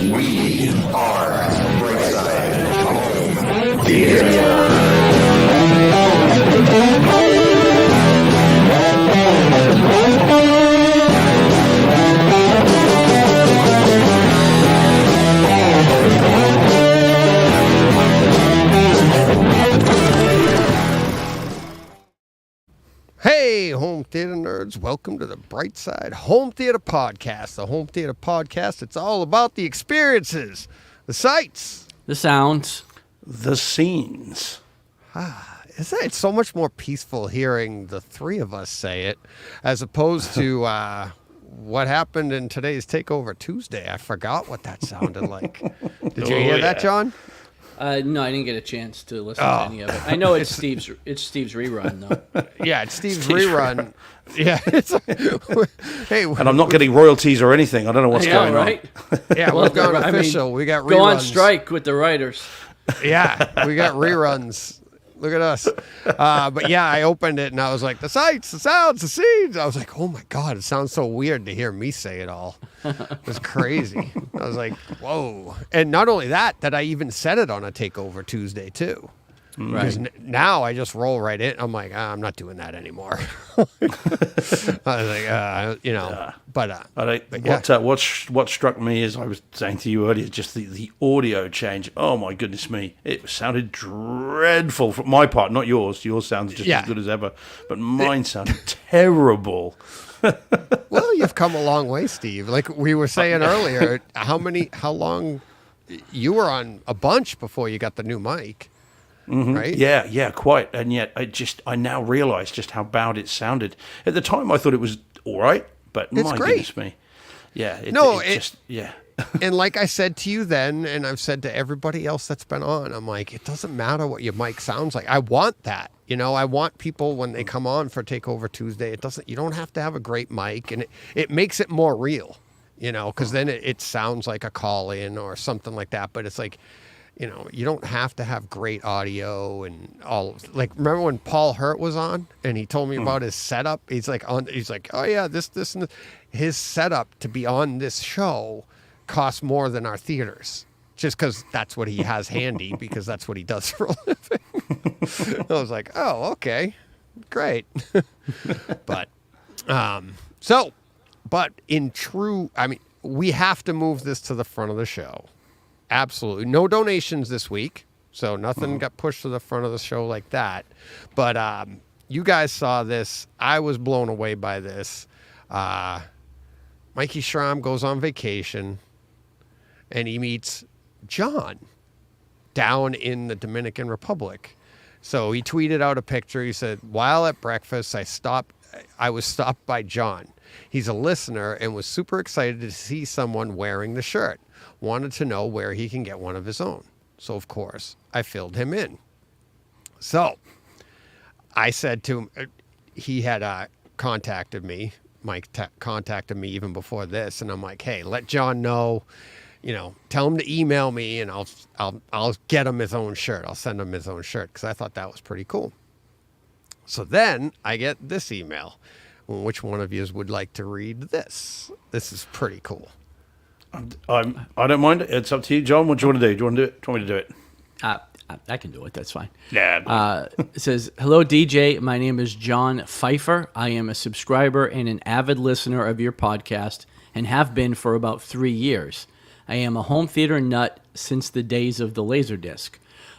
We are Brightside Home Theater. Hey, home theater nerds, welcome to the Brightside Home Theater Podcast. The Home Theater Podcast, it's all about the experiences, the sights, the sounds, the scenes. It's so much more peaceful hearing the three of us say it as opposed to what happened in today's Takeover Tuesday. I forgot what that sounded like. Did you hear that, John? No, I didn't get a chance to listen to any of it. I know it's Steve's rerun, though. Yeah, it's Steve's rerun. Yeah. Hey, and I'm not getting royalties or anything. I don't know what's going right? on. Yeah, we've gone official. We got reruns. Go on strike with the writers. Yeah, we got reruns. Look at us. But yeah, I opened it and I was like, the sights, the sounds, the scenes. I was like, oh my God, it sounds so weird to hear me say it all. It was crazy. I was like, whoa. And not only that I even said it on a Takeover Tuesday too. Because now I just roll right in. I'm like, I'm not doing that anymore. I was like, but what struck me is I was saying to you earlier, just the audio change. Oh my goodness me, it sounded dreadful from my part, not yours. Yours sounds just as good as ever, but mine sounded terrible. Well, you've come a long way, Steve. Like we were saying earlier, how long you were on a bunch before you got the new mic. Mm-hmm. Right? Yeah, quite. And yet I now realize just how bad it sounded. At the time I thought it was all right, but it's my great. goodness me. Yeah. And like I said to you then, and I've said to everybody else that's been on, I'm like, it doesn't matter what your mic sounds like. I want that. I want people when they come on for Takeover Tuesday, you don't have to have a great mic, and it makes it more real, because then it sounds like a call-in or something like that. But it's like, you don't have to have great audio and all. Like, remember when Paul Hurt was on and he told me about his setup? He's like, oh yeah, this, and this. His setup to be on this show costs more than our theaters, just because that's what he has handy, because that's what he does for a living. I was like, oh, okay, great. But we have to move this to the front of the show. Absolutely. No donations this week, so nothing got pushed to the front of the show like that. But you guys saw this. I was blown away by this. Mikey Schramm goes on vacation, and he meets John down in the Dominican Republic. So he tweeted out a picture. He said, while at breakfast, I was stopped by John. He's a listener and was super excited to see someone wearing the shirt. Wanted to know where he can get one of his own. So, of course, I filled him in. So, I said to him, he had contacted me. Mike contacted me even before this. And I'm like, hey, let John know, tell him to email me and I'll get him his own shirt. I'll send him his own shirt, because I thought that was pretty cool. So then I get this email. Which one of you would like to read this? This is pretty cool. I don't mind. It's up to you, John. What do you want to do? Do you want me to do it? I can do it. That's fine. Yeah. It says, hello, DJ. My name is John Pfeiffer. I am a subscriber and an avid listener of your podcast and have been for about 3 years. I am a home theater nut since the days of the Laserdisc.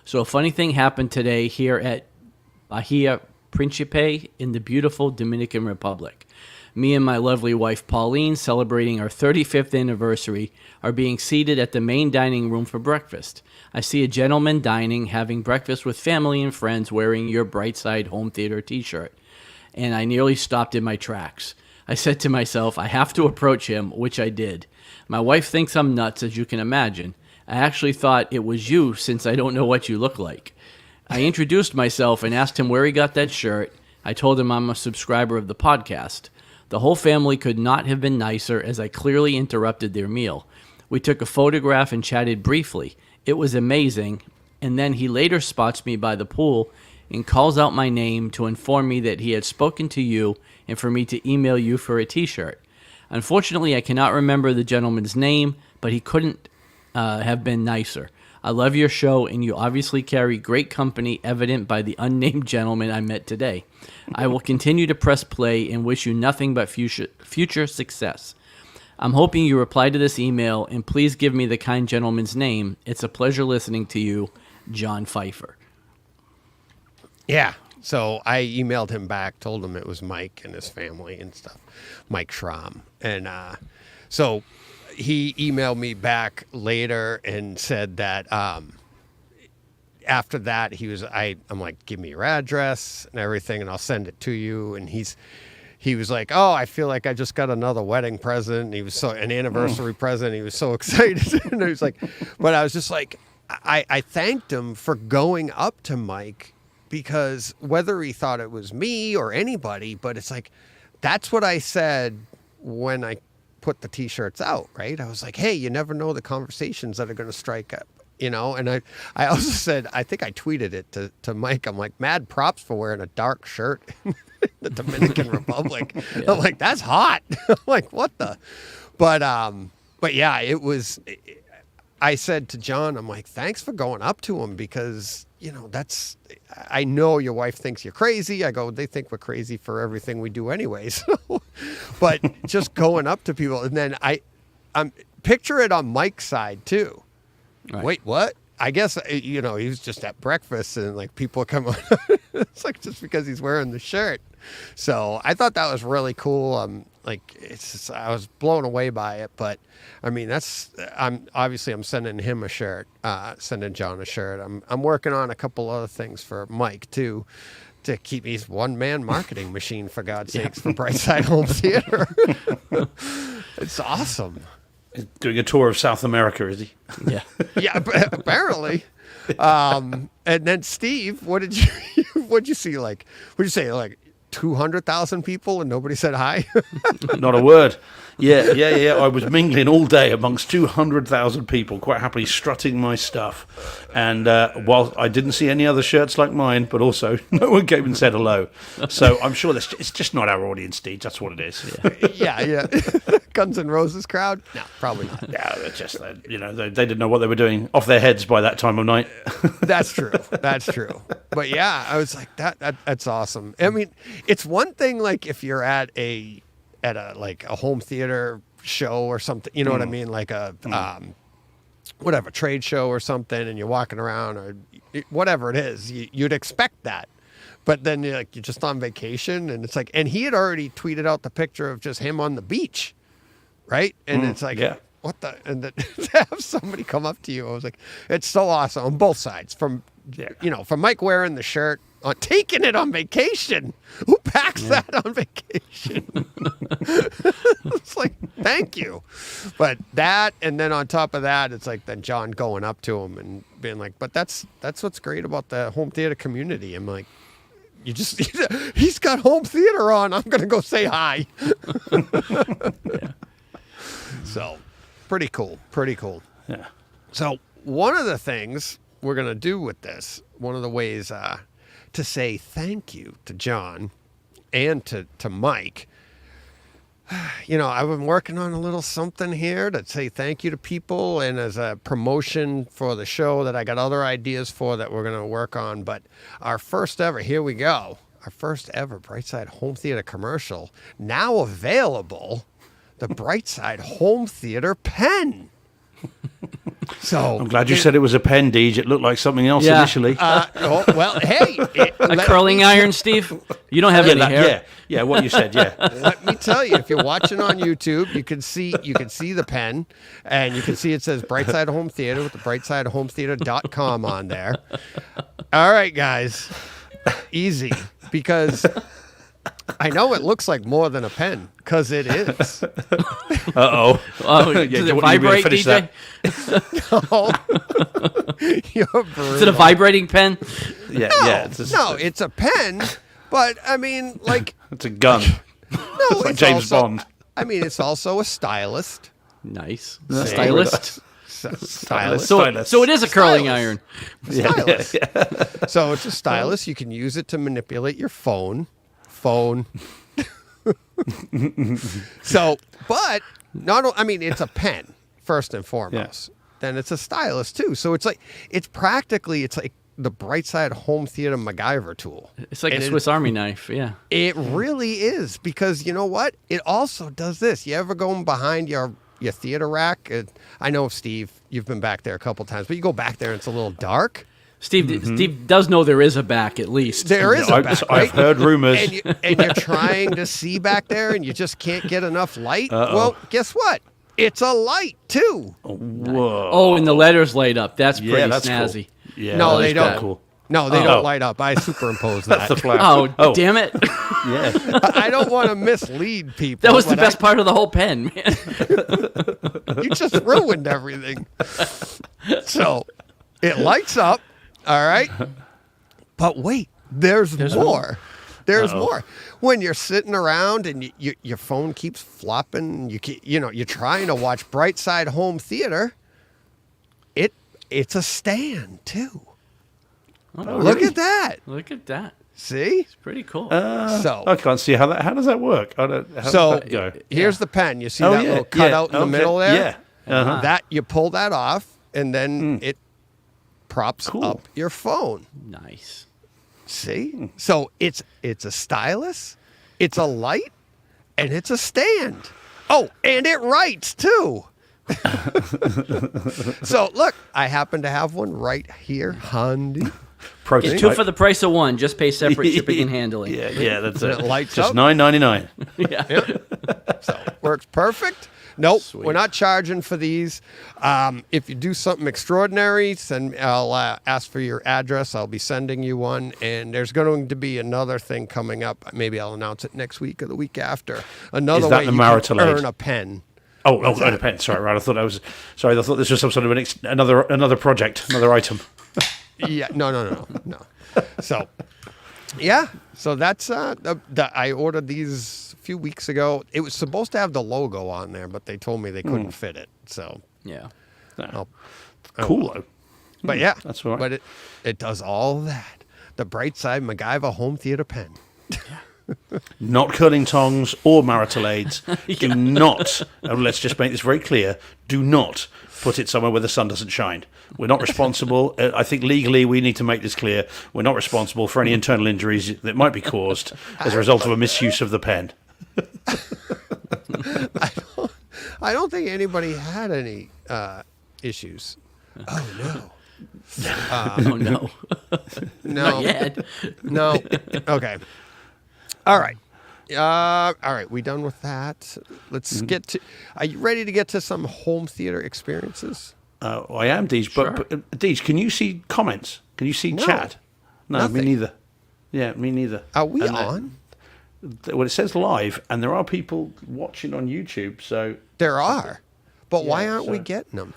So a funny thing happened today here at Bahia Principe in the beautiful Dominican Republic. Me and my lovely wife Pauline, celebrating our 35th anniversary, are being seated at the main dining room for breakfast. I see a gentleman dining, having breakfast with family and friends, wearing your Brightside Home Theater t-shirt, and I nearly stopped in my tracks. I said to myself, I have to approach him, which I did. My wife thinks I'm nuts, as you can imagine. I actually thought it was you, since I don't know what you look like. I introduced myself and asked him where he got that shirt. I told him I'm a subscriber of the podcast. The whole family could not have been nicer, as I clearly interrupted their meal. We took a photograph and chatted briefly. It was amazing, and then he later spots me by the pool and calls out my name to inform me that he had spoken to you and for me to email you for a t-shirt. Unfortunately, I cannot remember the gentleman's name, but he couldn't have been nicer. I love your show, and you obviously carry great company, evident by the unnamed gentleman I met today. I will continue to press play and wish you nothing but future success. I'm hoping you reply to this email, and please give me the kind gentleman's name. It's a pleasure listening to you, John Pfeiffer. Yeah. So I emailed him back, told him it was Mike and his family and stuff, Mike Schramm. And so he emailed me back later and said that after that I'm like, give me your address and everything, and I'll send it to you. And he was like, oh, I feel like I just got another wedding present. He was an anniversary present. He was so excited. And he was like, but I was just like, I thanked him for going up to Mike, because whether he thought it was me or anybody, but it's like, that's what I said when I put the T-shirts out, right? I was like, hey, you never know the conversations that are going to strike up, and I also said, I think I tweeted it to Mike. I'm like, mad props for wearing a dark shirt in the Dominican Republic. Yeah. I'm like, that's hot. I'm like, what the? But yeah, it was, I said to John, I'm like, thanks for going up to him, because I know your wife thinks you're crazy. I go, they think we're crazy for everything we do anyways. But just going up to people, and then I'm picture it on Mike's side too. Right. Wait, what? I guess, he was just at breakfast, and like people come on. It's like just because he's wearing the shirt. So I thought that was really cool. I was blown away by it, but I mean, I'm sending him a shirt, sending John a shirt. I'm working on a couple other things for Mike too, to keep his one-man marketing machine, for God's sakes, for Brightside Home Theater. It's awesome. He's doing a tour of South America, is he? Yeah. Yeah, apparently. And then Steve, what'd you see? Like, what'd you say? Like 200,000 people and nobody said hi? Not a word. Yeah. I was mingling all day amongst 200,000 people, quite happily strutting my stuff. And while I didn't see any other shirts like mine, but also no one came and said hello. So I'm sure it's just not our audience, Steve. That's what it is. Yeah. Guns N' Roses crowd? No, probably not. Yeah, they're just, they didn't know what they were doing off their heads by that time of night. That's true. But yeah, I was like, that's awesome. I mean, it's one thing, like, if you're at a home theater show or something, you know what I mean? Like a, whatever, trade show or something, and you're walking around or whatever it is, you'd expect that. But then you're just on vacation, and it's like, and he had already tweeted out the picture of just him on the beach, right? And it's like, yeah. What the, and to have somebody come up to you, I was like, it's so awesome on both sides. From Mike wearing the shirt, on taking it on vacation. Who packs that on vacation? It's like, thank you. But that, and then on top of that, it's like then John going up to him and being like, but that's what's great about the home theater community. I'm like, he's got home theater on. I'm going to go say hi. Yeah. So pretty cool. Yeah. So one of the things we're going to do with this, one of the ways to say thank you to John and to Mike, I've been working on a little something here to say thank you to people, and as a promotion for the show that I got other ideas for that we're going to work on. But our first ever Brightside Home Theater commercial, now available, the Brightside Home Theater pen. So I'm glad you said it was a pen, Deej. It looked like something else initially. Hey. A curling iron, Steve? You don't have any hair. Yeah, what you said, yeah. Let me tell you, if you're watching on YouTube, you can see the pen, and you can see it says Brightside Home Theater with the brightsidehometheater.com on there. All right, guys. Easy. Because I know it looks like more than a pen, because it is. Uh-oh. Does it vibrate, DJ? You're brutal. Is it a vibrating pen? Yeah. It's a pen, but I mean, like... It's a gun. No, it's like James Bond. I mean, it's also a stylist. Nice. Stylist. So it is a curling iron. Stylist. Yeah. So it's a stylus. You can use it to manipulate your phone. So, but it's a pen first and foremost. then it's a stylus too. So it's like it's like the Brightside home theater MacGyver tool. It's like And a Swiss Army knife. Yeah. It really is, because you know what? It also does this. You ever go behind your theater rack? I know, Steve, you've been back there a couple times, but you go back there and it's a little dark. Steve does know there is a back at least. There is a back, right? I've heard rumors. And you're trying to see back there and you just can't get enough light. Well, guess what? It's a light too. Whoa. Oh, and the letters light up. That's pretty Yeah, that's snazzy. cool. Yeah, No, that's they don't. kinda Cool. No, they Oh. don't light up. I superimpose that. That's the flash. Oh, damn it. Yeah. I don't want to mislead people. That was the but best part of the whole pen, man. You just ruined everything. So it lights up, all right? But wait, there's more. There's more. When you're sitting around and your phone keeps flopping, you're trying to watch Brightside Home Theater, it's a stand too. Look at that. Look at that. See? It's pretty cool. So I can't see how does that work? How does that go? here's the pen. You see Oh, that yeah, little cutout in the okay, middle there? Yeah. Uh-huh. That you pull that off, and then it props Cool. up your phone. Nice. See? So it's a stylus, it's a light, and it's a stand. Oh, and it writes too. So look, I happen to have one right here, handy. Get Prototype. two for the price of one. Just pay separate shipping and handling. Yeah, that's And it. it lights Just up. $9.99. So works perfect. Nope, Sweet. we're not charging for these. If you do something extraordinary, I'll ask for your address. I'll be sending you one. And there's going to be another thing coming up. Maybe I'll announce it next week or the week after. Another Is that way the you marital can aid? earn a pen. Oh, it depends. Sorry, right. I thought this was some sort of another project, another item. Yeah, no. So, yeah. So that's I ordered these a few weeks ago. It was supposed to have the logo on there, but they told me they couldn't fit it. So, Yeah. Cool though. but yeah, That's all right. But it does all that. The Brightside MacGyver home theater pen. Not curling tongs or marital aids. Do not, and let's just make this very clear, do not put it somewhere where the sun doesn't shine. We're not responsible. I think legally we need to make this clear. We're not responsible for any internal injuries that might be caused as a result of a misuse of the pen. I don't think anybody had any issues. Oh no. Oh, no. No. Not yet. No. Okay. All right. All right. We done with that. Let's get to. Are you ready to get to some home theater experiences? I am, Deej. But Deej, can you see comments? Can you see No. chat? No, Nothing. me neither. Yeah, me neither. Are we And, on? Well, it says live, and there are people watching on YouTube. So There are, but why Yeah, aren't we so- getting them?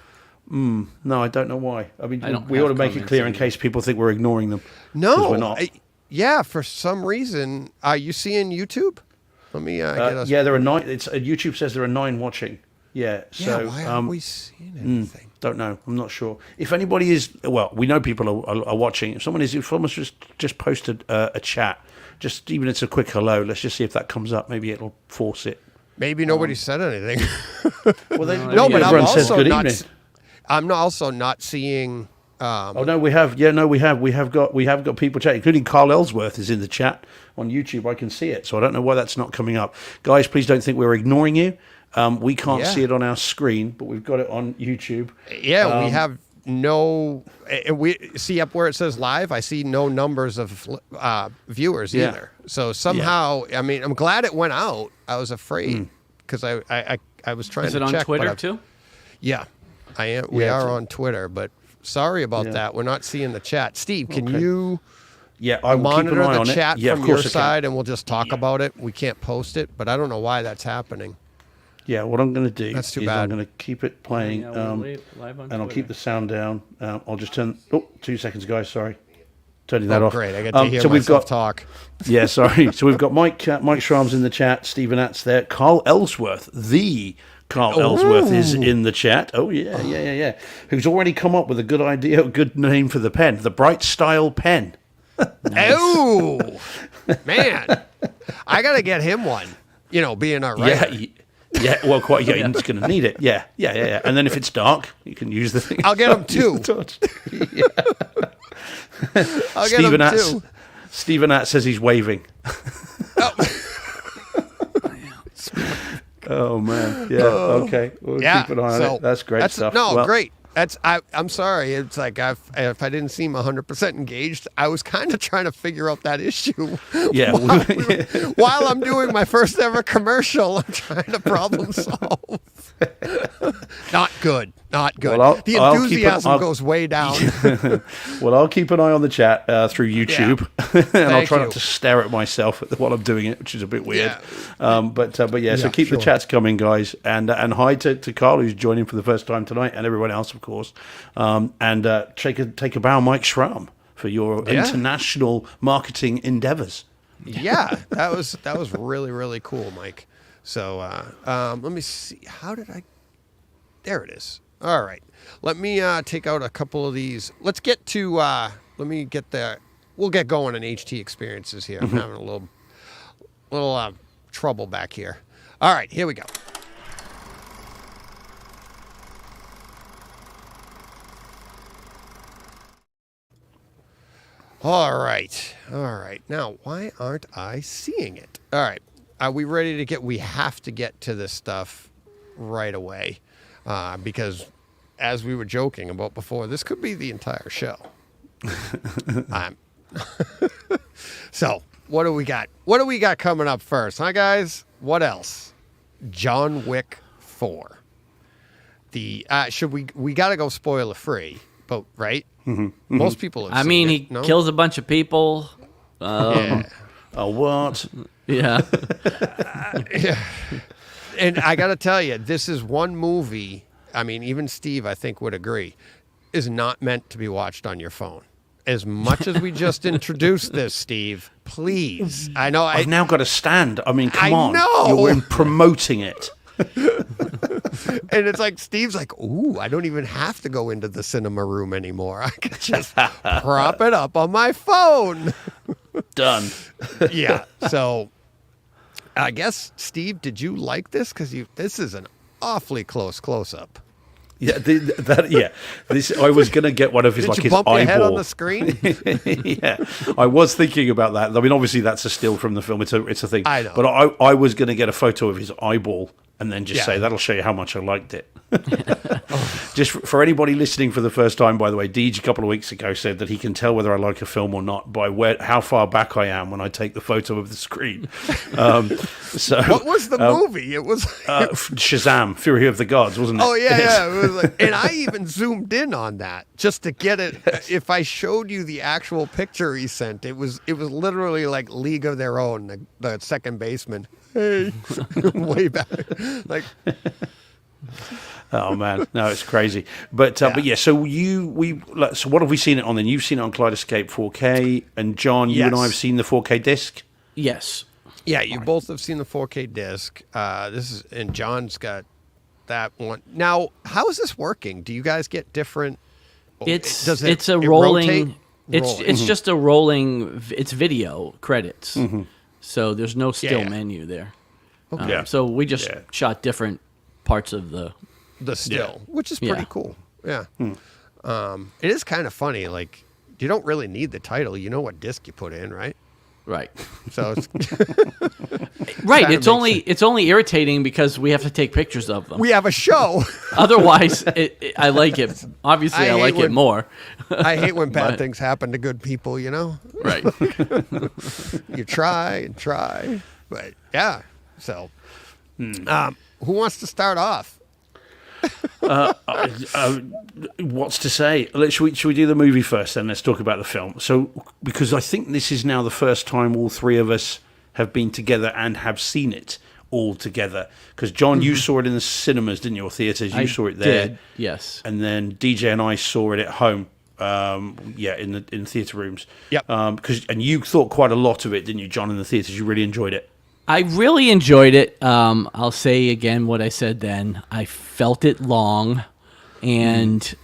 no, I don't know why. I mean, I don't we have ought to make it comments clear in either. case people think we're ignoring them. 'Cause No. we're not. Yeah, for some reason. Are you seeing YouTube? Let me get us. Yeah, there are 9. YouTube says there are 9 watching. Yeah, Yeah, so why aren't we seeing anything? don't know. I'm not sure. If anybody is, well, we know people are watching. If someone's just posted a chat, just even it's a quick hello. Let's just see if that comes up. Maybe it'll force it. Maybe nobody said anything. Well, No, but I'm everyone says also good not. evening. I'm also not seeing. Oh no, we have. Yeah, no, we have got people chatting, including Carl Ellsworth is in the chat on YouTube. I can see it, so I don't know why that's not coming up. Guys, please don't think we're ignoring you. We can't Yeah. see it on our screen, but we've got it on YouTube. Yeah, we have no. We see up where it says live. I see no numbers of viewers Yeah. either. So somehow, I mean, I'm glad it went out. I was afraid because I was trying Is to it on check, but Twitter, I've- too? Yeah, I am. We Yeah, are it's- on Twitter, but sorry about Yeah. that. We're not seeing the chat. Steve, can Okay. you Yeah, I will keep monitor an eye the on chat it. Yeah, from of your course I can. side, and we'll just talk about it? We can't post it, but I don't know why that's happening. Yeah, what I'm going to do That's too is bad. I'm going to keep it playing, Yeah, we're live on and I'll Twitter. keep the sound down. I'll just turn. Oh, 2 seconds, guys. Sorry, turning that Oh, off. great! I get to hear so we've myself got talk. Yeah, sorry. So we've got Mike Schramm's in the chat. Stephen Atz there. Carl Ellsworth, the Carl Ellsworth is in the chat. Oh yeah. Who's already come up with a good idea, a good name for the pen, the Bright Style pen. Oh, man. I got to get him one, being a writer. Yeah, Yeah, well, quite. Yeah, you're just going to need it. Yeah. And then if it's dark, you can use the thing. I'll get them too. I'll get them too. Stephen Att says he's waving. Oh man, yeah. Okay, we'll keep an eye on it. That's great stuff. No, great. I'm sorry. It's like if I didn't seem 100% engaged, I was kind of trying to figure out that issue. Yeah. While I'm doing my first ever commercial, I'm trying to problem solve. Not good. Not good. Well, the enthusiasm goes way down. Well, I'll keep an eye on the chat through YouTube, and I'll try you. not to stare at myself while I'm doing it, which is a bit weird. Yeah. But yeah, so keep the chats coming, guys, and hi to Carl, who's joining for the first time tonight, and everyone else, of course. And take a bow, Mike Schramm, for your international marketing endeavors. Yeah, that was really, really cool, Mike. So let me see. How did I? There it is. All right. Let me take out a couple of these. Let's get to. Let me get the. We'll get going on HT experiences here. I'm having a little trouble back here. All right, here we go. All right. Now, why aren't I seeing it? All right. Are we ready to get? We have to get to this stuff right away, because as we were joking about before, this could be the entire show. So, what do we got? What do we got coming up first, huh, guys? What else? John Wick 4. The we got to go spoiler free, but right? Most people have seen he it, no? kills a bunch of people. Yeah. Oh, what? Yeah. And I got to tell you, this is one movie, I mean, even Steve, I think, would agree, is not meant to be watched on your phone. As much as we just introduced this, Steve, please. I know. I've now got to stand. I mean, come on. know. You're promoting it. And it's like, Steve's like, ooh, I don't even have to go into the cinema room anymore. I can just prop it up on my phone. Done. Yeah. So I guess, Steve, did you like this? Because this is an awfully close-up. Yeah, I was going to get one of his, Did like, you his bump eyeball. your head on the screen? Yeah, I was thinking about that. I mean, obviously, that's a still from the film. It's a thing. I know. But I was going to get a photo of his eyeball and then just say, that'll show you how much I liked it. Just for anybody listening for the first time, by the way, Deej a couple of weeks ago said that he can tell whether I like a film or not by how far back I am when I take the photo of the screen. So What was the movie? It was Shazam, Fury of the Gods, wasn't it? Oh yeah. It was like, and I even zoomed in on that just to get it. If I showed you the actual picture he sent, it was literally like League of Their Own, the second baseman. Hey, way back, like. Oh man, no, it's crazy. But yeah. So what have we seen it on then? You've seen it on Kaleidoscape 4K, and John, you and I have seen the 4K disc. Yes. Yeah, you both have seen the 4K disc. And John's got that one. Now, how is this working? Do you guys get different? It's a rolling. Rotate? It's just a rolling. It's video credits, so there's no still menu there. Okay. So we just shot different parts of the still, which is pretty cool. Yeah. It is kind of funny. Like, you don't really need the title. You know what disc you put in, right? Right. So it's right. It's only irritating because we have to take pictures of them. we have a show. Otherwise, I like it. Obviously, I like it more. I hate when bad things happen to good people. You know. Right. You try and try, but yeah. So, who wants to start off? What's to say? Should we do the movie first, then let's talk about the film. So, because I think this is now the first time all three of us have been together and have seen it all together. Because John, you saw it in the cinemas, didn't you, or theaters? You saw it there, did, yes. And then DJ and I saw it at home. In theater rooms. Yep. And you thought quite a lot of it, didn't you, John? In the theaters, you really enjoyed it. I really enjoyed it. I'll say again what I said then. I felt it long, and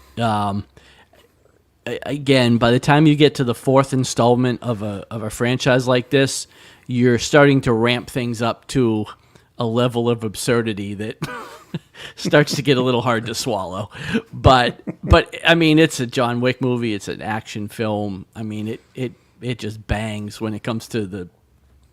again, by the time you get to the fourth installment of a franchise like this, you're starting to ramp things up to a level of absurdity that starts to get a little hard to swallow. But I mean, it's a John Wick movie. It's an action film. I mean, it just bangs when it comes to the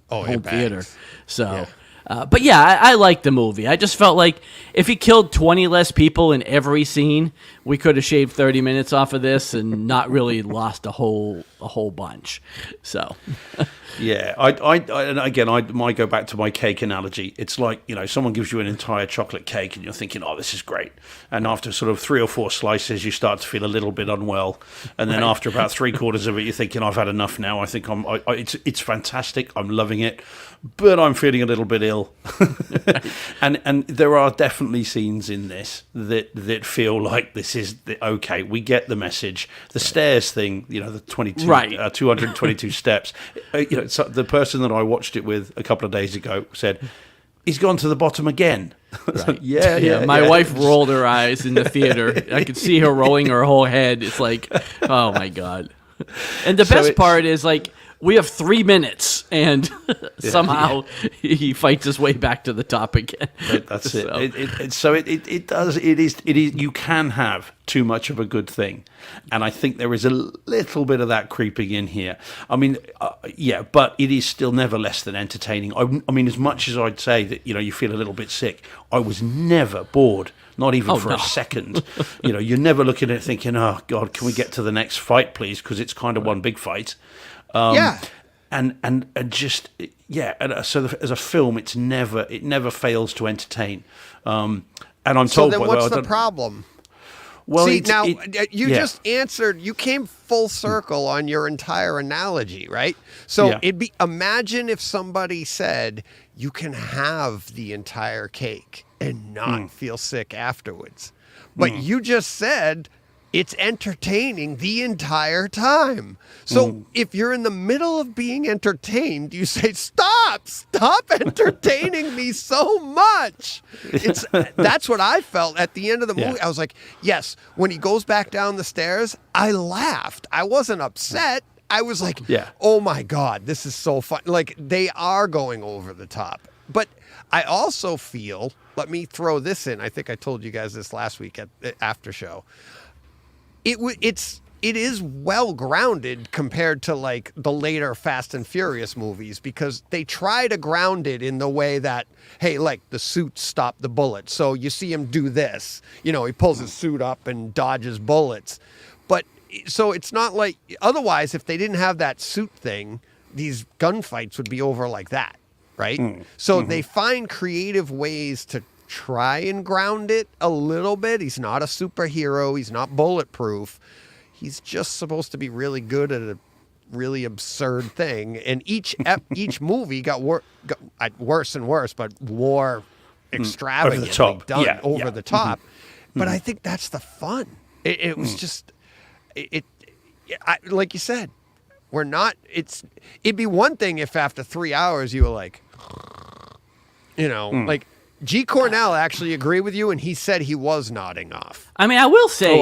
home theater. So, but yeah, I like the movie. I just felt like if he killed 20 less people in every scene, we could have shaved 30 minutes off of this and not really lost a whole bunch. So, yeah, and again, I might go back to my cake analogy. It's like, someone gives you an entire chocolate cake and you're thinking, oh, this is great. And after sort of 3 or 4 slices, you start to feel a little bit unwell. And then after about 3/4 of it, you're thinking, I've had enough now. I think it's fantastic. I'm loving it, but I'm feeling a little bit ill. and there are definitely scenes in this that feel like this is okay. We get the message. The stairs thing, the 222 steps. So the person that I watched it with a couple of days ago said, he's gone to the bottom again. Right. Yeah. My wife rolled her eyes in the theater. I could see her rolling her whole head. It's like, oh my God. And the best part is, like, we have 3 minutes, and somehow he fights his way back to the top again. That's it. It does. It is. You can have too much of a good thing, and I think there is a little bit of that creeping in here. I mean, but it is still never less than entertaining. I mean, as much as I'd say that you feel a little bit sick, I was never bored. Not even for a second. You're never looking at it thinking, oh, God, can we get to the next fight, please? Because it's kind of one big fight. And just, And so as a film, it never fails to entertain. And I'm told. So then what's the problem? Well, see, you just answered. You came full circle on your entire analogy, right? So imagine if somebody said you can have the entire cake and not feel sick afterwards, but you just said it's entertaining the entire time. So if you're in the middle of being entertained, you say, stop entertaining me so much. That's what I felt at the end of the movie. I was like, yes, when he goes back down the stairs, I laughed. I wasn't upset. I was like, oh my God, this is so fun. Like, they are going over the top. But I also feel, let me throw this in. I think I told you guys this last week at after show. It is well grounded compared to like the later Fast and Furious movies, because they try to ground it in the way that, hey, like the suit stopped the bullets. So you see him do this, he pulls his suit up and dodges bullets. But so it's not like, otherwise, if they didn't have that suit thing, these gunfights would be over like that. Right. So they find creative ways to try and ground it a little bit. He's not a superhero. He's not bulletproof. He's just supposed to be really good at a really absurd thing. And each movie got worse and worse, but more extravagant, over the top. But I think that's the fun. It was just like you said, it'd be one thing if after 3 hours you were like, like G. Cornell actually agreed with you, and he said he was nodding off. I mean, I will say,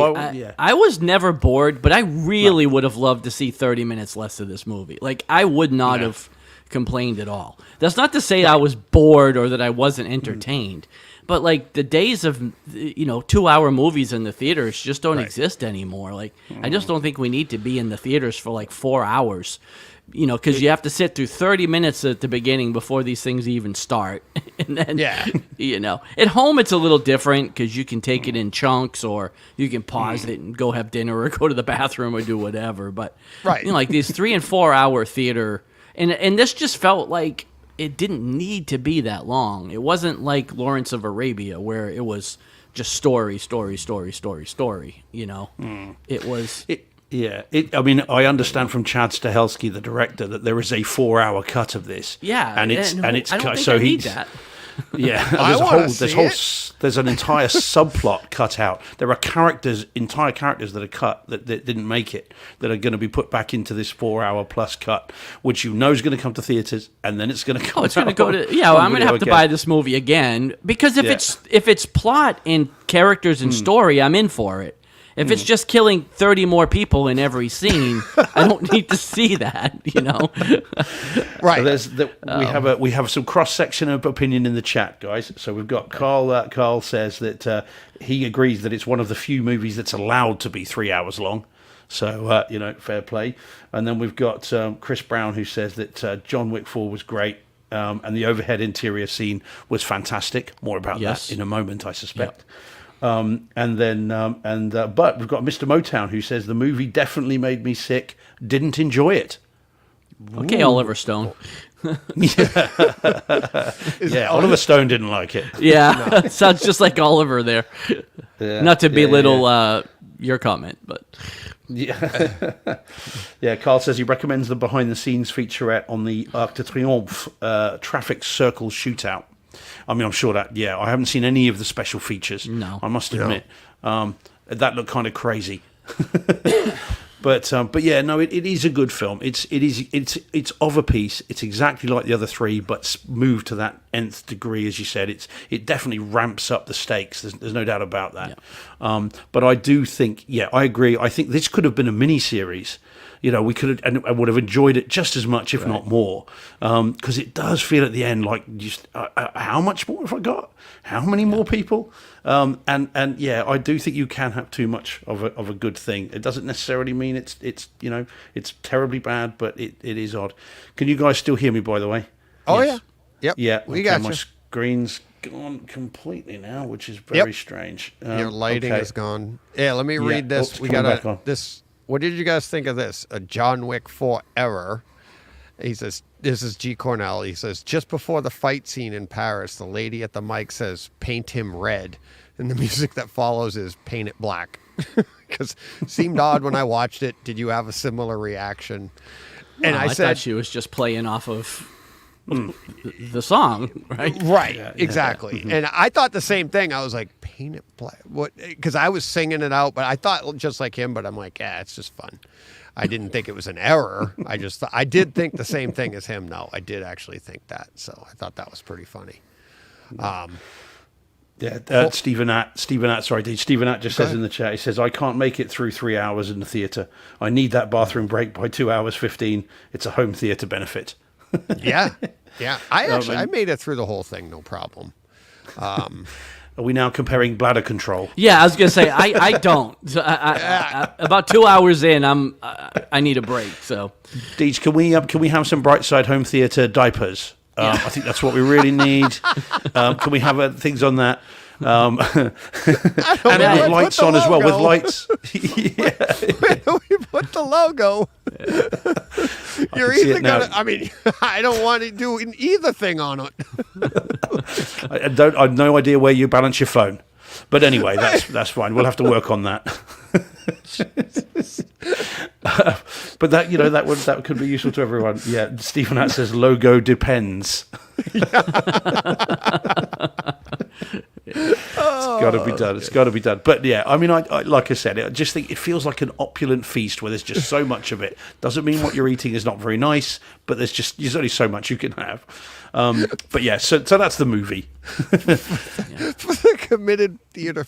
I was never bored, but I really would have loved to see 30 minutes less of this movie. Like, I would not have complained at all. That's not to say I was bored or that I wasn't entertained. But, like, the days of, 2-hour movies in the theaters just don't exist anymore. Like, I just don't think we need to be in the theaters for, like, 4 hours. Because you have to sit through 30 minutes at the beginning before these things even start. And then, at home it's a little different because you can take it in chunks, or you can pause it and go have dinner or go to the bathroom or do whatever. But, like these 3 and 4 hour theater, and this just felt like it didn't need to be that long. It wasn't like Lawrence of Arabia where it was just story. It was... I mean, I understand from Chad Stahelski, the director, that there is a 4-hour cut of this. Yeah, and it's I don't cut. think So I need that. Yeah, there's an entire subplot cut out. There are entire characters that are cut that didn't make it, that are going to be put back into this 4-hour plus cut, which is going to come to theaters, and then it's going to come. Oh, it's going to go to I'm going to have to buy this movie again, because if it's plot and characters and story, I'm in for it. If it's just killing 30 more people in every scene, I don't need to see that, you know? Right. So we have some cross section of opinion in the chat, guys. So we've got Carl. Carl says that he agrees that it's one of the few movies that's allowed to be 3 hours long. So fair play. And then we've got Chris Brown, who says that John Wick 4 was great, and the overhead interior scene was fantastic. More about that in a moment, I suspect. Yep. But we've got Mr. Motown, who says the movie definitely made me sick. Didn't enjoy it. Okay, Oliver Stone. Yeah, Oliver Stone didn't like it. Yeah, sounds just like Oliver there. Not to belittle your comment, but... Yeah. Yeah, Carl says he recommends the behind-the-scenes featurette on the Arc de Triomphe traffic circle shootout. I mean, I'm sure that, I haven't seen any of the special features. No. I must admit. That looked kind of crazy. But yeah, no, it is a good film. It's of a piece. It's exactly like the other three, but moved to that nth degree, as you said. It definitely ramps up the stakes. There's no doubt about that. Yeah. But I do think, I agree. I think this could have been a mini series. We could have, and I would have enjoyed it just as much, if not more, because it does feel at the end like just how much more have I got? How many more people? And I do think you can have too much of a good thing. It doesn't necessarily mean it's terribly bad, but it is odd. Can you guys still hear me? By the way. Oh yeah. Yep. Yeah. We got my you. screen's gone completely now, which is very strange. Your lighting is gone. Yeah. Let me read this. Oops, We coming got back on. this. What did you guys think of this? A John Wick 4 error. He says, this is G. Cornell. He says, just before the fight scene in Paris, the lady at the mic says, paint him red. And the music that follows is paint it black. Because it seemed odd when I watched it. Did you have a similar reaction? And I said, thought she was just playing off of the song, right? Right, exactly. And I thought the same thing. I was like, paint it black. What? Because I was singing it out, but I thought just like him, but I'm like, it's just fun. I didn't think it was an error. I did think the same thing as him. No, I did actually think that. So I thought that was pretty funny. Stephen Att just says in the chat, he says, I can't make it through 3 hours in the theatre. I need that bathroom break by 2 hours 15. It's a home theatre benefit. Yeah. I made it through the whole thing, no problem. Are we now comparing bladder control? Yeah, I was gonna say I don't. So I, about 2 hours in, I need a break. So, Deej, can we have some Brightside home theatre diapers? I think that's what we really need. Can we have things on that? And with lights on as well. With lights, Where do we put the logo? You're either gonna. I mean, I don't want to do either thing on it. I have no idea where you balance your phone, but anyway, that's fine. We'll have to work on that. But that could be useful to everyone. Yeah, Stephen Att says logo depends. It's got to be done. But yeah, I mean, I like I said, I just think it feels like an opulent feast where there's just so much of it. Doesn't mean what you're eating is not very nice, but there's only so much you can have. But yeah, so that's the movie. For the committed theater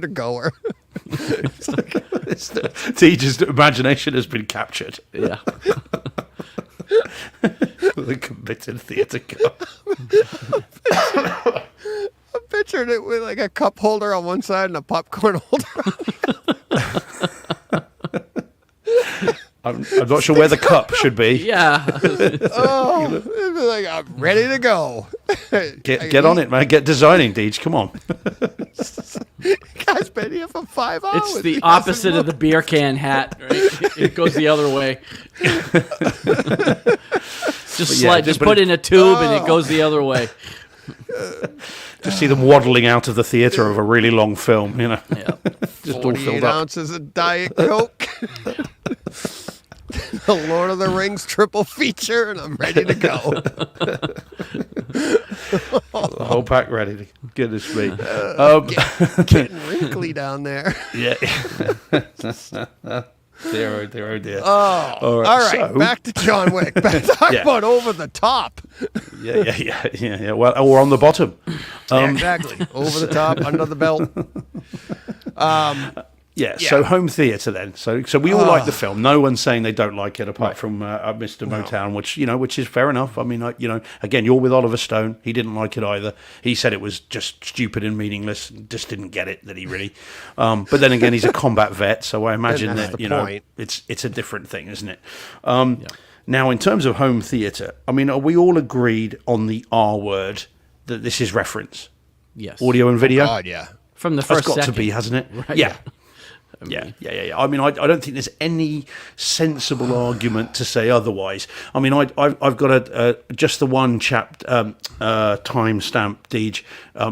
goer. Teach's imagination has been captured. yeah. The committed theatre goer. I'm picturing it with like a cup holder on one side and a popcorn holder on the other. I'm not sure where the cup should be. Yeah. Oh, it'd be like, I'm ready to go. Get on it, man. Get designing, Deej. Come on. Guy's been here for 5 hours. It's the opposite of the beer can hat, right? It goes the other way. Just put in a tube and it goes the other way. Just see them waddling out of the theatre of a really long film, Yeah. Just all 48 filled up. ounces of Diet Coke. The Lord of the Rings triple feature, and I'm ready to go. The whole pack ready. Goodness me. Getting wrinkly down there. Yeah. Dear, oh dear, oh dear. Oh, all right. So, Back to John Wick. Talk about over the top. Yeah. Well, we're on the bottom. Yeah, exactly. Over the top, under the belt. Yeah, so home theatre then. So we all like the film. No one's saying they don't like it, apart from Mr. Motown, which is fair enough. I mean, again, you're with Oliver Stone. He didn't like it either. He said it was just stupid and meaningless. Just didn't get it. That he really. But then again, he's a combat vet, so I imagine that it's a different thing, isn't it? Now, in terms of home theatre, I mean, are we all agreed on the R word that this is reference? Yes. Audio and video. God, yeah. From the first It's got second. to be, hasn't it? Right, Yeah. Yeah. I mean, I don't think there's any sensible argument to say otherwise. I mean, I've got just the one time stamp, Deej.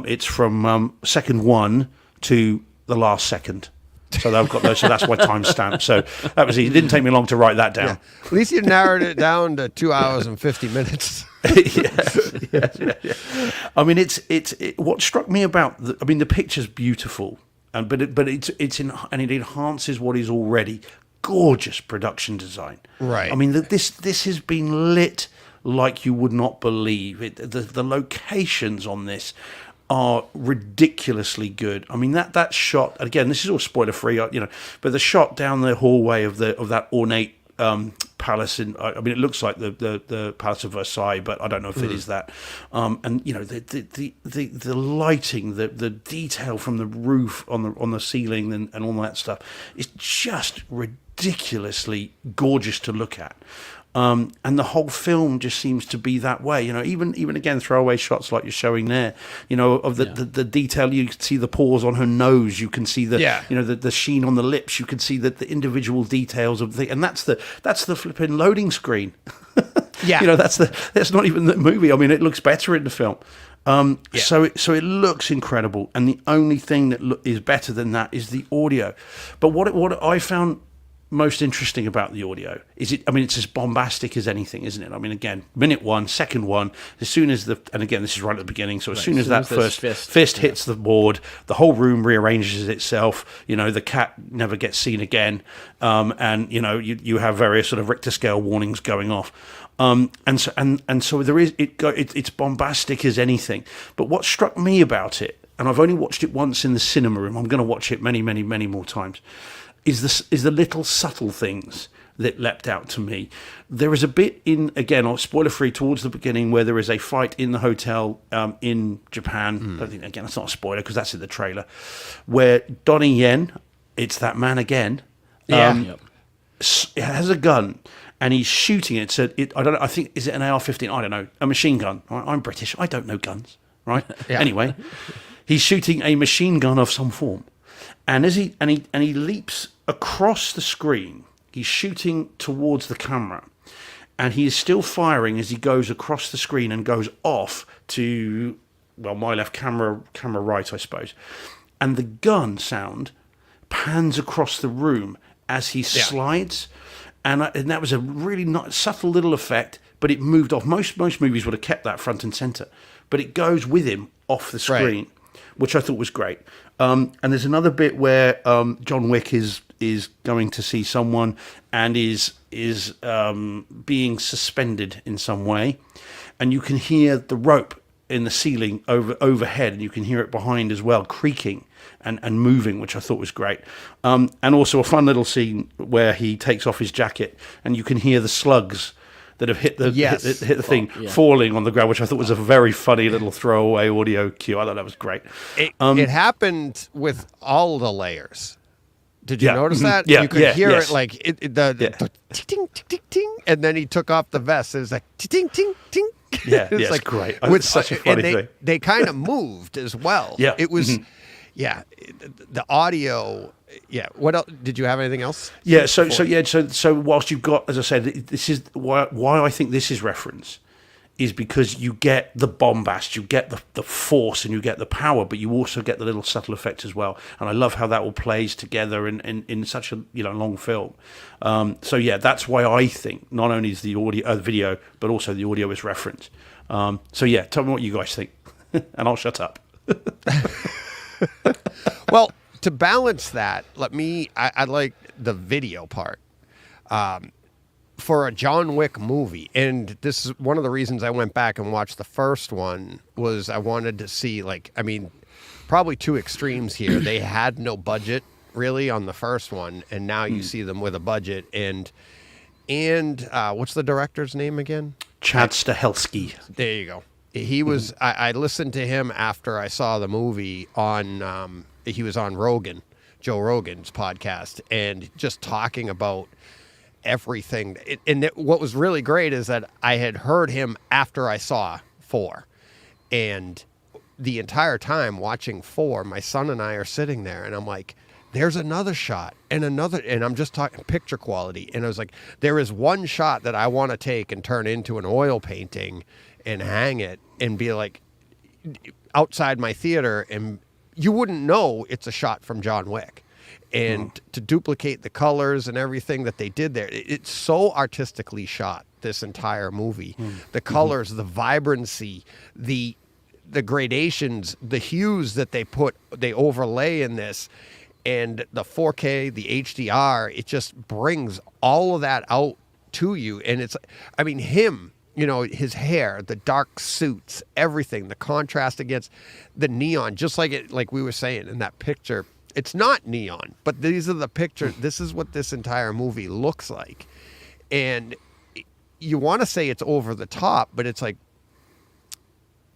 It's from second one to the last second. So I've got those. So that's why time stamp. So that was easy. It didn't take me long to write that down. Yeah. At least you narrowed it down to 2 hours and 50 minutes. Yeah. I mean, what struck me about the picture's beautiful. But it enhances what is already gorgeous production design. Right. I mean, this has been lit like you would not believe. The locations on this are ridiculously good. I mean, that shot again. This is all spoiler free, but the shot down the hallway of that ornate palace I mean, it looks like the Palace of Versailles, but I don't know if it is that. And the lighting, the detail from the roof on the ceiling and all that stuff is just ridiculously gorgeous to look at. And the whole film just seems to be that way. Even again, throwaway shots like you're showing there, of the detail. You can see the pores on her nose. You can see the sheen on the lips. You can see the individual details of and that's the flipping loading screen. Yeah. That's not even the movie. I mean, it looks better in the film. So it looks incredible. And the only thing that is better than that is the audio. But what I found most interesting about the audio is it's as bombastic as anything, isn't it? I mean, again, minute one, second one, as soon as and again, this is right at the beginning, so as soon as that first fist hits the board, the whole room rearranges itself. The cat never gets seen again. And you have various sort of Richter scale warnings going off. And so there is it's bombastic as anything. But what struck me about it, and I've only watched it once in the cinema room, I'm going to watch it many, many, many more times, is the little subtle things that leapt out to me. There is a bit again, spoiler free, towards the beginning where there is a fight in the hotel in Japan. I think, again, that's not a spoiler because that's in the trailer, where Donnie Yen, it's that man again, has a gun and he's shooting it. So I think, is it an AR-15? I don't know, a machine gun. I'm British, I don't know guns, right? Anyway, he's shooting a machine gun of some form. And as he leaps across the screen, he's shooting towards the camera, and he is still firing as he goes across the screen and goes off to my left, camera right, I suppose. And the gun sound pans across the room as he slides, and that was a really subtle little effect, but it moved off. Most movies would have kept that front and center, but it goes with him off the screen. Right. Which I thought was great. And there's another bit where John Wick is going to see someone and is being suspended in some way, and you can hear the rope in the ceiling overhead, and you can hear it behind as well, creaking and moving, which I thought was great. And also a fun little scene where he takes off his jacket, and you can hear the slugs that have hit the thing falling on the ground, which I thought was a very funny little throwaway audio cue. I thought that was great. It happened with all the layers. Did you notice that? Yeah, you could hear yes. it like the ting, ting, ting, and then he took off the vest. It was like ting, ting, ting. Yeah, it's like great. It's such a funny thing. They kind of moved as well. Yeah, it was. Yeah, the audio. Yeah. What else? Did you have anything else? Yeah. So whilst you've got, as I said, this is why I think this is reference, is because you get the bombast, you get the force, and you get the power, but you also get the little subtle effects as well. And I love how that all plays together in such a long film. So yeah, that's why I think not only is the audio, video, but also the audio is reference. So yeah, tell me what you guys think, and I'll shut up. Well, to balance that, I like the video part. For a John Wick movie, and this is one of the reasons I went back and watched the first one, was I wanted to see, probably two extremes here. They had no budget really on the first one, and now you see them with a budget. And what's the director's name again? Chad Stahelski. There you go. He was. I listened to him after I saw the movie on. He was on Rogan, Joe Rogan's podcast, and just talking about everything. What was really great is that I had heard him after I saw 4, and the entire time watching 4, my son and I are sitting there, and I'm like, there's another shot and another, and I'm just talking picture quality. And I was like, there is one shot that I want to take and turn into an oil painting and hang it and be like outside my theater, and you wouldn't know it's a shot from John Wick. And to duplicate the colors and everything that they did there, it's so artistically shot, this entire movie. The colors, the vibrancy, the gradations, the hues that they overlay in this, and the 4K, the HDR, it just brings all of that out to you. And it's, I mean, him, his hair, the dark suits, everything, the contrast against the neon, just like we were saying in that picture. It's not neon, but these are the pictures. This is what this entire movie looks like. And you want to say it's over the top, but it's like,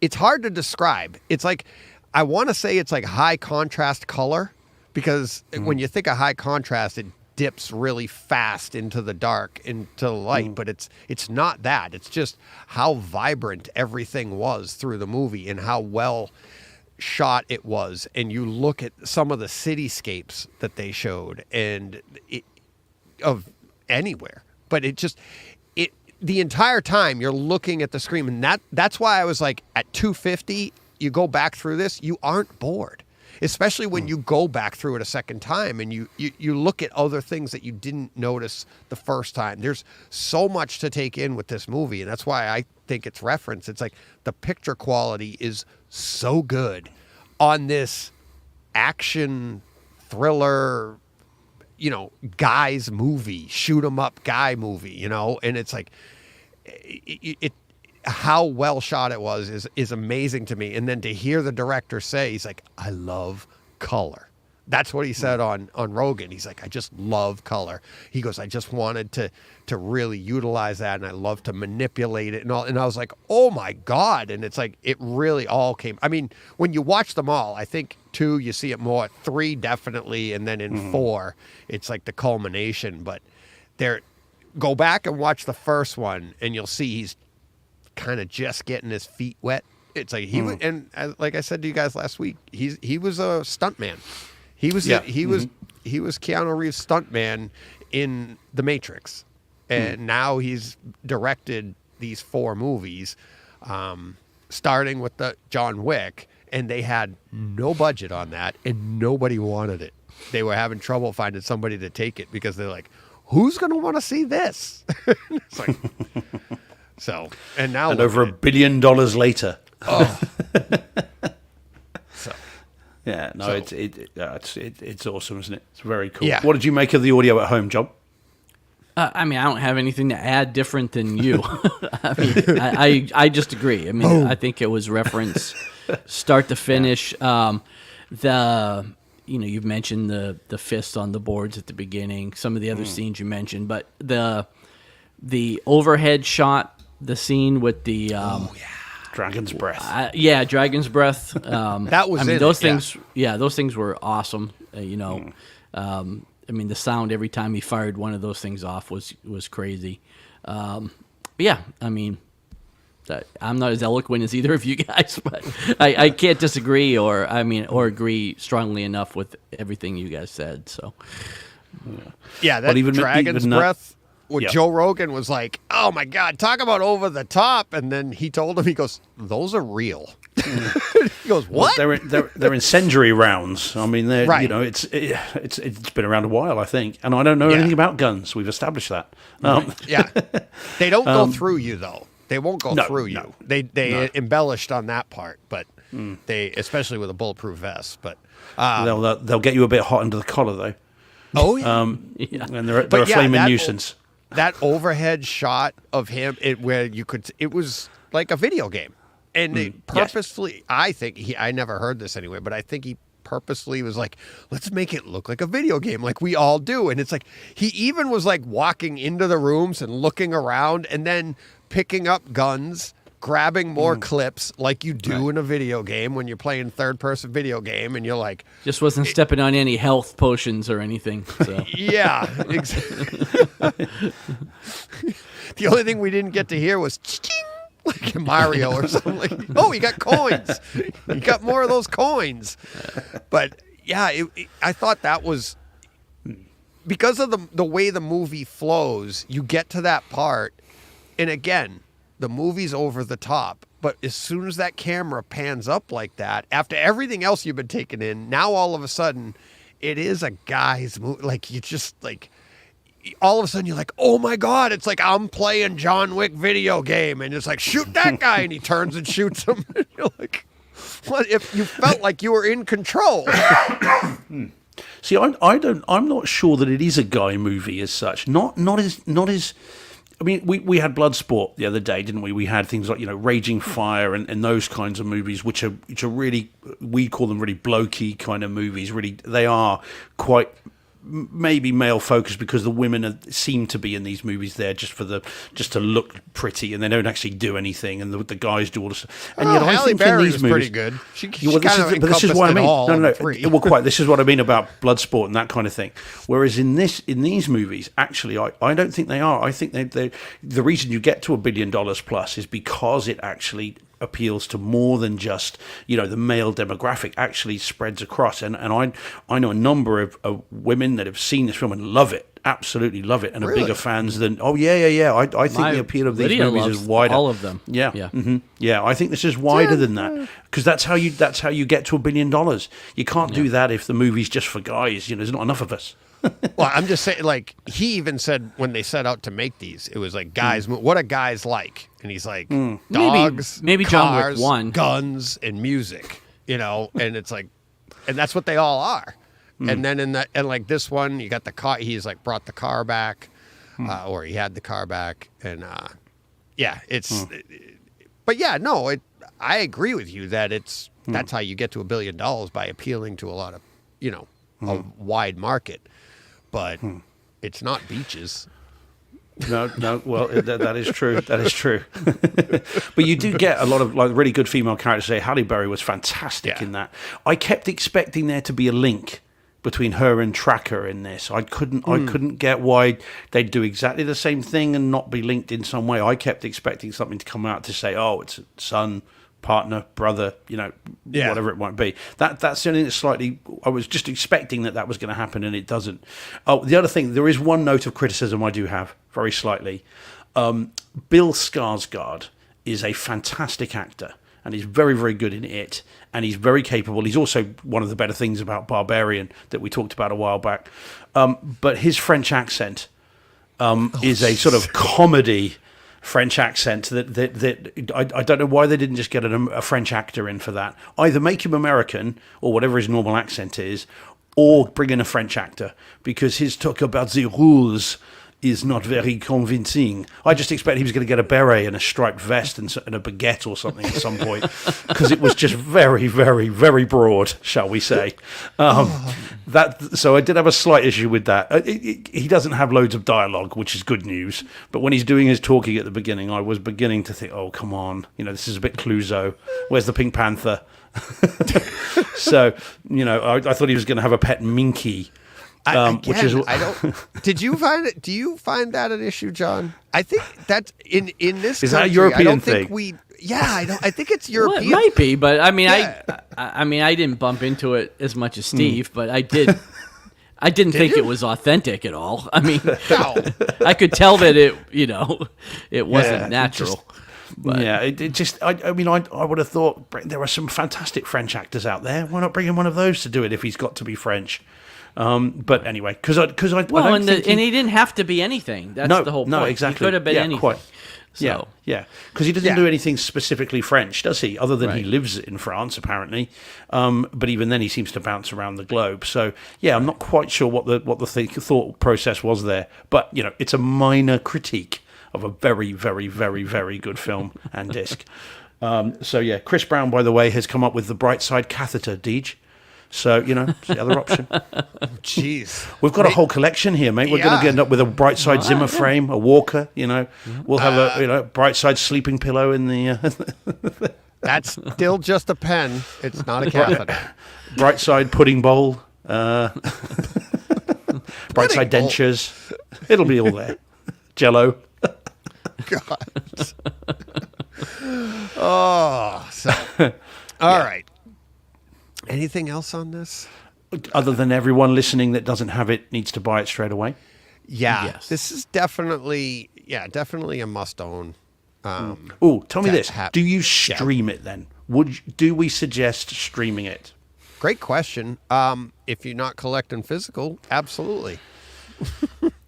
it's hard to describe. It's like, I want to say it's like high contrast color, because when you think of high contrast, it dips really fast into the dark, into the light, but it's not that. It's just how vibrant everything was through the movie and how well shot it was. And you look at some of the cityscapes that they showed, and of anywhere, but the entire time you're looking at the screen, and that's why I was like, at 250, you go back through this, you aren't bored. Especially when you go back through it a second time and you look at other things that you didn't notice the first time. There's so much to take in with this movie, and that's why I think it's referenced. It's like the picture quality is so good on this action thriller, guys movie, shoot 'em up guy movie, and it's like it how well shot it was is amazing to me. And then to hear the director say, he's like, I love color. That's what he said on Rogan. He's like, I just love color. He goes, I just wanted to really utilize that, and I love to manipulate it and all. And I was like, oh my God. And it's like, it really all came. I mean, when you watch them all, I think 2, you see it more, 3 definitely, and then in 4, it's like the culmination. But go back and watch the first one, and you'll see he's kind of just getting his feet wet. It's like he was, and like I said to you guys last week, he was a stuntman. He was Keanu Reeves' stuntman in The Matrix, and now he's directed these 4 movies, starting with the John Wick, and they had no budget on that, and nobody wanted it. They were having trouble finding somebody to take it because they're like, who's going to want to see this? It's like. So, and now and over $1 billion later. Oh. So, yeah, no, it's awesome, isn't it? It's very cool. Yeah. What did you make of the audio at home, John? I mean, I don't have anything to add different than you. I mean, I just agree. I mean, I think it was reference start to finish. You've mentioned the fist on the boards at the beginning. Some of the other scenes you mentioned, but the overhead shot. The scene with the Dragon's Breath. Dragon's Breath. that was. I mean, those things. Yeah, those things were awesome. I mean, the sound every time he fired one of those things off was crazy. I mean, I'm not as eloquent as either of you guys, but I can't disagree or agree strongly enough with everything you guys said. So. Yeah, that Dragon's Breath. Yep. Joe Rogan was like, oh my God, talk about over the top. And then he told him, he goes, those are real. He goes, what? Well, they're incendiary rounds. I mean, they're right. It's been around a while, I think. And I don't know anything about guns. We've established that. Yeah. They don't go through you, though. They won't go through you. No. They embellished on that part, but they, especially with a bulletproof vest, but they'll get you a bit hot under the collar, though. Oh, yeah. And they're a flaming nuisance. That overhead shot of him, it was like a video game. And they purposefully, I think, I never heard this anyway, but I think he purposely was like, let's make it look like a video game, like we all do. And it's like he even was like walking into the rooms and looking around, and then picking up guns, grabbing more clips like you do in a video game when you're playing third-person video game, and you're like, Just wasn't stepping on any health potions or anything. So. yeah. The only thing we didn't get to hear was ching, like in Mario or something. Like, oh, you got coins. You got more of those coins. But yeah, I thought that was because of the way the movie flows. You get to that part, and again, the movie's over the top. But as soon as that camera pans up like that, after everything else you've been taking in, now all of a sudden, it is a guy's movie. Like, you just like, all of a sudden you're like, oh my God, it's like I'm playing John Wick video game, and it's like, shoot that guy, and he turns and shoots him. And you're like, what if you felt like you were in control? See, I'm not sure that it is a guy movie as such. Not as. I mean, we had Bloodsport the other day, didn't we? We had things like, Raging Fire and those kinds of movies, which are really, we call them really blokey kind of movies. Really, they are quite maybe male focused because the women seem to be in these movies there just to look pretty, and they don't actually do anything, and the guys do all this. And yet, I Halle think Berry in these was movies, pretty good. She well, this is what I mean. No. Free. Well, quite. This is what I mean about Bloodsport and that kind of thing. Whereas in these movies, actually, I don't think they are. I think they the reason you get to $1 billion plus is because it actually appeals to more than just the male demographic. Actually spreads across, and I know a number of women that have seen this film and love it, absolutely love it, and are bigger fans than I think the appeal of these Lydia movies loves is wider. all of them. Yeah, I think this is wider than that, because that's how you get to $1 billion. You can't do that if the movie's just for guys. There's not enough of us. Well, I'm just saying, like, he even said when they set out to make these, it was like, guys, what are guys like? And he's like, dogs, maybe cars, John Wick 1. guns, and music, and it's like, and that's what they all are. And then and like this one, you got the car, he's like brought the car back, or he had the car back, and it's, but yeah, no, I agree with you that that's how you get to $1 billion, by appealing to a lot of, a wide market. But it's not beaches. No. Well, that is true. That is true. But you do get a lot of like really good female characters. Halle Berry was fantastic in that. I kept expecting there to be a link between her and Tracker in this. I couldn't get why they'd do exactly the same thing and not be linked in some way. I kept expecting something to come out to say, oh, it's a son, partner, brother, whatever it might be. That's the only thing that's slightly. I was just expecting that was going to happen, and it doesn't. Oh, the other thing, there is one note of criticism I do have, very slightly. Bill Skarsgård is a fantastic actor, and he's very, very good in it, and he's very capable. He's also one of the better things about Barbarian that we talked about a while back. But his French accent is a sort of comedy French accent that I don't know why they didn't just get a French actor in for that. Either make him American or whatever his normal accent is, or bring in a French actor, because his talk about the rules is not very convincing. I just expect he was going to get a beret and a striped vest and a baguette or something at some point, because it was just very, very, very broad, shall we say. So I did have a slight issue with that. He doesn't have loads of dialogue, which is good news. But when he's doing his talking at the beginning, I was beginning to think, oh, come on. This is a bit Clouseau. Where's the Pink Panther? So, I thought he was going to have a pet minky. Which is I don't. Did you find it? Do you find that an issue, John? I think that's in this. Is country, that a European I don't thing? Think we. Yeah, I don't. I think it's European. Well, it might be, but I mean, I didn't bump into it as much as Steve, but I did. I didn't think it was authentic at all. I mean, No. I could tell that it wasn't natural. But it just. I mean, I would have thought there are some fantastic French actors out there. Why not bring in one of those to do it if he's got to be French? But anyway, because I don't think and he didn't have to be anything. That's the whole point. No, exactly. He could have been anything. Quite. So. Yeah, because he doesn't do anything specifically French, does he? Other than he lives in France, apparently. But even then, he seems to bounce around the globe. So yeah, I'm not quite sure what the thought process was there. But it's a minor critique of a very, very, very, very good film and disc. So yeah, Chris Brown, by the way, has come up with the Bright Side catheter, Deej. So, it's the other option. Jeez. We've got a whole collection here, mate. We're going to end up with a Brightside Zimmer frame, a Walker, We'll have a Brightside sleeping pillow in the... That's still just a pen. It's not a catheter. Brightside pudding bowl. Brightside bowl. dentures. It'll be all there. Jello. God. Oh, so. All right. Anything else on this? Other than everyone listening that doesn't have it needs to buy it straight away. Yeah. Yes. This is definitely a must own. Oh, tell me that this. Do you stream it then? Do we suggest streaming it? Great question. If you're not collecting physical, absolutely.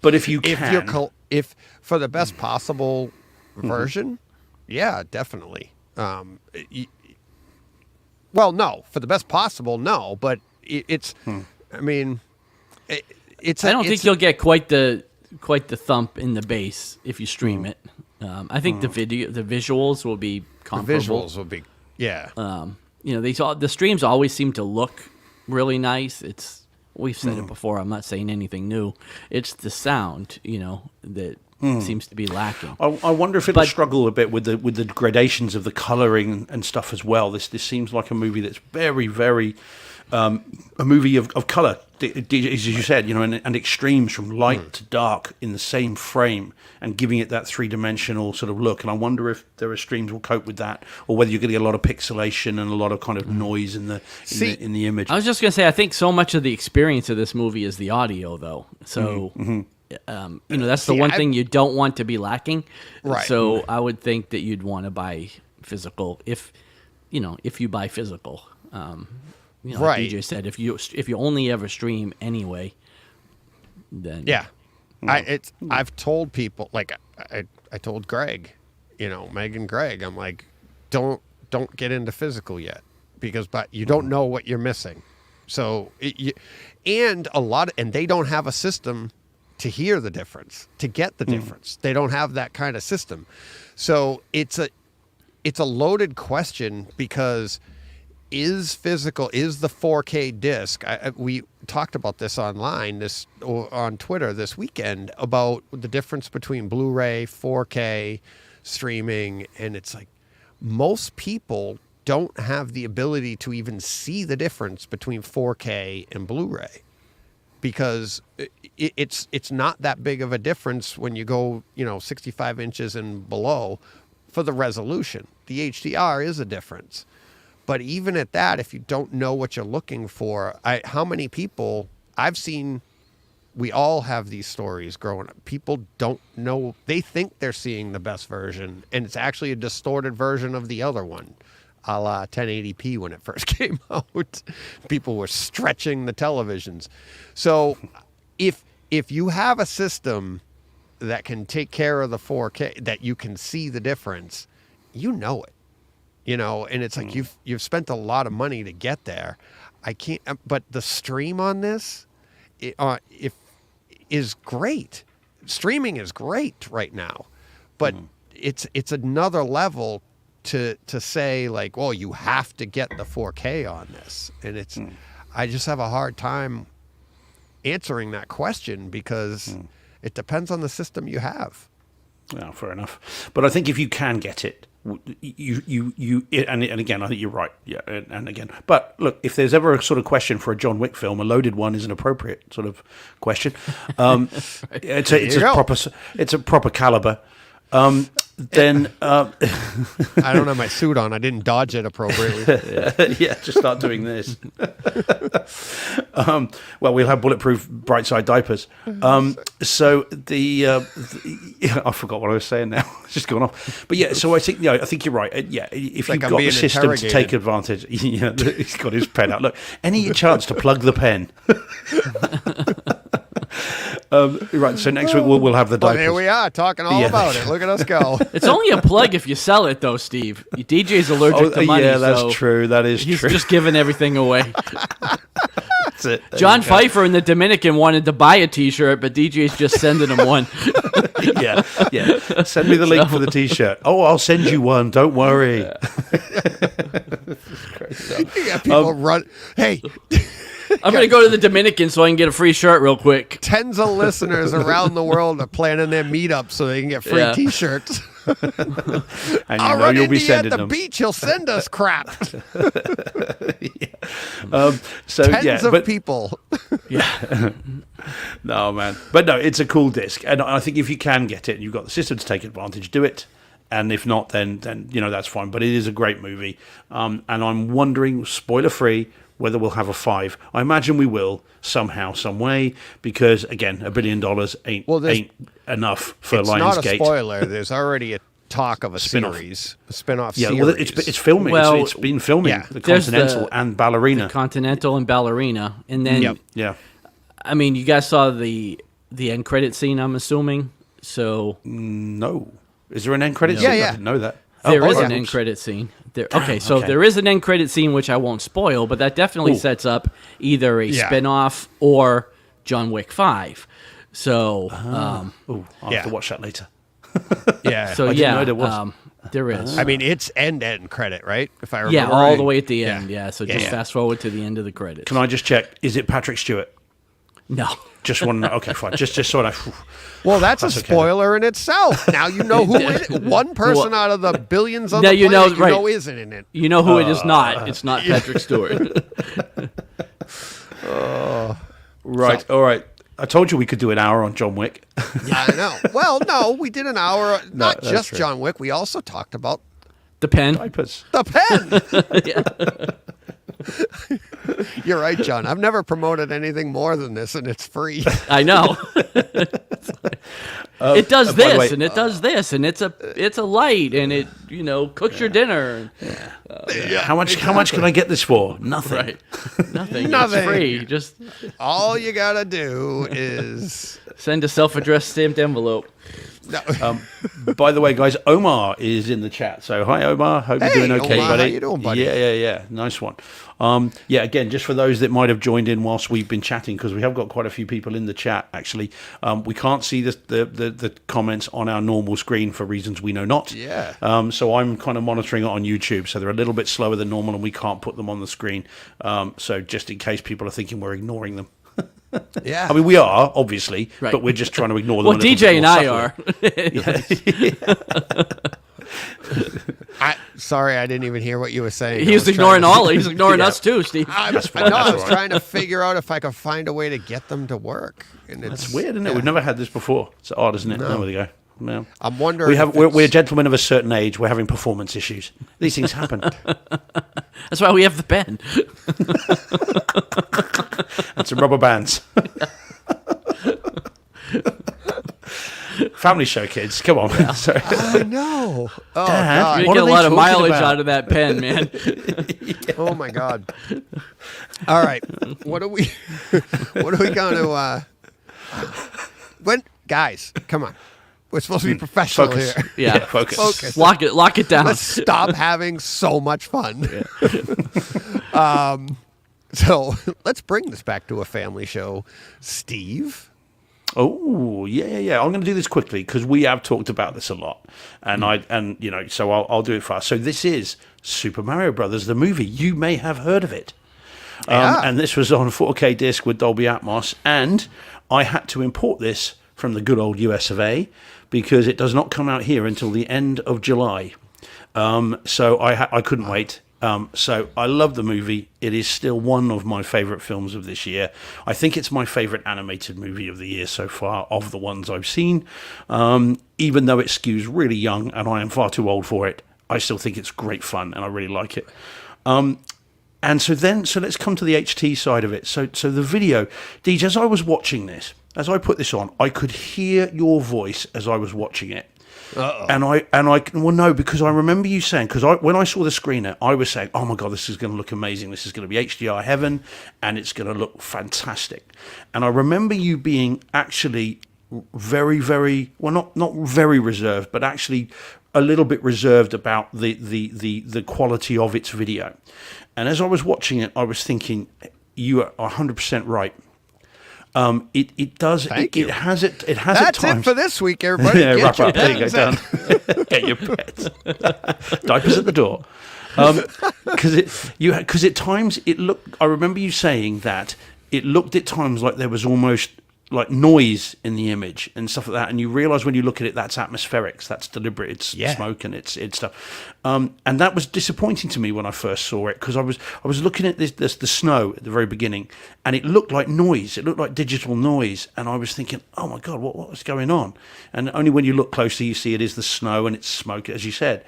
But if you can. If for the best possible version, yeah, definitely. Well, no, for the best possible, no, but it's. I mean, it's. I don't think you'll get quite the thump in the bass if you stream it. I think the visuals will be comparable. The visuals will be, yeah. The streams always seem to look really nice. We've said it before. I'm not saying anything new. It's the sound, that seems to be lacking. I wonder if it'll struggle a bit with the gradations of the coloring and stuff as well. This seems like a movie that's very, very a movie of color, as you said, and extremes from light to dark in the same frame, and giving it that three-dimensional sort of look. And I wonder if there are streams will cope with that, or whether you're going to get a lot of pixelation and a lot of kind of noise in the image. I was just going to say, I think so much of the experience of this movie is the audio, though. So, that's the one thing you don't want to be lacking. Right. So I would think that you'd want to buy physical if you buy physical. Like right. DJ said, if you only ever stream anyway, then yeah. I've told people, like I told Greg, Meg and Greg, I'm like, don't get into physical yet, but you don't know what you're missing. So and they don't have a system to hear the difference, to get the difference. They don't have that kind of system. So it's a loaded question, because is the 4K disc? We talked about this online, on Twitter this weekend, about the difference between Blu-ray, 4K, streaming, and it's like most people don't have the ability to even see the difference between 4K and Blu-ray, because it's not that big of a difference when you go 65 inches and below for the resolution. The HDR is a difference. But even at that, if you don't know what you're looking for, how many people I've seen, we all have these stories growing up. People don't know. They think they're seeing the best version, and it's actually a distorted version of the other one, a la 1080p when it first came out. People were stretching the televisions. So if you have a system that can take care of the 4K, that you can see the difference, it. And it's like you've spent a lot of money to get there. I can't, but the stream on this, is great. Streaming is great right now, but it's another level to say, like, well, you have to get the 4K on this, and I just have a hard time answering that question, because it depends on the system you have. Yeah, fair enough. But I think if you can get it, and again, I think you're right. Yeah, and again, but look, if there's ever a sort of question for a John Wick film, a loaded one is an appropriate sort of question. It's a proper caliber. Then I don't have my suit on. I didn't dodge it appropriately. Yeah, just start doing this. Well, we'll have bulletproof Brightside diapers. So I forgot what I was saying now. It's just gone off. But yeah, so I think you're right. Yeah, if you've got the system to take advantage, he's got his pen out. Look, any chance to plug the pen? Right, so next week we'll have the diapers. Well, here we are talking all about it. Look at us go. It's only a plug if you sell it, though, Steve. DJ's allergic to money. Yeah, that's true. That is he's true. He's just giving everything away. That's it. John Pfeiffer in the Dominican wanted to buy a T-shirt, but DJ's just sending him one. Yeah. Send me the link for the T-shirt. Oh, I'll send you one. Don't worry. This is crazy. You got people run. Hey, I'm going to go to the Dominican so I can get a free shirt real quick. tens of listeners around the world are planning their meetup so they can get free Yeah. T-shirts. And I'll you know run you'll into be you at sending the them. beach. He'll send us crap. So Tens yeah, of but people. no, man. But no, it's a cool disc, and I think if you can get it and you've got the system to take advantage, do it. And if not, then you know that's fine. But it is a great movie, and I'm wondering, spoiler free, whether we'll have a 5. I imagine we will somehow, some way, because again, $1 billion ain't enough for It's not a Lionsgate. spoiler. There's already a talk of a Spin-off. series, a spin-off Yeah, series. well, it's filming. Well, it's been filming yeah. the There's Continental and Ballerina. Continental and Ballerina. And then, Yep. Yeah. I mean, you guys saw the end credit scene, I'm assuming. So No. Is there an end credit? Yeah, scene? yeah. I didn't know that. there is yeah. an end credit scene. Okay, so okay. there is an end credit scene, which I won't spoil, but that definitely Ooh. sets up either a Yeah. spin-off or John Wick 5. So, Oh, I'll have Yeah. to watch that later. Yeah. so I didn't yeah, know there was. there is. I mean, it's end credit, right? If I remember. Yeah, all right. the way at the Yeah. end. Yeah, so Yeah, just yeah. fast forward to the end of the credits. Can I just check? Is it Patrick Stewart? No. Just want to know. Okay, fine. Just sort of. Well, that's a okay then. spoiler in itself. Now you know who it is. One person out of the billions on Now the you planet know, right. isn't in it. You know who it is not. It's not Patrick Stewart. Right. All right. I told you we could do an hour on John Wick. Yeah, I know. Well, no, we did an hour. Not that's just true. John Wick. We also talked about The pen. Diapers. the pen. You're right, John. I've never promoted anything more than this, and it's free. I know. It does by the this way- and it does this and it's a light and it cooks your dinner. How much can I get this for? Nothing. Right. Nothing. Nothing. It's free. Just All you gotta do is. send a self-addressed stamped envelope. No. By the way, guys, Omar is in the chat. So hi, Omar. Hope Hey, you're doing okay, Omar. buddy. How you doing, buddy? Yeah. Nice one. Yeah, again, just for those that might have joined in whilst we've been chatting, because we have got quite a few people in the chat. Actually, we can't see the comments on our normal screen for reasons we know not. Yeah. So I'm kind of monitoring it on YouTube. So they're a little bit slower than normal, and we can't put them on the screen. So just in case people are thinking we're ignoring them. Yeah. I mean, we are, obviously, Right. but we're just trying to ignore them. Well, a little DJ bit and more I subtly. are. Sorry, I didn't even hear what you were saying. He's ignoring all. He's ignoring us too, Steve. I was fine, that's I was all right. trying to figure out if I could find a way to get them to work. And It's weird, isn't it? We've never had this before. It's odd, isn't it? There we go. Yeah. I'm wondering. We're gentlemen of a certain age. We're having performance issues. These things happen. That's why we have the pen. And some rubber bands. Family show, kids. Come on. Sorry. I know. Oh Dad, God. You What get are a they lot of talking mileage about? out of that pen, man. Oh my God. All right. What are we? What are we going to? When guys, come on. We're supposed to be professional Focus. here. Yeah, Focus. Focus. Lock it down. Let's stop having so much fun. So let's bring this back to a family show. Steve. Oh, yeah. I'm going to do this quickly because we have talked about this a lot, and so I'll do it fast. So this is Super Mario Brothers, the movie. You may have heard of it, Yeah. and this was on 4K disc with Dolby Atmos, and I had to import this from the good old US of A because it does not come out here until the end of July. So I couldn't wait. So I love the movie. It is still one of my favorite films of this year. I think it's my favorite animated movie of the year so far of the ones I've seen. Even though it skews really young and I am far too old for it, I still think it's great fun and I really like it. And so let's come to the HT side of it. So the video, Deej, as I was watching this, as I put this on, I could hear your voice as I was watching it. And I well, no, because I remember you saying, when I saw the screener, I was saying, oh my God, this is going to look amazing. This is going to be HDR heaven and it's going to look fantastic. And I remember you being actually very, very, well, not very reserved, but actually a little bit reserved about the quality of its video. And as I was watching it, I was thinking, you are 100% right. It does. Thank you. It has at That's times. it for this week, everybody. Yeah, Get wrap your up. There you go. pens Done. Get your pets. Diapers at the door. Because at times it looked. I remember you saying that it looked at times like there was almost like noise in the image and stuff like that, and you realise when you look at it, that's atmospherics, that's deliberate, it's smoke and it's stuff, and that was disappointing to me when I first saw it, because I was looking at the snow at the very beginning, and it looked like noise, it looked like digital noise, and I was thinking, oh my god, what was going on? And only when you look closer you see it is the snow and it's smoke, as you said.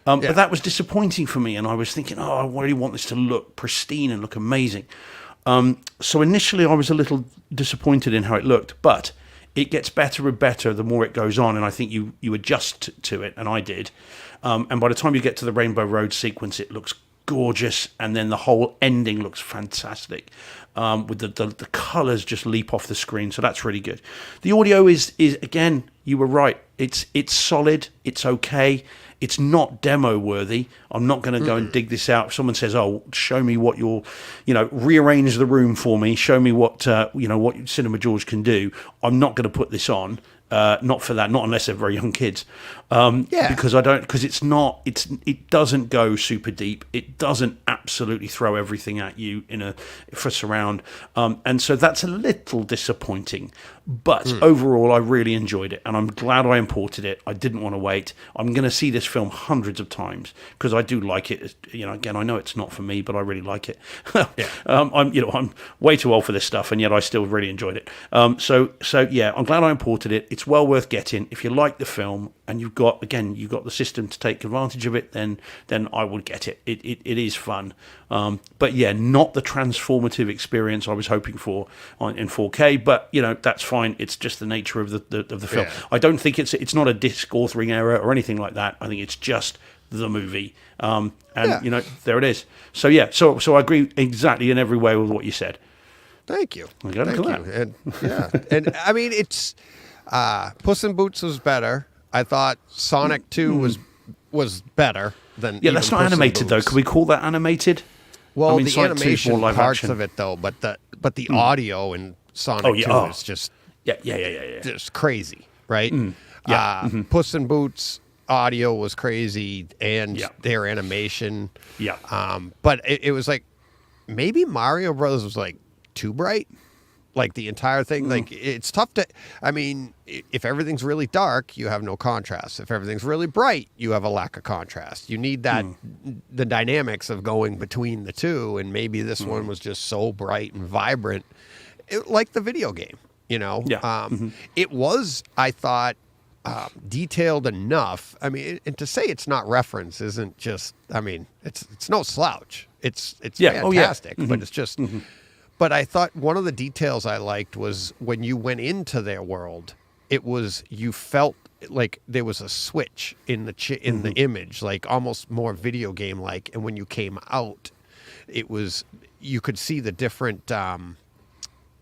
But that was disappointing for me, and I was thinking, oh, I really want this to look pristine and look amazing. So initially I was a little disappointed in how it looked, but it gets better and better the more it goes on, and I think you adjust to it, and I did. And by the time you get to the Rainbow Road sequence, it looks gorgeous, and then the whole ending looks fantastic, with the colours just leap off the screen, so that's really good. The audio is again, you were right, it's solid, it's okay. It's not demo worthy. I'm not going to go and dig this out. If someone says, "Oh, show me what you're, rearrange the room for me. Show me what what Cinema George can do." I'm not going to put this on. Not for that. Not unless they're very young kids. Because I don't. Because it's not. It doesn't go super deep. It doesn't absolutely throw everything at you for surround. And so that's a little disappointing. But overall, I really enjoyed it, and I'm glad I imported it. I didn't want to wait. I'm going to see this film hundreds of times because I do like it. Again, I know it's not for me, but I really like it. I'm way too old for this stuff, and yet I still really enjoyed it. So yeah, I'm glad I imported it. It's well worth getting. If you like the film and you've got the system to take advantage of it, then I would get it. It is fun. But yeah, not the transformative experience I was hoping for in 4K. But that's fine. It's just the nature of the film. Yeah. I don't think it's not a disc authoring error or anything like that. I think it's just the movie. There it is. So yeah, so I agree exactly in every way with what you said. Thank you. I got Thank it. you. And I mean, it's Puss in Boots was better. I thought Sonic 2 was better than Yeah, that's not Puss in animated though. Boots. Can we call that animated? Well, I mean, the Sonic 2 is more animation live parts action. of it though, but the audio in Sonic 2 is just Yeah. just crazy, right? Yeah. Puss in Boots audio was crazy, and their animation. Yeah. But it was like maybe Mario Brothers was like too bright. Like the entire thing, like it's tough to. I mean, if everything's really dark, you have no contrast. If everything's really bright, you have a lack of contrast. You need that the dynamics of going between the two, and maybe this one was just so bright and vibrant, like the video game. It was. I thought detailed enough. I mean, and to say it's not reference isn't just. I mean, it's no slouch. It's fantastic, but it's just. But I thought one of the details I liked was when you went into their world, you felt like there was a switch in the image, like almost more video game like. And when you came out, you could see the different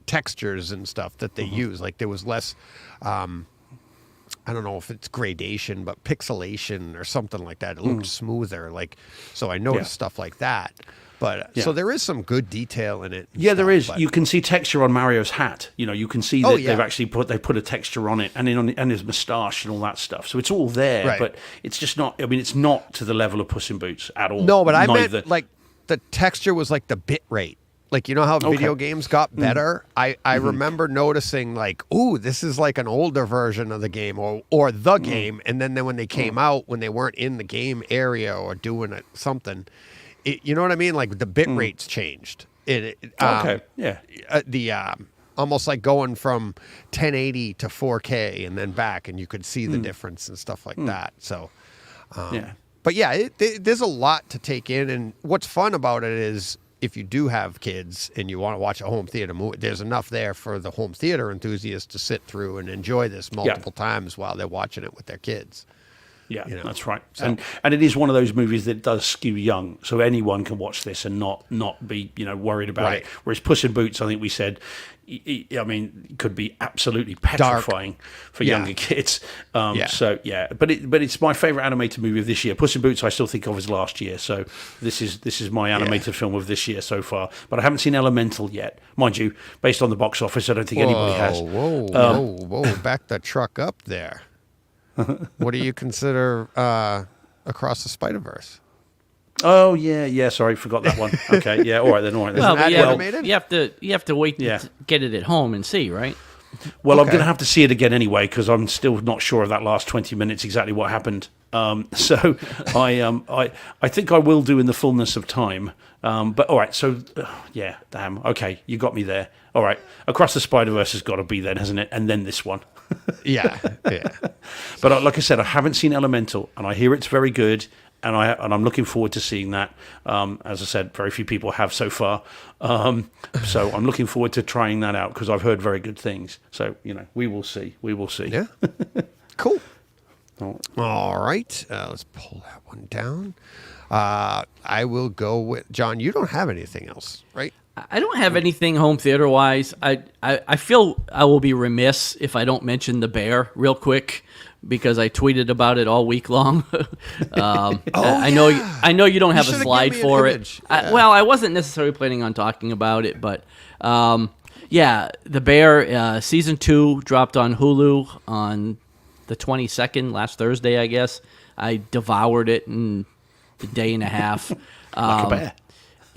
textures and stuff that they use. Like there was less, I don't know if it's gradation, but pixelation or something like that. It looked smoother. So I noticed stuff like that. But so there is some good detail in it. Yeah, there is. You can see texture on Mario's hat. You can see that they've actually put a texture on it, and on his moustache and all that stuff. So it's all there, Right. but it's just not. I mean, it's not to the level of Puss in Boots at all. No, but I Neither. meant like the texture was like the bit rate. Like, how video games got better? I remember noticing like, ooh, this is like an older version of the game or the game. And then when they came out, when they weren't in the game area or doing something, you know what I mean? Like the bit rates changed. Okay, yeah. The almost like going from 1080 to 4K and then back, and you could see the difference and stuff like that. So, But yeah, there's a lot to take in. And what's fun about it is if you do have kids and you want to watch a home theater movie, there's enough there for the home theater enthusiasts to sit through and enjoy this multiple times while they're watching it with their kids. Yeah, that's right. So, and it is one of those movies that does skew young, so anyone can watch this and not be worried about it. Whereas Puss in Boots, I think we said, I mean, could be absolutely petrifying for younger kids. So but it's my favorite animated movie of this year. Puss in Boots, I still think of as last year. So this is my animated film of this year so far. But I haven't seen Elemental yet, mind you. Based on the box office, I don't think anybody has. Whoa! Back the truck up there. What do you consider Across the Spider-Verse? Oh yeah. Sorry, forgot that one. Okay, yeah. All right then. Well, that but animated? you have to wait Yeah. to get it at home and see, right? Well, I'm Okay. going to have to see it again anyway because I'm still not sure of that last 20 minutes exactly what happened. So I think I will do in the fullness of time. But all right, so yeah, damn. Okay, you got me there. All right, Across the Spider-Verse has got to be then, hasn't it? And then this one. Yeah. But like I said, I haven't seen Elemental, and I hear it's very good, and I'm looking forward to seeing that. As I said, very few people have so far, so I'm looking forward to trying that out because I've heard very good things. So we will see. We will see. Yeah. Cool. All right. Let's pull that one down. I will go with John. You don't have anything else, right? I don't have anything home theater wise. I feel I will be remiss if I don't mention The Bear real quick because I tweeted about it all week long. I know you don't have a should've slide given me an for it. image. Yeah. Well, I wasn't necessarily planning on talking about it, but yeah, The Bear season 2 dropped on Hulu on the 22nd, last Thursday, I guess. I devoured it in a day and a half. Like a bear.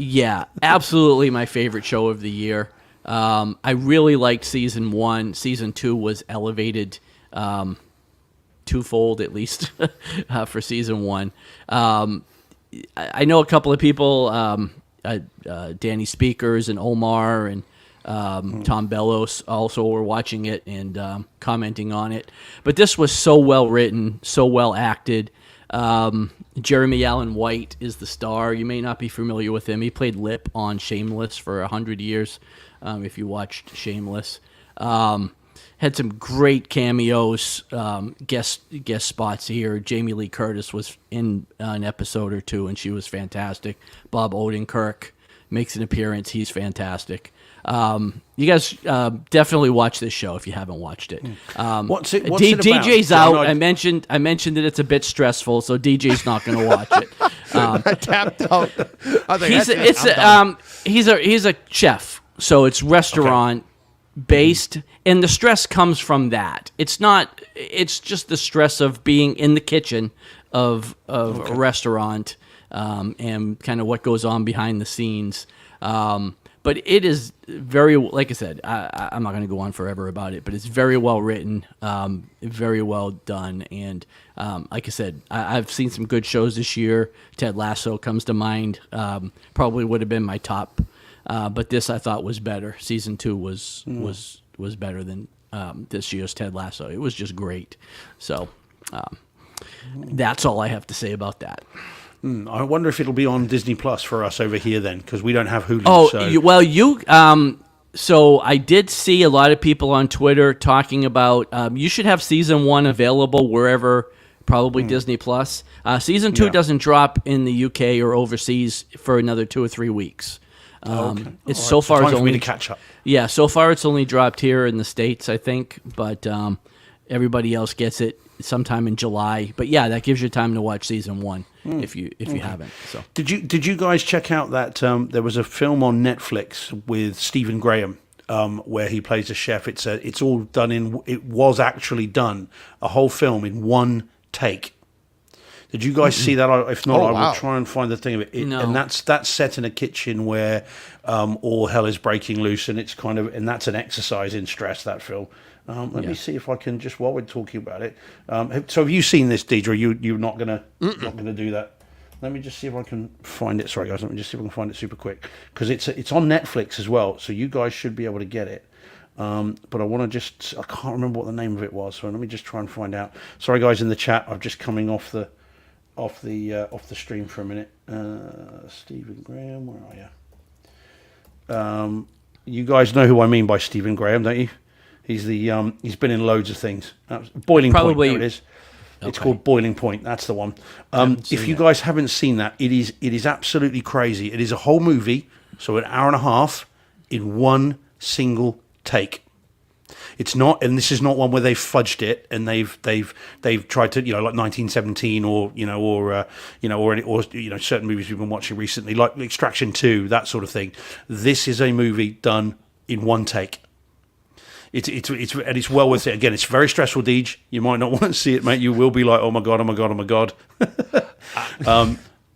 Yeah, absolutely my favorite show of the year. I really liked season 1. Season 2 was elevated twofold at least for season 1. I know a couple of people, Danny Speakers and Omar and Tom Bellos also were watching it and commenting on it. But this was so well written, so well acted. Jeremy Allen White is the star. You may not be familiar with him. He played Lip on Shameless for 100 years, if you watched Shameless. Had some great cameos, guest spots here. Jamie Lee Curtis was in an episode or two, and she was fantastic. Bob Odenkirk makes an appearance. He's fantastic. You guys definitely watch this show if you haven't watched it. What's it about? DJ's John, out. I mentioned that it's a bit stressful, so DJ's not going to watch it. I tapped out. I was like, He's a chef, so it's restaurant based, and the stress comes from that. It's just the stress of being in the kitchen of a restaurant and kind of what goes on behind the scenes. But it is very, like I said, I'm not going to go on forever about it, but it's very well written, very well done. And like I said, I've seen some good shows this year. Ted Lasso comes to mind. Probably would have been my top, but this I thought was better. Season 2 was better than this year's Ted Lasso. It was just great. So that's all I have to say about that. I wonder if it'll be on Disney Plus for us over here then, because we don't have Hulu. Oh, so. So I did see a lot of people on Twitter talking about you should have season 1 available wherever, probably Disney Plus. Season 2 doesn't drop in the UK or overseas for another 2 or 3 weeks. It's All right, so far time it's for me only to catch up. Yeah, so far it's only dropped here in the States, I think, but everybody else gets it sometime in July. But yeah, that gives you time to watch season 1 if you haven't. So Did you guys check out that there was a film on Netflix with Stephen Graham where he plays a chef? It's all done it was actually done, a whole film in one take. Did you guys see that? If not, I will try and find the thing of it. No. And that's set in a kitchen where all hell is breaking loose, and that's an exercise in stress. That film. Let me see if I can just while we're talking about it. So have you seen this, Deidre? You're not gonna do that. Let me just see if I can find it. Sorry, guys. Let me just see if I can find it super quick because it's on Netflix as well. So you guys should be able to get it. But I can't remember what the name of it was. So let me just try and find out. Sorry, guys, in the chat. I'm just coming off the stream for a minute. Stephen Graham, where are you? You guys know who I mean by Stephen Graham, don't you? He's he's been in loads of things. Boiling Point, there it is. It's called Boiling Point. That's the one. If you guys haven't seen that, it is absolutely crazy. It is a whole movie, so an hour and a half in one single take. It's not, and this is not one where they've fudged it and they've tried to, like 1917 or certain movies we've been watching recently, like Extraction 2, that sort of thing. This is a movie done in one take. It's well worth it. Again, it's very stressful, Deej. You might not want to see it, mate. You will be like, oh my god.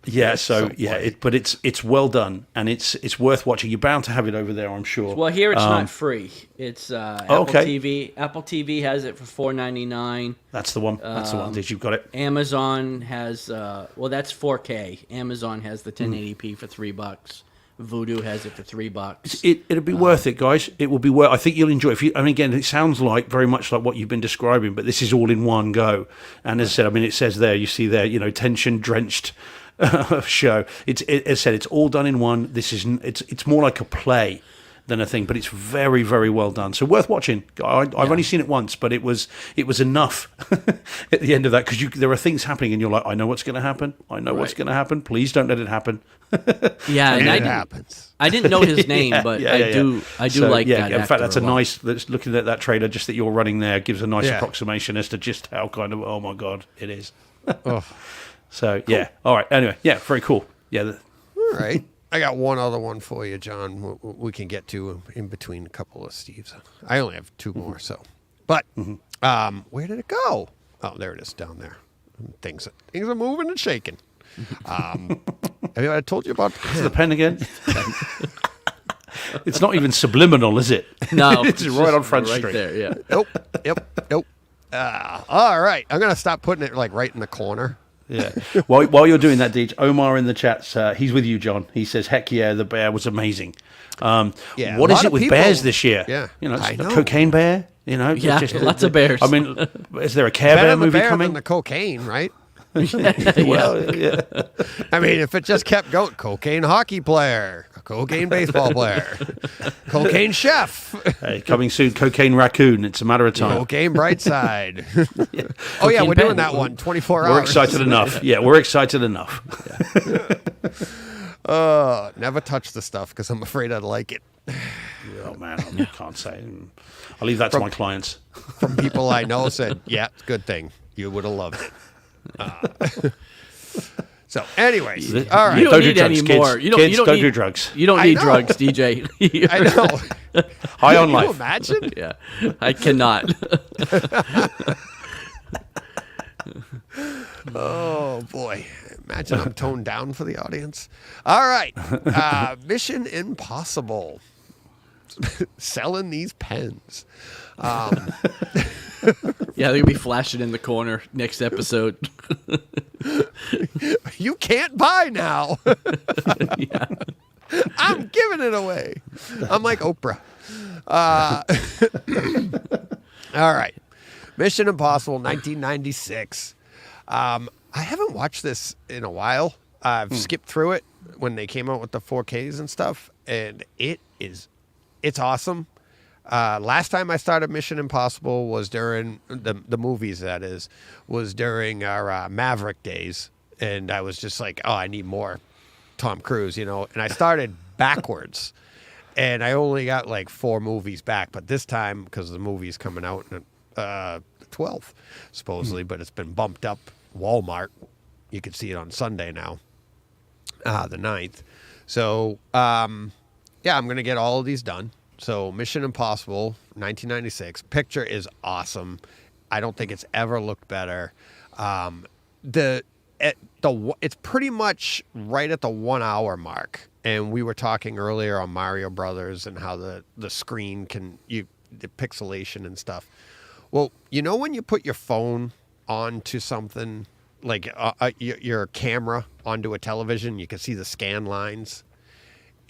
Yeah, so So yeah, funny. but it's well done, and it's worth watching. You're bound to have it over there, I'm sure. Well, here it's not free. It's Apple okay. TV. Apple TV has it for $4.99. That's the one. That's the one. Did you've got it? Amazon has well, that's 4K. Amazon has the 1080p for $3. Voodoo has it for $3. It'll be worth it, guys. It will be worth. I think you'll enjoy it. If you, I mean, again, it sounds like very much like what you've been describing, but this is all in one go. And as I said, I mean, it says there, you see there, tension drenched show. As I said, it's all done in one. It's more like a play than a thing, but it's very, very well done. So worth watching. I've only seen it once, but it was enough at the end of that, because there are things happening, and you're like, I know what's going to happen. I know what's going to happen. Please don't let it happen. Yeah, and And it happens. I didn't know his name, but I do So, like yeah, that. in actor fact, that's a lot. nice. Looking at that trailer, just that you're running there, gives a nice Yeah. approximation as to just how kind of, oh my god, it is. Oh, So yeah, all right. Anyway, yeah, very cool. Yeah, all right. I got one other one for you, John. We can get to in between a couple of Steves. I only have two more, so. But where did it go? Oh, there it is down there. Things are moving and shaking. Have I told you about the pen again. It's not even subliminal, is it? No, it's right on Front right Street. there. Yeah. Nope. All right. I'm gonna stop putting it like right in the corner. Yeah. While you're doing that, Deej, Omar in the chats, he's with you, John. He says, "Heck yeah, the bear was amazing." Yeah, What a is lot it of with people- bears this year? Yeah, it's I a know. cocaine bear. Yeah, lots of bears. I mean, is there a Care Better Bear the movie bear coming? than the cocaine, right? Well, yeah. I mean, if it just kept going, cocaine hockey player, cocaine baseball player, cocaine chef, Hey, coming soon, Cocaine Raccoon. It's a matter of time. cocaine bright side. Oh yeah, Cocaine we're doing pen. that one 24 hours. We're excited enough. Yeah, we're excited enough. Never touch the stuff because I'm afraid I'd like it. Oh man, I can't say. I'll leave that to my clients. From people I know said, yeah, it's a good thing. You would have loved it. So, anyways, all right. You don't Don't do need any drugs, kids. more. You don't, Kids, you don't don't need, do drugs. You don't I need know. drugs, DJ. I know. High on Can you life. imagine? Yeah, I cannot. Oh boy! Imagine I'm toned down for the audience. All right, Mission Impossible. Selling these pens. Yeah, they're gonna be flashing in the corner next episode. You can't buy now. I'm giving it away. I'm like Oprah. All right. Mission Impossible 1996. I haven't watched this in a while. I've skipped through it when they came out with the 4Ks and stuff, and it's awesome. Last time I started Mission Impossible was during the movies, was during our Maverick days. And I was just like, oh, I need more Tom Cruise, And I started backwards. And I only got like 4 movies back. But this time, because the movie's coming out in the 12th, supposedly, but it's been bumped up. Walmart, you can see it on Sunday now, the 9th. So, I'm going to get all of these done. So Mission Impossible, 1996. Picture is awesome. I don't think it's ever looked better. It's pretty much right at the 1 hour mark. And we were talking earlier on Mario Brothers and how the screen the pixelation and stuff. Well, when you put your phone onto something like your camera onto a television, you can see the scan lines.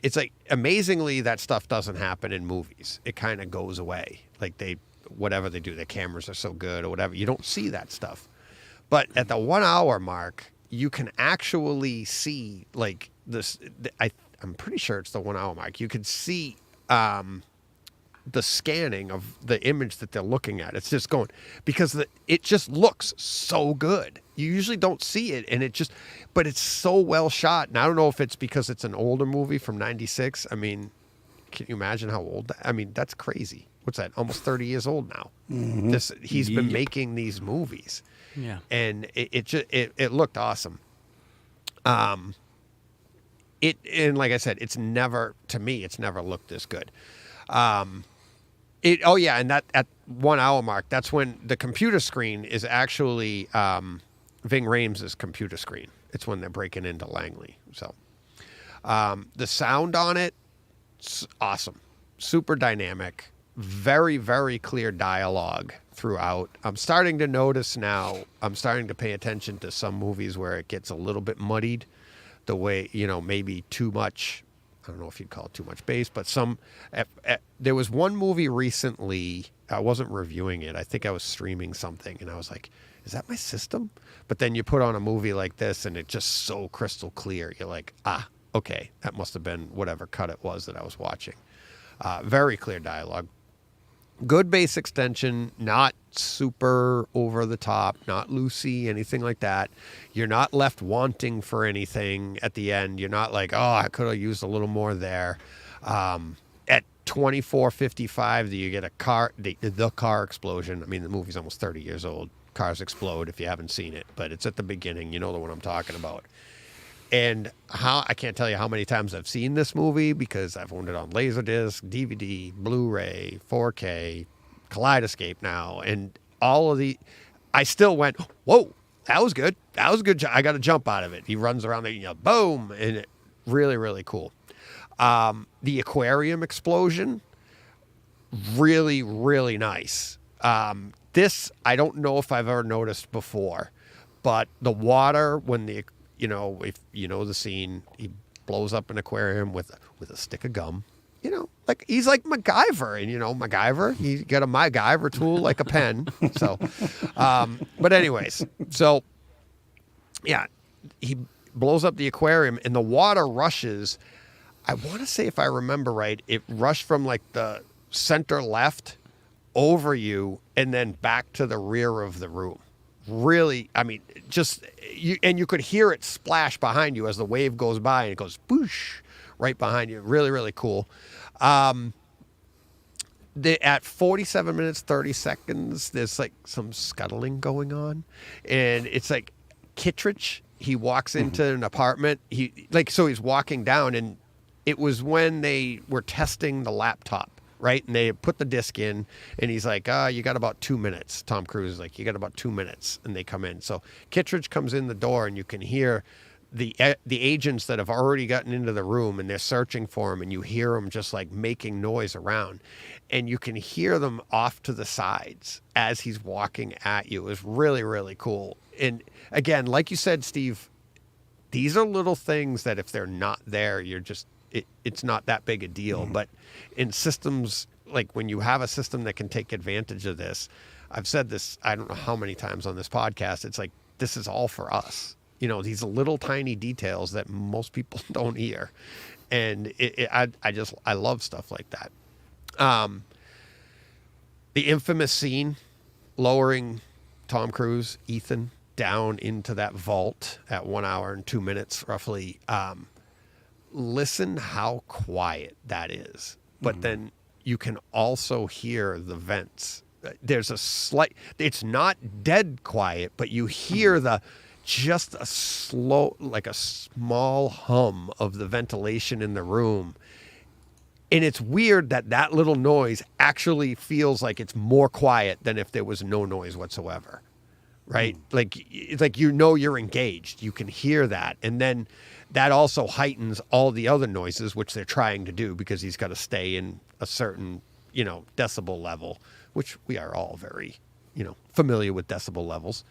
It's like, amazingly, that stuff doesn't happen in movies. It kind of goes away. Like whatever they do, their cameras are so good or whatever. You don't see that stuff. But at the 1 hour mark, you can actually see like this. I'm pretty sure it's the 1 hour mark. You can see the scanning of the image that they're looking at. It's just going, because it just looks so good. You usually don't see it, but it's so well shot. And I don't know if it's because it's an older movie from 96. I mean, can you imagine how old I mean, that's crazy. What's that? Almost 30 years old now. Mm-hmm. He's been making these movies. Yeah. And it looked awesome. And like I said, it's never looked this good. And that at 1 hour mark, that's when the computer screen is actually Ving Rhames' computer screen. It's when they're breaking into Langley. So the sound on it, it's awesome. Super dynamic. Very, very clear dialogue throughout. I'm starting to notice now, I'm starting to pay attention to some movies where it gets a little bit muddied. The way, maybe too much, I don't know if you'd call it too much bass, but there was one movie recently, I wasn't reviewing it. I think I was streaming something and I was like, is that my system? But then you put on a movie like this and it's just so crystal clear. You're like, okay, that must have been whatever cut it was that I was watching. Very clear dialogue. Good bass extension, not super over the top, not loosey, anything like that. You're not left wanting for anything at the end. You're not like, I could have used a little more there. At 24:55, you get the car explosion. I mean, the movie's almost 30 years old. Cars explode if you haven't seen it, but it's at the beginning. You know the one I'm talking about. And I can't tell you how many times I've seen this movie because I've owned it on Laserdisc, DVD, Blu-ray, 4K, Kaleidoscape now, and all of I still went, whoa, that was good. That was a good. I got a jump out of it. He runs around there, boom, and it, really, really cool. The aquarium explosion, really, really nice. This I don't know if I've ever noticed before, but the water when if the scene, he blows up an aquarium with a stick of gum, like he's like MacGyver, and MacGyver, he got a MacGyver tool like a pen. So, but anyways, so yeah, he blows up the aquarium and the water rushes. I want to say, if I remember right, it rushed from like the center left over you and then back to the rear of the room. Really, I mean, you could hear it splash behind you as the wave goes by, and it goes boosh right behind you. Really, really cool. At 47 minutes, 30 seconds, there's like some scuttling going on, and it's like Kittredge. He walks into an apartment. He's walking down, and it was when they were testing the laptop. Right. And they put the disc in and he's like, you got about 2 minutes. Tom Cruise is like, you got about 2 minutes. And they come in. So Kittredge comes in the door and you can hear the agents that have already gotten into the room and they're searching for him. And you hear them just like making noise around. And you can hear them off to the sides as he's walking at you. It was really, really cool. And again, like you said, Steve, these are little things that if they're not there, it's not that big a deal. Mm-hmm. But in systems, like when you have a system that can take advantage of this, I've said this, I don't know how many times on this podcast, it's like, this is all for us. These little tiny details that most people don't hear. And I love stuff like that. The infamous scene lowering Tom Cruise, Ethan, down into that vault at 1 hour and 2 minutes roughly. Listen how quiet that is. But then you can also hear the vents. There's it's not dead quiet, but you hear just a slow, like a small hum of the ventilation in the room. And it's weird that little noise actually feels like it's more quiet than if there was no noise whatsoever. Right? Like, it's like, you're engaged. You can hear that. And then that also heightens all the other noises, which they're trying to do because he's got to stay in a certain, decibel level, which we are all very, familiar with decibel levels.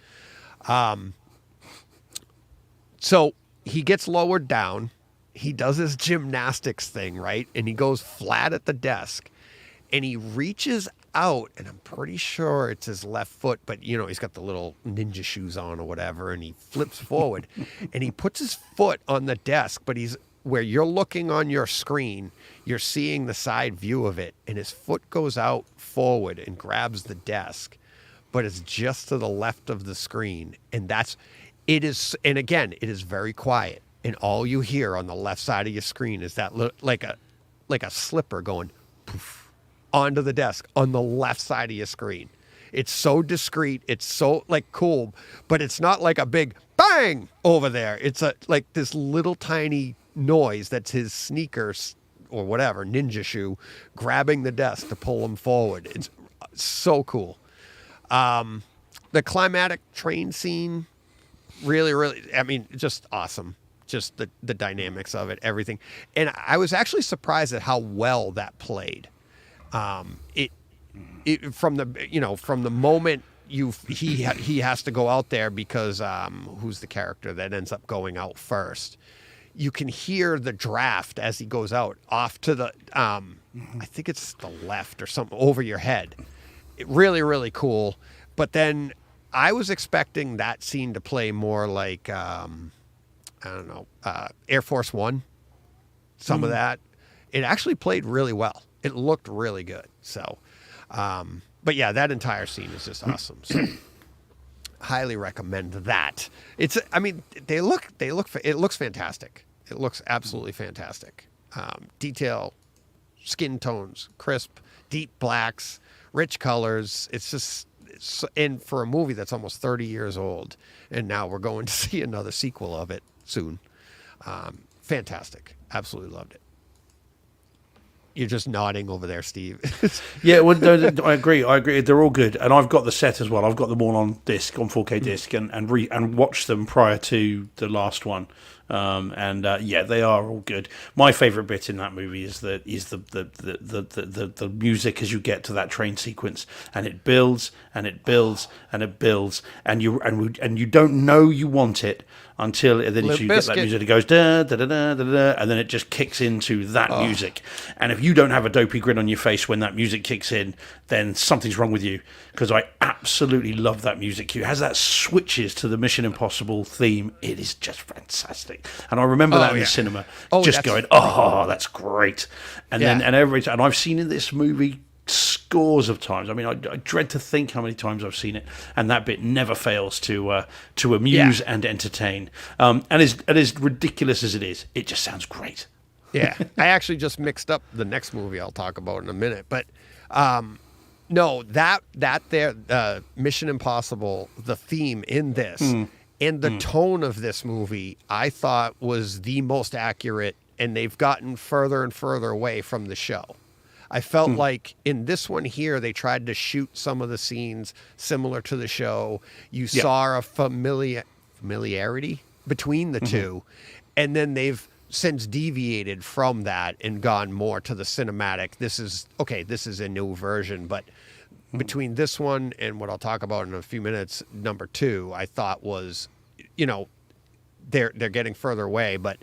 So he gets lowered down. He does his gymnastics thing, right? And he goes flat at the desk and he reaches out, and I'm pretty sure it's his left foot, but he's got the little ninja shoes on or whatever, and he flips forward and he puts his foot on the desk, but he's where you're looking on your screen, you're seeing the side view of it, and his foot goes out forward and grabs the desk, but it's just to the left of the screen. And it is very quiet. And all you hear on the left side of your screen is that like a slipper going poof onto the desk on the left side of your screen. It's so discreet. It's so like cool, but it's not like a big bang over there. It's like this little tiny noise that's his sneakers or whatever, ninja shoe, grabbing the desk to pull him forward. It's so cool. The climatic train scene, really, really, I mean, just awesome. Just the dynamics of it, everything. And I was actually surprised at how well that played. It from the moment he has to go out there because who's the character that ends up going out first? You can hear the draft as he goes out off to the I think it's the left or something over your head. Really, really cool. But then I was expecting that scene to play more like I don't know, Air Force One. Some of that. It actually played really well. It looked really good. So, but yeah, that entire scene is just awesome. So, highly recommend that. I mean, it looks fantastic. It looks absolutely fantastic. Detail, skin tones, crisp, deep blacks, rich colors. And for a movie that's almost 30 years old, and now we're going to see another sequel of it soon. Fantastic. Absolutely loved it. You're just nodding over there, Steve. Yeah, well, no, I agree. They're all good, and I've got the set as well. I've got them all on disc, on 4K disc, and watched them prior to the last one. Yeah, they are all good. My favourite bit in that movie is the music as you get to that train sequence, and it builds and it builds and it builds, and you don't know you want it until then you get that music. It goes da da da da da da, and then it just kicks into that music. And if you don't have a dopey grin on your face when that music kicks in, then something's wrong with you. Because I absolutely love that music cue. It has that switches to the Mission Impossible theme. It is just fantastic. And I remember that in the cinema, just going, "Oh, that's great!" And then and I've seen in this movie scores of times. I mean, I dread to think how many times I've seen it, and that bit never fails to amuse and entertain. And as ridiculous as it is, it just sounds great. Yeah, I actually just mixed up the next movie I'll talk about in a minute, but no, that there, Mission Impossible, the theme in this and the tone of this movie, I thought was the most accurate, and they've gotten further and further away from the show. I felt like in this one here, they tried to shoot some of the scenes similar to the show. You saw a familiarity between the two, and then they've since deviated from that and gone more to the cinematic. This is a new version, but between this one and what I'll talk about in a few minutes, number 2, I thought was, they're getting further away, but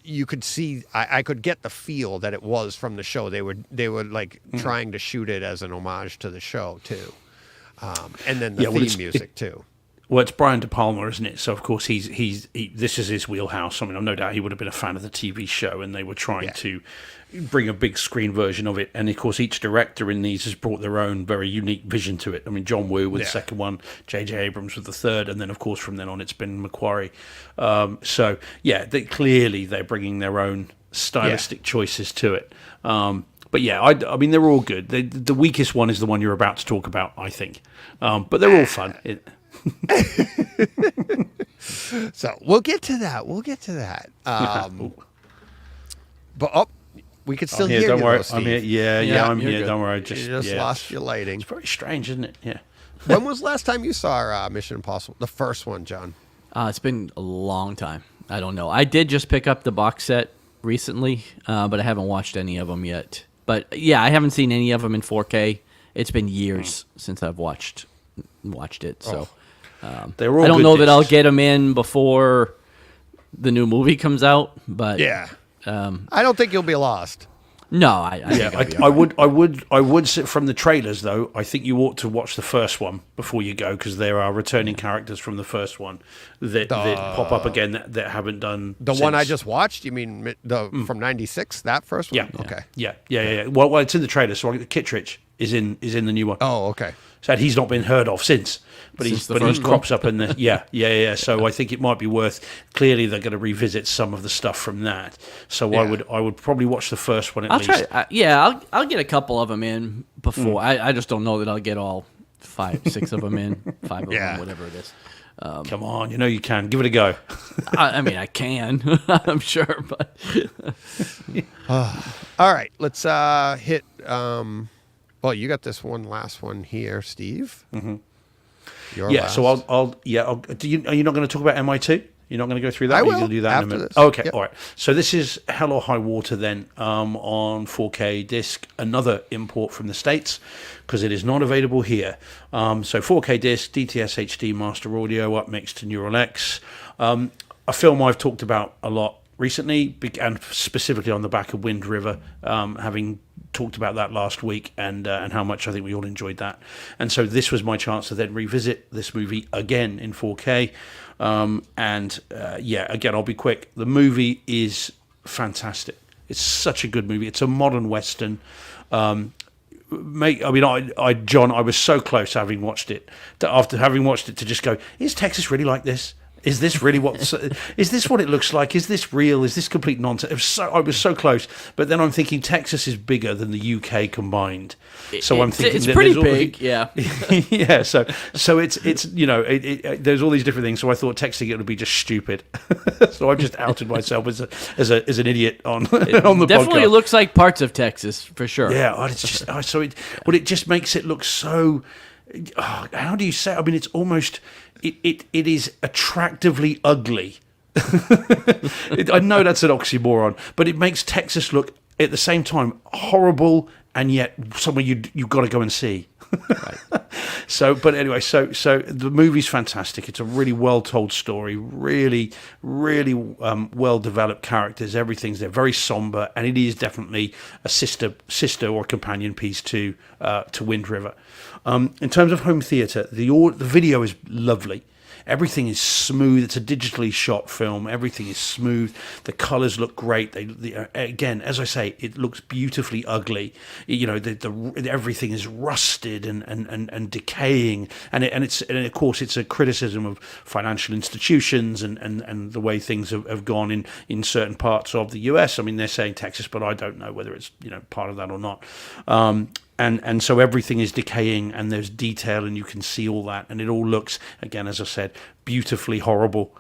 you could see, I could get the feel that it was from the show. They were like trying to shoot it as an homage to the show too, and then the theme music too. Well, it's Brian De Palma, isn't it? So of course this is his wheelhouse. I mean, I've no doubt he would have been a fan of the TV show, and they were trying to bring a big screen version of it. And of course, each director in these has brought their own very unique vision to it. I mean, John Woo with the second one, J.J. Abrams with the third, and then of course from then on it's been Macquarie. So yeah, clearly they're bringing their own stylistic choices to it. But yeah, I mean they're all good. The weakest one is the one you're about to talk about, I think. But they're all fun. So we'll get to that. But we could still hear don't you, worry. though, Steve. I'm here. I'm here. good. Don't worry. You just lost your lighting. It's very strange, isn't it? Yeah. When was the last time you saw Mission Impossible? The first one, John? It's been a long time. I don't know. I did just pick up the box set recently, but I haven't watched any of them yet. But yeah, I haven't seen any of them in 4K. It's been years since I've watched it. So They're all I don't good know that I'll discs. get them in before the new movie comes out. But I don't think you'll be lost. no, I think I'll be all right. I would say from the trailers though. I think you ought to watch the first one before you go, because there are returning characters from the first one that pop up again that haven't done. The one I just watched? You mean from '96? That first one? Yeah. Okay. Yeah. Well, it's in the trailer. So Kittredge is in the new one. Oh, okay. So he's not been heard of since, but Since the he first crops up in the yeah. So I think it might be worth. Clearly, they're going to revisit some of the stuff from that. So I would probably watch the first one at I'll least. try. I'll get a couple of them in before. I just don't know that I'll get all 5, 6 of them in. 5 of them, whatever it is. Come on, you can give it a go. I mean, I can. I'm sure, but All right. Let's hit. Well, you got this last one here, Steve. Yeah, so last. I'll are you not going to talk about MI2? You're not going to go through that? I Or will, You're going to do that in a after minute. this. Oh, okay, Yep. all right. So this is Hell or High Water then on 4K disc, another import from the States because it is not available here. So 4K disc, DTS HD master audio, upmixed to Neural X. A film I've talked about a lot recently, and specifically on the back of Wind River, having talked about that last week and how much I think we all enjoyed that. And so this was my chance to then revisit this movie again in 4K. Again, I'll be quick. The movie is fantastic. It's such a good movie. It's a modern Western. John, I was so close having watched it, that after having watched it to just go, is Texas really like this? Is this really is this what it looks like? Is this real? Is this complete nonsense? I was so close, but then I'm thinking Texas is bigger than the UK combined. So I'm thinking it's that pretty there's big, yeah. yeah. So it's there's all these different things. So I thought texting it would be just stupid. So I've just outed myself as an idiot on on the Definitely podcast. looks like parts of Texas for sure. Yeah, it's just it just makes it look so. How do you say? I mean, it's almost it is attractively ugly. I know that's an oxymoron, but it makes Texas look at the same time horrible and yet somewhere you've got to go and see. Right. So the movie's fantastic. It's a really well told story, really well developed characters. Everything's there, very somber, and it is definitely a sister or companion piece to Wind River. In terms of home theatre, the video is lovely. Everything is smooth. It's a digitally shot film. Everything is smooth. The colours look great. Again, as I say, it looks beautifully ugly. Everything is rusted and decaying. And of course it's a criticism of financial institutions and the way things have gone in certain parts of the US. I mean, they're saying Texas, but I don't know whether it's part of that or not. And so everything is decaying, and there's detail, and you can see all that, and it all looks, again, as I said, beautifully horrible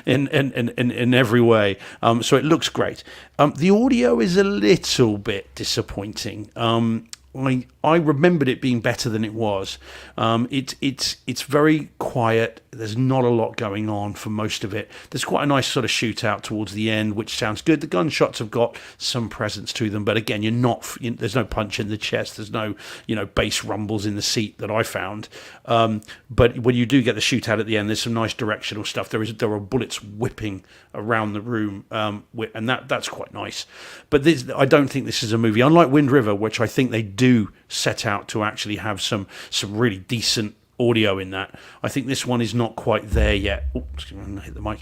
in every way. So it looks great. The audio is a little bit disappointing. I remembered it being better than it was. It's very quiet. There's not a lot going on for most of it. There's quite a nice sort of shootout towards the end, which sounds good. The gunshots have got some presence to them, but again, there's no punch in the chest. There's no bass rumbles in the seat that I found. But when you do get the shootout at the end, there's some nice directional stuff. There are bullets whipping around the room, and that's quite nice. But I don't think this is a movie, unlike Wind River, which I think they do set out to actually have some really decent audio in that. I think this one is not quite there yet. Oops, I'm gonna hit the mic.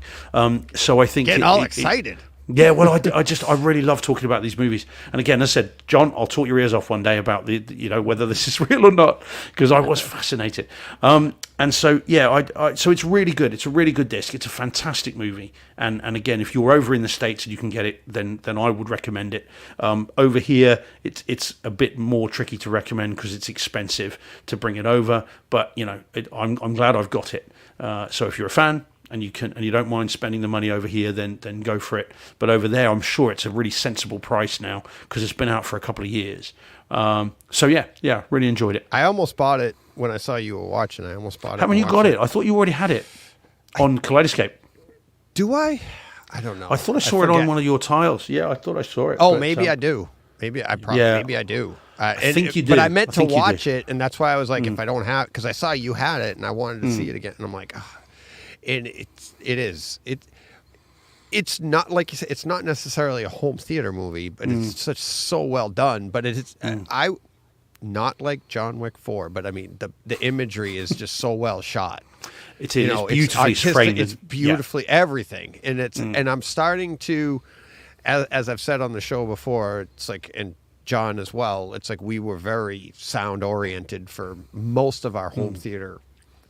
So I think Getting all excited. Yeah, well, I really love talking about these movies. And again, as I said, John, I'll talk your ears off one day about whether this is real or not, because I was fascinated. And so, yeah, so it's really good. It's a really good disc. It's a fantastic movie. And again, if you're over in the States and you can get it, then I would recommend it. Over here, it's a bit more tricky to recommend because it's expensive to bring it over. But I'm glad I've got it. So if you're a fan, and you don't mind spending the money over here, then go for it. But over there, I'm sure it's a really sensible price now because it's been out for a couple of years. So yeah, really enjoyed it. I almost bought it when I saw you were watching. I almost bought it. How many you got it? I thought you already had it on Kaleidoscope. Do I? I don't know. I thought I saw it on one of your tiles. Yeah, I thought I saw it. Oh, but, maybe I do. Maybe I do. I think you did. But I meant to think you watch did. it, and that's why I was like, if I don't have, because I saw you had it, and I wanted to see it again, and I'm like, and it's not like you said, it's not necessarily a home theater movie, but it's so well done. But it's not like John Wick 4, but I mean the imagery is just so well shot. It's beautifully framed. It's beautifully everything, and it's and I'm starting to, as I've said on the show before, it's like, and John as well, it's like we were very sound oriented for most of our home theater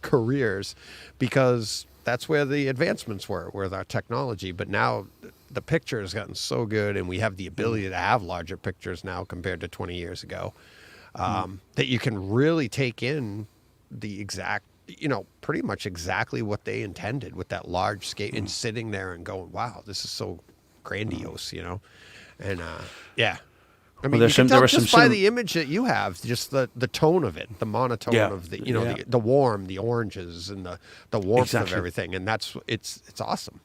careers because that's where the advancements were with our technology. But now the picture has gotten so good, and we have the ability to have larger pictures now compared to 20 years ago, that you can really take in the exact, pretty much exactly what they intended with that large scale and sitting there and going, wow, this is so grandiose, and yeah. I mean, there's you can there tell are some just by cinem- the image that you have, just the tone of it, the monotone Yeah. of the Yeah. the warm, the oranges, and the warmth Exactly. of everything, and it's awesome.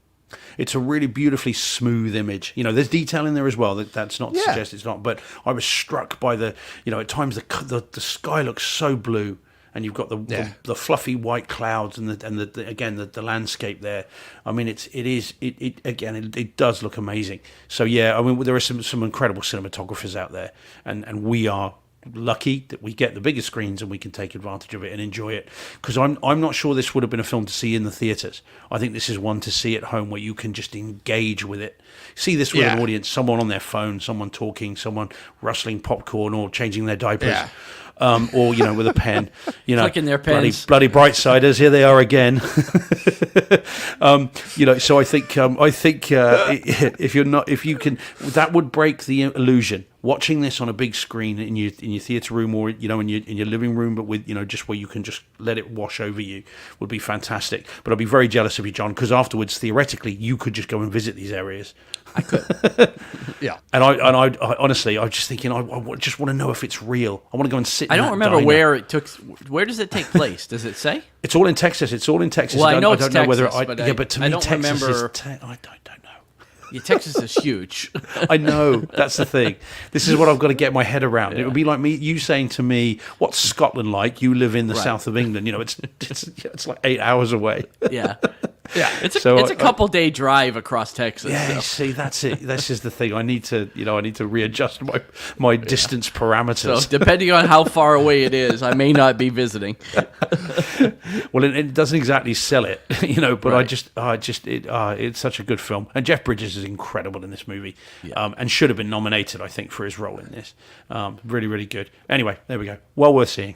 It's a really beautifully smooth image. There's detail in there as well. That's not to Yeah. suggest it's not. But I was struck by at times the sky looks so blue, and you've got the fluffy white clouds and the landscape there. I mean, it does look amazing. So yeah, I mean, there are some incredible cinematographers out there, and we are lucky that we get the bigger screens and we can take advantage of it and enjoy it, because I'm not sure this would have been a film to see in the theaters. I think this is one to see at home where you can just engage with it, see this with an audience, someone on their phone, someone talking, someone rustling popcorn or changing their diapers. Or with a pen, Clicking their pens. bloody Brightsiders, here they are again. So I think if you can, that would break the illusion. Watching this on a big screen in your theater room, or in your living room, but with just where you can just let it wash over you, would be fantastic. But I'd be very jealous of you, John, because afterwards, theoretically, you could just go and visit these areas. I could. Yeah. And I honestly, I'm just thinking, I just want to know if it's real. I want to go and sit. I in don't that remember diner. where it took. Where does it take place? Does it say? It's all in Texas. It's all in Texas. Well, I know it's don't know whether Texas, but but to I me, don't Texas remember- is. I don't know. Yeah, Texas is huge. I know, that's the thing. This is what I've got to get my head around. It would be like you saying to me, "What's Scotland like? You live in the south of England. It's like 8 hours away." Yeah. Yeah. It's a couple day drive across Texas. Yeah, so. see, that's it. This is the thing. I need to readjust my distance parameters. So depending on how far away it is, I may not be visiting. Well, it doesn't exactly sell it, But Right. it's such a good film, and Jeff Bridges is incredible in this movie, and should have been nominated, I think, for his role in this. Really, really good. Anyway, there we go. Well worth seeing.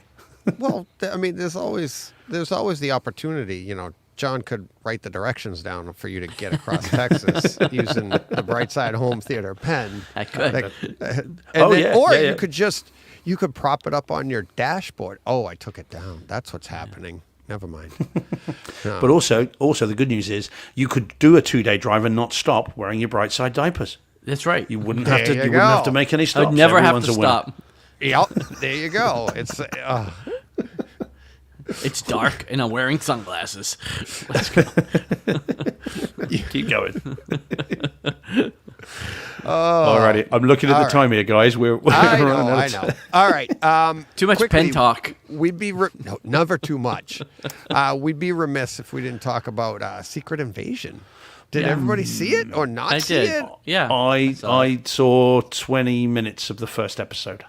Well, I mean, there's always the opportunity. John could write the directions down for you to get across Texas using the Brightside Home Theater pen. I could. You could prop it up on your dashboard. Oh, I took it down. That's what's happening. Never mind. But also the good news is you could do a 2-day drive and not stop wearing your Brightside diapers. That's right. You wouldn't have to. There You you wouldn't have go. to make any stops. I'd never have Everyone's to a winner. stop. Yep. There you go. It's It's dark and I'm wearing sunglasses. Let's go. Keep going. Alrighty, I'm looking at the time here, guys. We're I running know. out I of time. know. All right. Too much quickly, pen talk. We'd be no, never too much. We'd be remiss if we didn't talk about Secret Invasion. Did everybody see it or not I see did. it? Yeah. I saw 20 minutes of the first episode.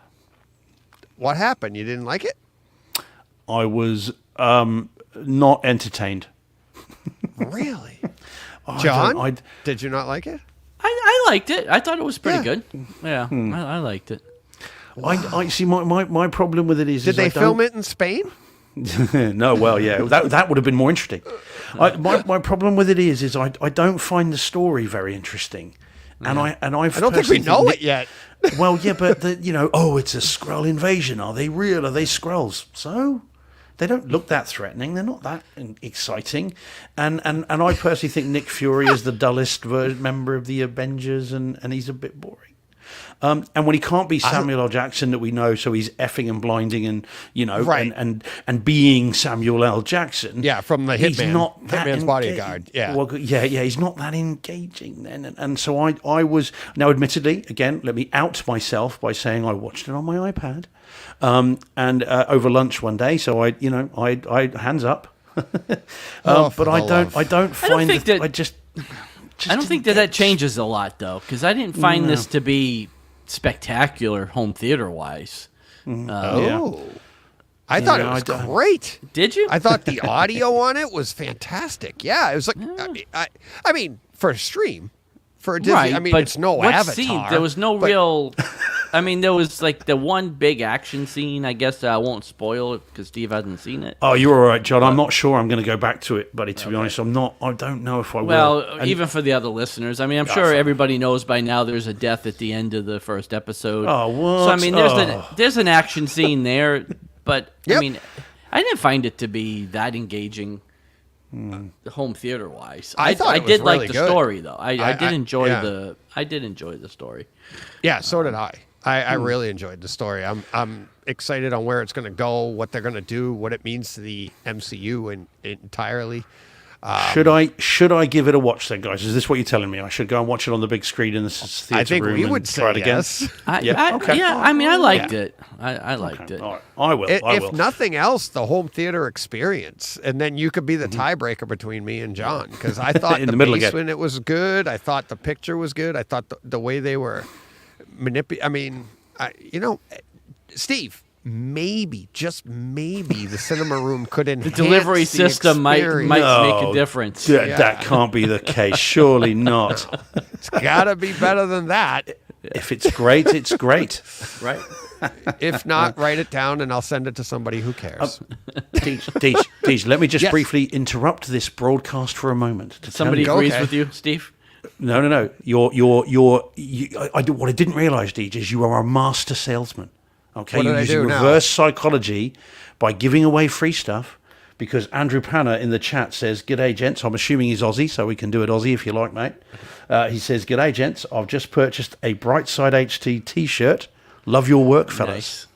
What happened? You didn't like it? I was not entertained. Really? I John, don't- did you not like it? I liked it. I thought it was pretty Yeah. good. Yeah, I liked it. I see. My problem with it is. Did they film it in Spain? No, well, yeah, that would have been more interesting. My problem with it is I don't find the story very interesting, and I I don't think we know it yet. Well, yeah, but it's a Skrull invasion. Are they real? Are they Skrulls? So they don't look that threatening. They're not that exciting, and I personally think Nick Fury is the dullest member of the Avengers, and he's a bit boring. And when he can't be Samuel L. Jackson that we know, so he's effing and blinding and Right. and being Samuel L. Jackson. Yeah, from the he's Hitman. not that Hitman's bodyguard, yeah. Well, yeah, he's not that engaging then. And so I was, now admittedly, again, let me out myself by saying I watched it on my iPad and over lunch one day. So I hands up. Oh, But for I the don't love. find think that that- I just I don't think that changes a lot though, because I didn't find this to be spectacular home theater wise. Oh. I thought it Yeah, was I don't- great. Did you? I thought the audio on it was fantastic. Yeah, it was like I mean for a stream, for a Disney. Right, I mean, but it's no what Avatar. scene? There was no but- real. I mean, there was like the one big action scene. I guess I won't spoil it because Steve hasn't seen it. Oh, you're all right, John. I'm not sure I'm going to go back to it, buddy. To be honest, I'm not. I don't know if I will. Well, And- even for the other listeners, I mean, I'm sure fine. everybody knows by now. There's a death at the end of the first episode. Oh, what? So I mean, there's an action scene there, but I Yep. mean, I didn't find it to be that engaging. Home theater wise, I thought it was did like really the good. story though. I did enjoy yeah. the story. Yeah, so did I. I really enjoyed the story. I'm excited on where it's going to go, what they're going to do, what it means to the MCU entirely. Should I give it a watch then, guys? Is this what you're telling me? I should go and watch it on the big screen in the theater I think room we and would try say it again? yes. I mean, I liked it. I liked it. All right. I will. If nothing else, the home theater experience, and then you could be the tiebreaker between me and John, because I thought In the the middle again. basement it was good. I thought the picture was good. I thought the way they were manipulating. I mean, Steve. Maybe, just maybe, the cinema room could enhance The delivery system might experience. make a difference. That can't be the case. Surely not. It's got to be better than that. If it's great, it's great. Right? If not, write it down and I'll send it to somebody who cares. Deej, let me just Yes. briefly interrupt this broadcast for a moment. To tell Somebody you- agrees Okay. with you, Steve? No. What I didn't realize, Deej, is you are a master salesman. Okay, What did you're I using do now? reverse psychology by giving away free stuff. Because Andrew Panner in the chat says, "G'day, gents." I'm assuming he's Aussie, so we can do it Aussie if you like, mate. He says, "G'day, gents. I've just purchased a Brightside HT T-shirt. Love your work, fellas."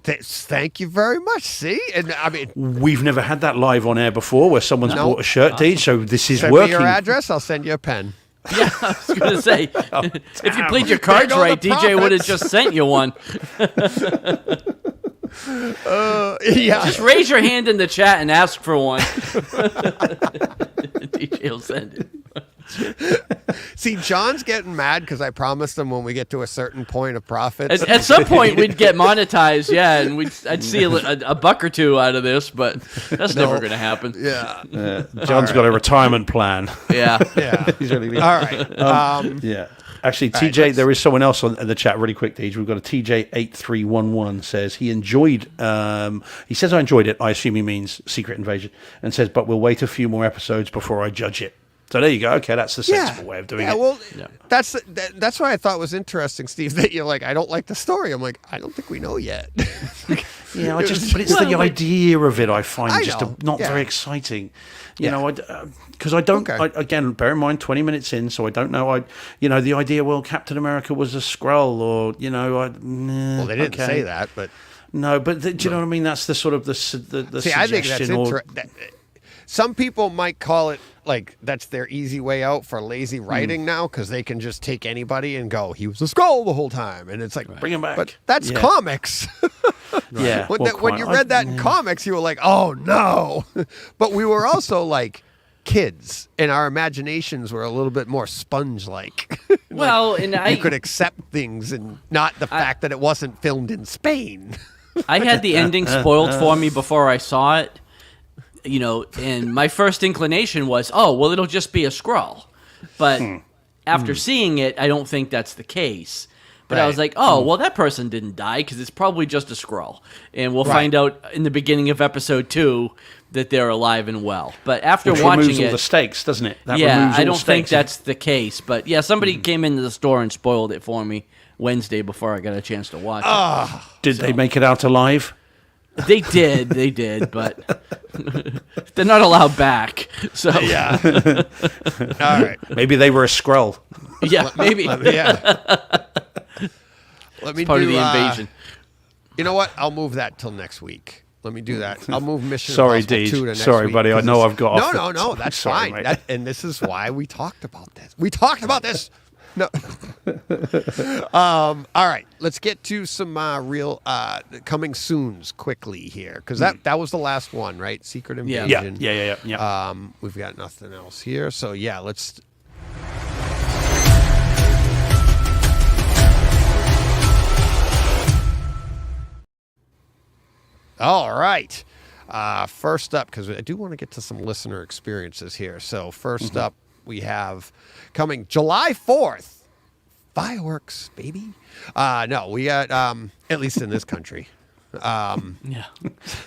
Nice. Thank you very much. See, and I mean, We've never had that live on air before, where someone's No. bought a shirt, Deej. So this is send working. me your address. I'll send you a pen. Yeah, I was going to say, if you played your cards go the right, DJ would have profits. just sent you one. Yeah, Just raise your hand in the chat and ask for one. DJ will send it. see, John's getting mad because I promised him when we get to a certain point of profits. At some point, we'd get monetized, yeah, and I'd see a buck or two out of this, but that's never going to happen. Yeah, John's got a retirement plan. Yeah. yeah. He's really All right. Yeah. Actually, right, TJ, there is someone else in the chat really quick, Deej. We've got a TJ8311 says he enjoyed, he says I enjoyed it. I assume he means Secret Invasion. And says, but we'll wait a few more episodes before I judge it. So there you go. Okay, that's the sensible way of doing it. Well, that's what I thought was interesting, Steve. That you're like, I don't like the story. I'm like, I don't think we know yet. Yeah, but it's the idea of it I find I just know. not Yeah. very exciting. You Yeah. know, because I don't. Okay. Again, bear in mind, 20 minutes in, so I don't know. The idea. Well, Captain America was a Skrull, or Well, they didn't say that, but No, but do you know what I mean? That's the sort of the see, suggestion. I think that's interesting. Some people might call it like that's their easy way out for lazy writing now because they can just take anybody and go, he was a Skrull the whole time, and it's like Bring him back. But that's Yeah. comics. Yeah. When you read that in comics, you were like, oh no. But we were also like kids, and our imaginations were a little bit more sponge-like. Well, and You could accept things and not the fact that it wasn't filmed in Spain. I had the ending spoiled for me before I saw it, and my first inclination was, oh, well, it'll just be a Skrull. But after seeing it, I don't think that's the case. But I was Right. like, oh, well, that person didn't die because it's probably just a Skrull. And we'll find out in the beginning of episode 2 that they're alive and well. But after Which watching removes all it, the stakes, doesn't it? That yeah, removes all I don't think stakes. that's the case. But yeah, somebody came into the store and spoiled it for me Wednesday before I got a chance to watch it. Did they make it out alive? They did, but they're not allowed back. So Yeah. All right. Maybe they were a Skrull. yeah, maybe Yeah. Let me part do of the invasion. You know what? I'll move that till next week. Let me do that. I'll move Mission Sorry, Impossible Deej. 2 to next Sorry, week, buddy. I 'cause know it's- I've got off No, that's Sorry, fine. mate. And this is why we talked about this. We talked about this. No. All right. Let's get to some real coming soons quickly here, because that was the last one, right? Secret Yeah. Invasion. Yeah. We've got nothing else here, so yeah, let's. All right. First up, because I do want to get to some listener experiences here. So first up, we have coming July 4th, fireworks, baby. No, we got at least in this country. Yeah,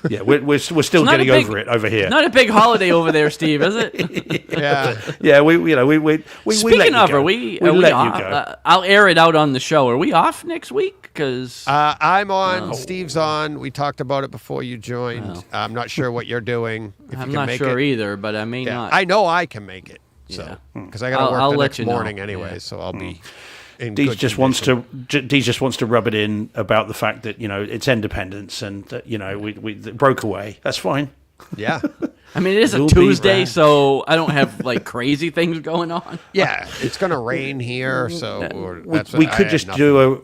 Yeah, we're still not a getting big- over it over here. not a big holiday over there, Steve, is it? Yeah. Yeah, we let Speaking you of, go. are we let off? you go. I'll air it out on the show. Are we off next week? Because I'm on. Steve's on. We talked about it before you joined. I'm not sure what you're doing. If I'm you can not make sure it. either, but I may Yeah. not. I know I can make it. So Yeah. because I got to work I'll the let next you know. morning anyway, Yeah. so I'll be in Deej good just condition. Deej just wants to rub it in about the fact that it's independence and that we it broke away. That's fine. Yeah. I mean, it is a Will be Tuesday, rad. so I don't have like crazy things going on. Yeah, it's gonna rain here, so We could just do a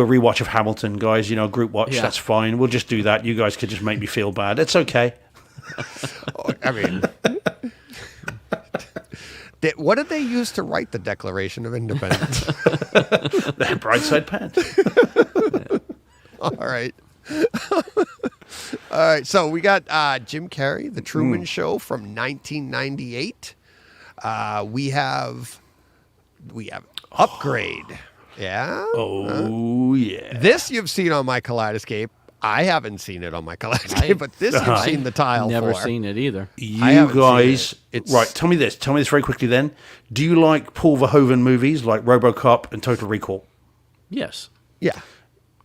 rewatch of Hamilton, guys. Group watch. Yeah. That's fine. We'll just do that. You guys could just make me feel bad. It's okay. I mean, what did they use to write the Declaration of Independence? The Brightside pen. All right. All right. So we got Jim Carrey, The Truman Show from 1998. We have Upgrade. Yeah. Oh yeah. This you've seen on my Kaleidoscape. I haven't seen it on my Kaleidoscape, but this you've seen the tile Never for. seen it either. You haven't seen guys, it. It's- right? Tell me this very quickly. Then, do you like Paul Verhoeven movies like RoboCop and Total Recall? Yes. Yeah.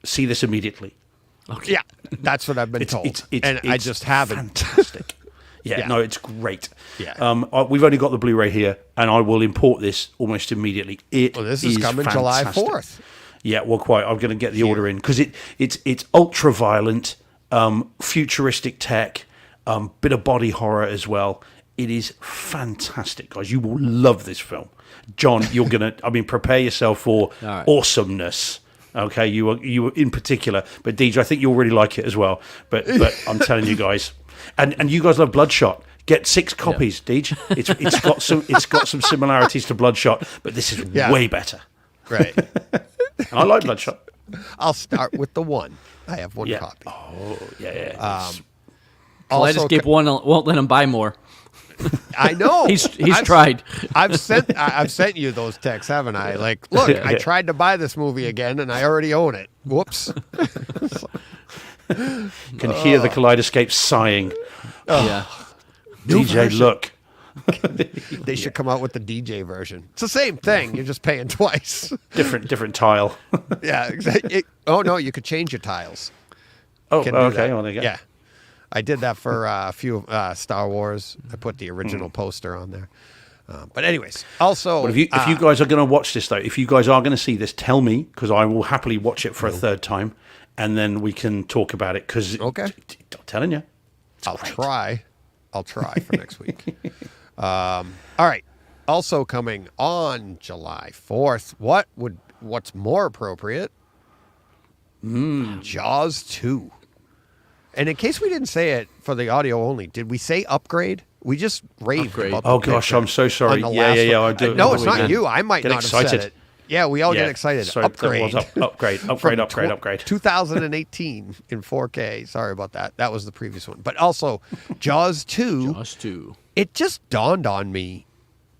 See this immediately. Okay. Yeah. That's what I've been told. I it's just haven't. Fantastic. Yeah, Yeah. no, it's great. Yeah. We've only got the Blu-ray here, and I will import this almost immediately. Well, this is coming July fantastic. 4th. Yeah, well, quite. I'm going to get the order in because it's ultra violent, futuristic tech, bit of body horror as well. It is fantastic, guys. You will love this film, John. You're gonna. I mean, prepare yourself for right. awesomeness. Okay, you are in particular, but Deej, I think you'll really like it as well. But I'm telling you guys, and you guys love Bloodshot. Get 6 copies, Deej. It's got some similarities to Bloodshot, but this is Yeah. way better. Right. And I like Bloodshot. I'll start with the one. I have one Yeah. copy. Oh, yeah. Also, Kaleidoscape won't let him buy more. I know He's I've- tried. I've sent you those texts, haven't I? Like, look, I tried to buy this movie again, and I already own it. Whoops. Can hear the Kaleidoscape sighing. Yeah. DJ, look. They should come out with the DJ version. It's the same thing. You're just paying twice. Different tile. Yeah, exactly. Oh no, you could change your tiles. Oh, Can do okay. that. Well, there you go. Yeah, I did that for a few Star Wars. I put the original poster on there. But anyways, also, But if you guys are going to watch this, though, if you guys are going to see this, tell me, because I will happily watch it for a third time, and then we can talk about it, because Okay. I'm telling you. I'll try for next week. All right. Also coming on July 4th, what's more appropriate? Jaws 2. And in case we didn't say it for the audio only, did we say Upgrade? We just raved Upgrade. about the Oh, gosh, picture I'm so sorry. on the Yeah, last yeah, one. I do. No, it's not Man. you. I might Get not have said excited. it. Yeah, we all Yeah. get excited. Sorry, that was Upgrade. upgrade From upgrade. 2018 in 4K. Sorry about that. That was the previous one. But also, Jaws 2. Us too. It just dawned on me,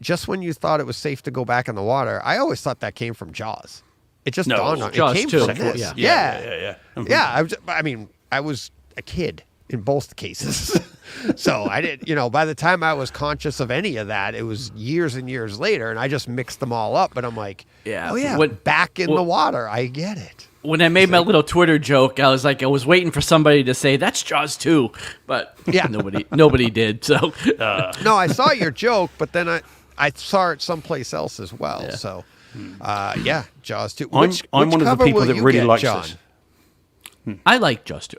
just when you thought it was safe to go back in the water, I always thought that came from Jaws. It just No, dawned on me. Jaws It came 2. from this. Yeah. Yeah. Mhm. I was a kid in both cases. So I didn't, by the time I was conscious of any of that, it was years and years later, and I just mixed them all up. But I'm like, Yeah. oh yeah, What- back in the water. I get it. When I made my little Twitter joke, I was like, I was waiting for somebody to say that's Jaws 2, but Yeah. nobody did. So No, I saw your joke, but then I saw it someplace else as well. Yeah. So, Jaws 2. I'm Which one of the cover people will that you really get, likes John? this. I like Jaws 2.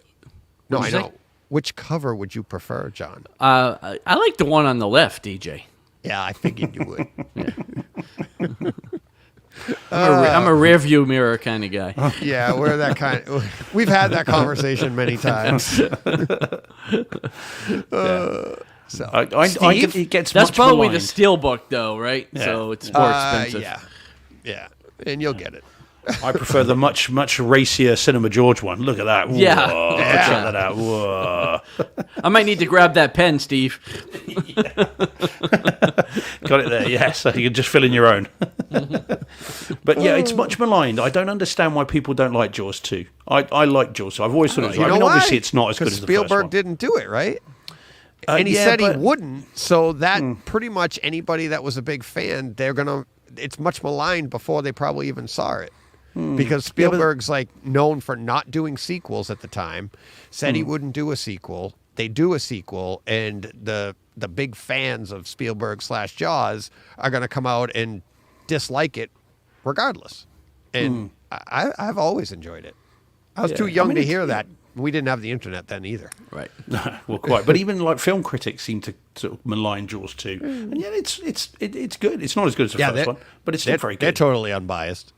No, I What'd you know. say? Which cover would you prefer, John? I like the one on the left, DJ. Yeah, I figured you would. I'm a rear view mirror kind of guy. Yeah, we're that kind. We've had that conversation many times. So, It gets That's much probably the maligned. steel book, though, right? Yeah. So it's more expensive. yeah, and you'll get it. I prefer the much racier Cinema George one. Look at that. Yeah. Whoa. Yeah. Check that out. Whoa. I might need to grab that pen, Steve. Got it there, yeah. So you can just fill in your own. But yeah, it's much maligned. I don't understand why people don't like Jaws 2. I like Jaws 2. I've always thought it was. You I know mean, why? obviously it's not as good 'Cause as the first Spielberg one. didn't do it, right? And he yeah, said he but- wouldn't. So that pretty much anybody that was a big fan, it's much maligned before they probably even saw it. Because Spielberg's like known for not doing sequels at the time, said he wouldn't do a sequel. They do a sequel, and the big fans of Spielberg / Jaws are going to come out and dislike it regardless. And I've always enjoyed it. I was Yeah. too young I mean, to it's- hear that. We didn't have the internet then either. Right. Well, quite. But even like film critics seem to sort of malign Jaws 2. And yet it's good. It's not as good as the first one, but it's still very They're good. totally unbiased.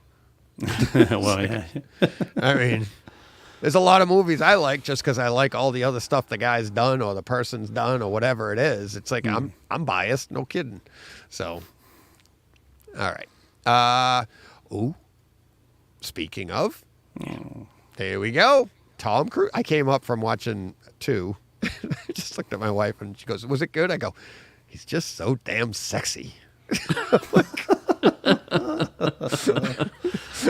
Well, yeah. I mean, there's a lot of movies I like just because I like all the other stuff the guy's done or the person's done or whatever it is. It's like I'm biased, no kidding. So, all right. Speaking of, there we go. Tom Cruise. I came up from watching 2. I just looked at my wife and she goes, "Was it good?" I go, "He's just so damn sexy."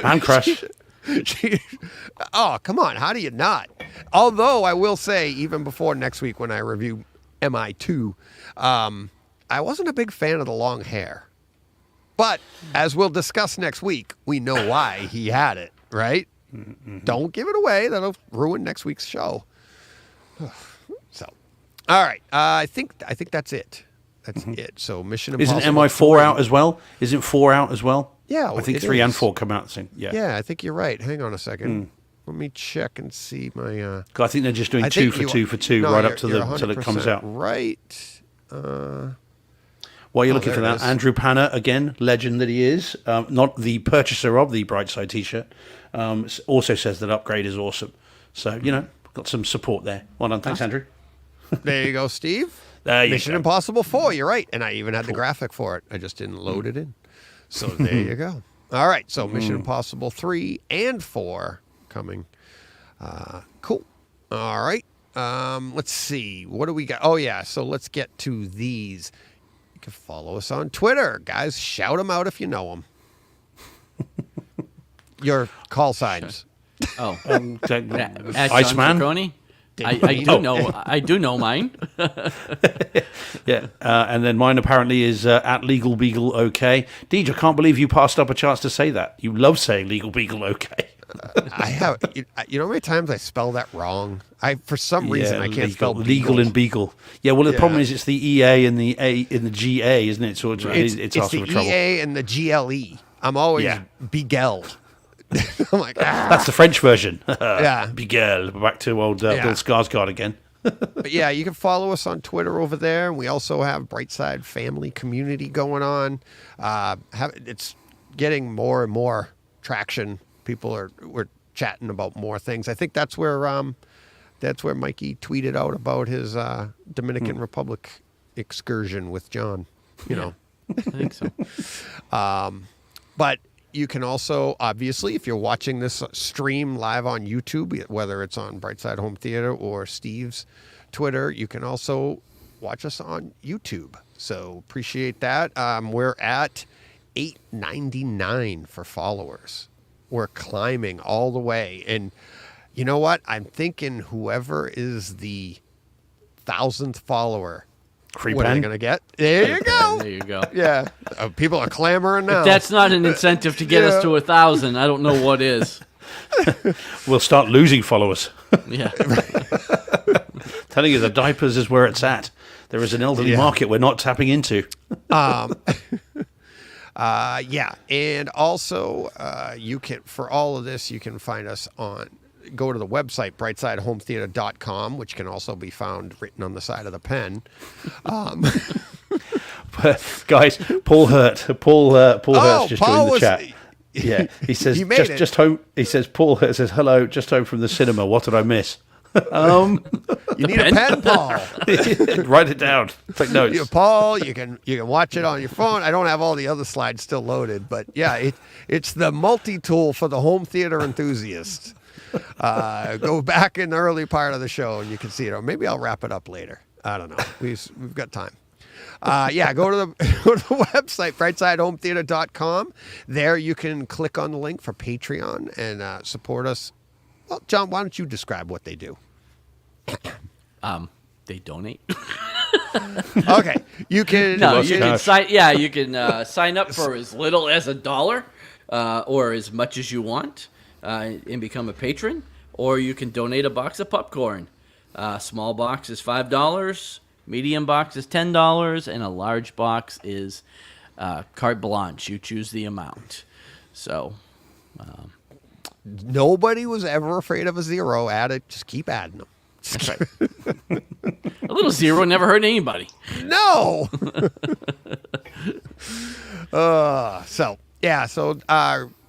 Man Crush. Oh, come on. How do you not? Although I will say, even before next week when I review MI2, I wasn't a big fan of the long hair. But as we'll discuss next week, we know why he had it, right? Don't give it away. That'll ruin next week's show. So, all right. I think that's it. That's it. So Mission Impossible. Isn't MI4 out as well? Isn't 4 out as well? Yeah, I think it 3 and is. 4 come out soon. Yeah. Yeah, I think you're right. Hang on a second. Let me check and see my. I think they're just doing I 2 think for you- 2 for 2 no, right you're- up to you're till it comes 100% out. Right. While you're looking there for it that, is. Andrew Panner, again, legend that he is, not the purchaser of the Brightside T-shirt, also says that Upgrade is awesome. So, got some support there. Well done. Thanks, Andrew. There you go, Steve. There you Mission go. Impossible 4. You're right, and I even had the graphic for it. I just didn't load it in. So there you go. All right. So Mission Impossible 3 and 4 coming. Cool. All right. Let's see. What do we got? Oh, yeah. So let's get to these. You can follow us on Twitter. Guys, shout them out if you know them. Your call signs. Oh, at John Iceman? Ciccone? I do know mine. Yeah, and then mine apparently is at Legal Beagle OK. Deej, I can't believe you passed up a chance to say that. You love saying Legal Beagle OK. I have. You know how many times I spell that wrong? For some reason I can't spell legal and Beagle. Yeah, well, the problem is it's the EA and the A in the GA, isn't it? So it's It's asking the for trouble. EA and the GLE. I'm always Beagle. I'm like, That's the French version. Yeah. Bigel. Back to old Bill Skarsgård again. But yeah, you can follow us on Twitter over there. And we also have Brightside Family Community going on. It's getting more and more traction. We're chatting about more things. I think that's where Mikey tweeted out about his Dominican Republic excursion with John. I think so. But you can also, obviously, if you're watching this stream live on YouTube, whether it's on Brightside Home Theater or Steve's Twitter, you can also watch us on YouTube. So appreciate that. We're at 899 for followers. We're climbing all the way. And you know what? I'm thinking whoever is the 1,000th follower, Free what are they pen. going to get? There you go. There you go. Yeah. People are clamoring now. That's not an incentive to get us to 1,000. I don't know what is. We'll start losing followers. Yeah. Telling you the diapers is where it's at. There is an elderly market we're not tapping into. Yeah, and also you can, for all of this, you can find us go to the website brightsidehometheater.com, which can also be found written on the side of the pen. Guys, Paul Hurt's just Paul joined the was- chat. Yeah, he says He made it. just home. He says Paul Hurt says hello, just home from the cinema. What did I miss? You need a pen, Paul. Write it down. Take notes. Yeah, Paul, you can watch it on your phone. I don't have all the other slides still loaded, but yeah, it's the multi-tool for the home theater enthusiast. Go back in the early part of the show and you can see it. Or maybe I'll wrap it up later. I don't know. We've got time. Go to the website, brightsidehometheater.com. There you can click on the link for Patreon and support us. Well, John, why don't you describe what they do? They donate. Okay, you can. No, Lost you can cash. sign. Yeah, you can sign up for as little as $1, or as much as you want, and become a patron. Or you can donate a box of popcorn. Small box is $5, medium box is $10, and a large box is carte blanche. You choose the amount. So, Nobody was ever afraid of a 0. Add it. Just keep adding them. that's right. A little 0 never hurt anybody. No.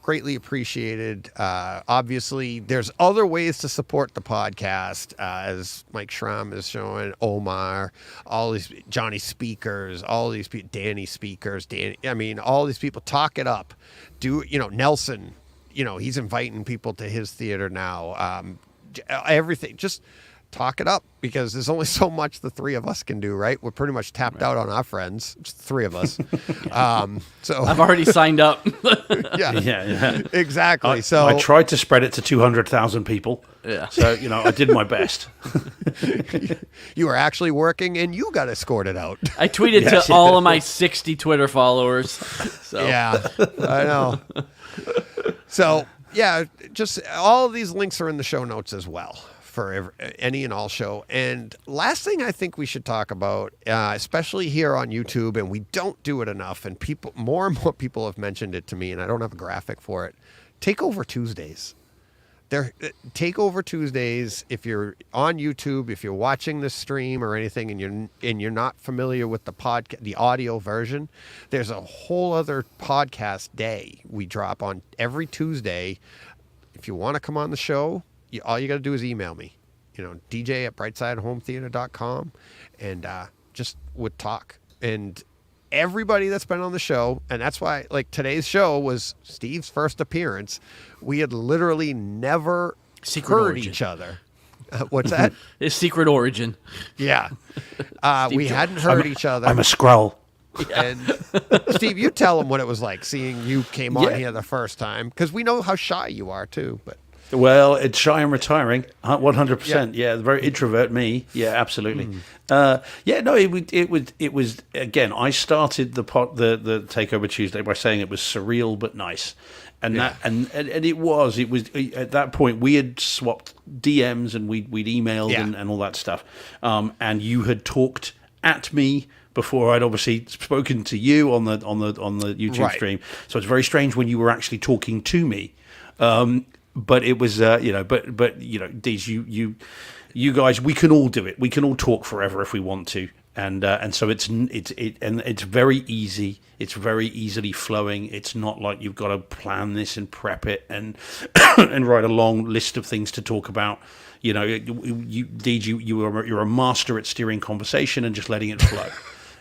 Greatly appreciated. Obviously, there's other ways to support the podcast, as Mike Schramm is showing, Omar, all these Johnny Speakers, all these people, Danny Speakers, all these people. Talk it up. Nelson, he's inviting people to his theater now. Everything, just talk it up, because there's only so much the three of us can do, right? We're pretty much tapped out on our friends, just the three of us. So I've already signed up. yeah, exactly. So I tried to spread it to 200,000 people. Yeah. So, I did my best. you were actually working and you got escorted out. I tweeted to all of my 60 Twitter followers. So. Yeah, I know. So, yeah, just all of these links are in the show notes as well for any and all show. And last thing I think we should talk about, especially here on YouTube, and we don't do it enough, and more and more people have mentioned it to me, and I don't have a graphic for it. Takeover Tuesdays. Takeover Tuesdays. If you're on YouTube, if you're watching the stream or anything, and you're not familiar with the audio version, there's a whole other podcast day we drop on every Tuesday. If you want to come on the show, all you got to do is email me, DJ@brightsidehometheater.com, and just would talk. And everybody that's been on the show, and that's why, like, today's show was Steve's first appearance. We had literally never heard each other. What's that? His secret origin. Yeah. We hadn't heard each other. I'm a Skrull. And Steve, you tell them what it was like seeing you came on here the first time, because we know how shy you are too. But well, it's shy and retiring, 100%. Yeah, very introvert me. Yeah, absolutely. It was again. I started the Takeover Tuesday by saying it was surreal but nice, and it was at that point we had swapped DMs and we'd emailed and all that stuff, and you had talked at me before I'd obviously spoken to you on the YouTube stream. So it's very strange when you were actually talking to me. But it was, Deez, you guys, we can all do it. We can all talk forever if we want to, and so it's very easy. It's very easily flowing. It's not like you've got to plan this and prep it and and write a long list of things to talk about. Deez, you're a master at steering conversation and just letting it flow.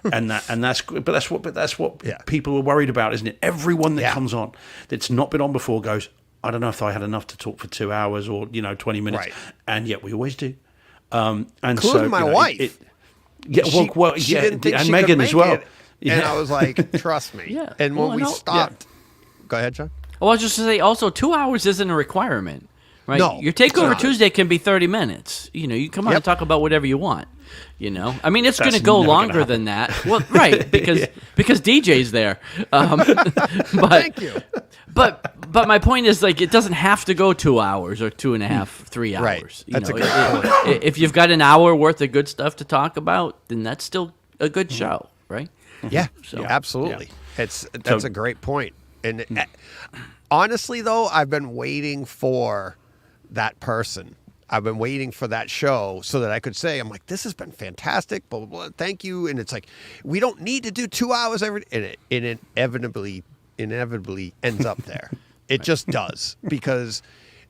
That's what people are worried about, isn't it? Everyone that comes on that's not been on before goes, I don't know if I had enough to talk for 2 hours or 20 minutes, and yet we always do. Including my wife. She didn't think and she Megan could as well. make it. And I was like, trust me. Yeah. And when we stopped, go ahead, John. Well, I was just to say, also 2 hours isn't a requirement, right? No, your Takeover it's not. Tuesday can be 30 minutes. You come on and talk about whatever you want. I mean, it's going to That's go never gonna longer than that. Well, right, because DJ's there. But Thank you. But my point is, like, it doesn't have to go 2 hours or 2.5, 3 hours. Right. That's a great point. If you've got an hour worth of good stuff to talk about, then that's still a good show, right? Yeah, So- absolutely. That's a great point. And honestly, though, I've been waiting for that person. I've been waiting for that show so that I could say, I'm like, this has been fantastic, blah, blah, blah, thank you. And it's like, we don't need to do 2 hours every, and it inevitably ends up there. It just does, because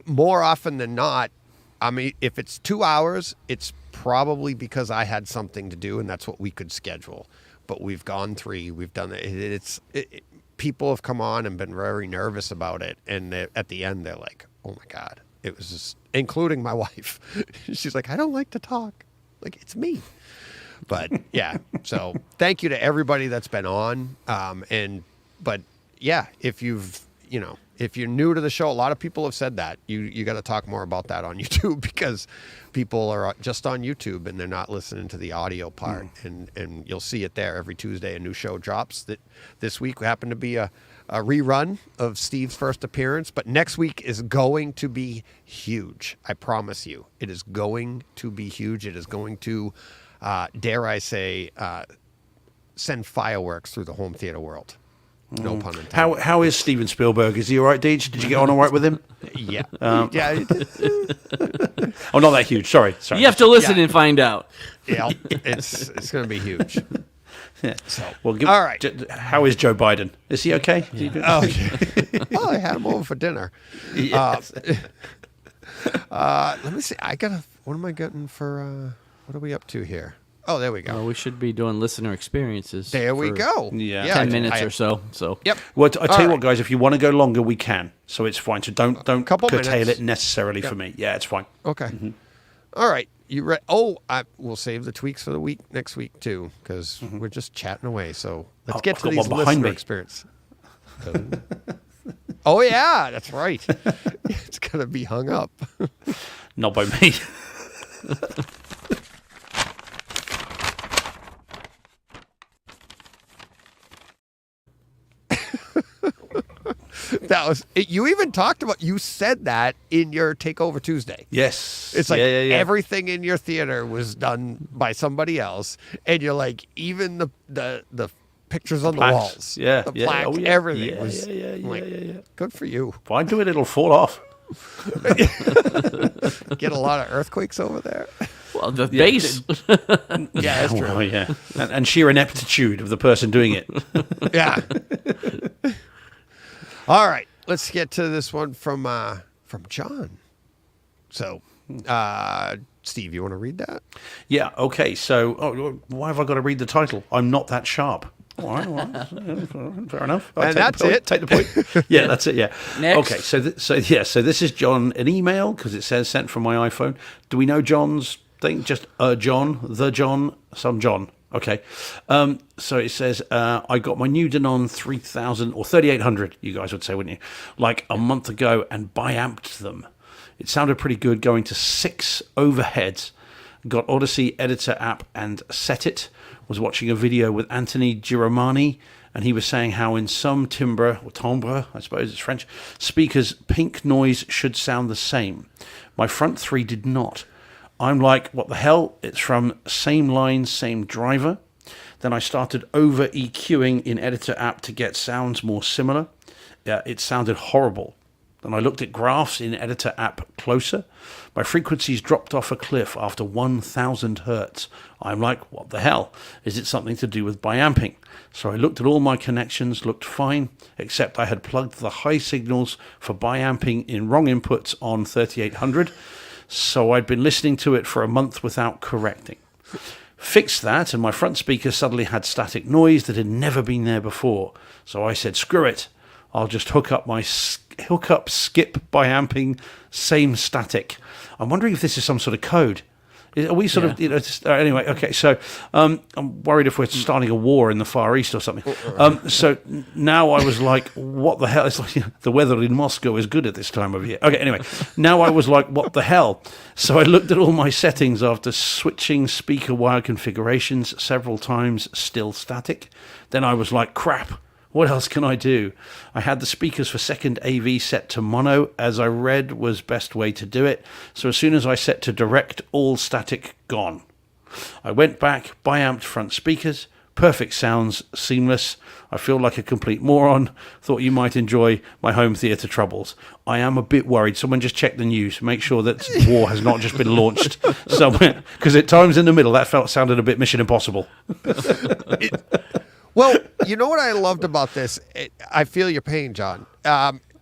more often than not, I mean, if it's 2 hours, it's probably because I had something to do and that's what we could schedule. But we've gone 3, we've done it. People have come on and been very nervous about it. And at the end, they're like, oh my God, it was just, including my wife. She's like, I don't like to talk. Like, it's me. But yeah, so thank you to everybody that's been on. But yeah, if you're new to the show, a lot of people have said that you got to talk more about that on YouTube, because people are just on YouTube and they're not listening to the audio part. And you'll see it there every Tuesday. A new show drops. That this week happened to be a rerun of Steve's first appearance, but next week is going to be huge. I promise you, it is going to be huge. It is going to, dare I say, send fireworks through the home theater world. No pun intended. How is Steven Spielberg? Is he all right, Deej? Did you get on all right with him? Yeah. Um, Yeah. Oh, not that huge. Sorry. You have to listen and find out. Yeah. It's going to be huge. Yeah. So, Well, all right. How is Joe Biden? Is he okay? Oh, well, I had him over for dinner. Yes. Let me see. What am I getting for? What are we up to here? Oh, there we go. Well, we should be doing listener experiences. There we for go. Yeah. 10 minutes or so. Yep. Well, I tell you All what, guys. If you want to go longer, we can. So it's fine. So don't Couple curtail minutes. it necessarily for me. Yeah, it's fine. Okay. All right. You ready? Oh, we'll save the tweaks for the week next week too, because we're just chatting away. So let's get I've to got these one behind listener me. experience. Oh yeah, that's right. It's gonna be hung up. Not by me. That was it. You even talked about. You said that in your Takeover Tuesday. Yes. It's like yeah. everything in your theater was done by somebody else, and you're like, even the pictures on the plaques. walls, Yeah, the yeah. plaque, Oh, yeah. everything Yeah, was. yeah, I'm like, yeah. good for you. If I do it, it'll fall off. Get a lot of earthquakes over there. Well, the base. Yeah, that's true. Well, yeah. And sheer ineptitude of the person doing it. Yeah. All right, let's get to this one from John. So, Steve, you want to read that? Yeah, okay. So, why have I got to read the title? I'm not that sharp. All right. Fair enough. And that's it. Take the point. Yeah, that's it. Yeah. Next. Okay. So this is John an email because it says sent from my iPhone. Do we know John's thing? Just John, some John. Okay. So it says I got my new Denon 3000 or 3800. You guys would say, wouldn't you? Like a month ago, and bi-amped them. It sounded pretty good, going to 6 overheads. Got Odyssey editor app and set it. Was watching a video with Anthony Giromani, and he was saying how in some timbre, I suppose it's French, speakers, pink noise should sound the same. My front 3 did not. I'm like, what the hell? It's from same line, same driver. Then I started over EQing in editor app to get sounds more similar. It sounded horrible. Then I looked at graphs in editor app closer. My frequencies dropped off a cliff after 1000 hertz. I'm like, what the hell? Is it something to do with bi-amping? So I looked at all my connections, looked fine, except I had plugged the high signals for bi-amping in wrong inputs on 3800. So I'd been listening to it for a month without correcting. Fixed that, and my front speaker suddenly had static noise that had never been there before. So I said, screw it. I'll just hook up skip bi-amping, same static. I'm wondering if this is some sort of code. Are we sort of, anyway, okay, so I'm worried if we're starting a war in the Far East or something. So now I was like, what the hell? It's like the weather in Moscow is good at this time of year. Okay, anyway, now I was like, what the hell? So I looked at all my settings after switching speaker wire configurations several times, still static. Then I was like, crap. What else can I do? I had the speakers for second AV set to mono, as I read was best way to do it. So as soon as I set to direct, all static gone. I went back, bi-amped front speakers, perfect sounds, seamless. I feel like a complete moron. Thought you might enjoy my home theatre troubles. I am a bit worried. Someone just check the news. Make sure that war has not just been launched somewhere. Because at times in the middle, that sounded a bit Mission Impossible. Well, you know what I loved about this? I feel your pain, John,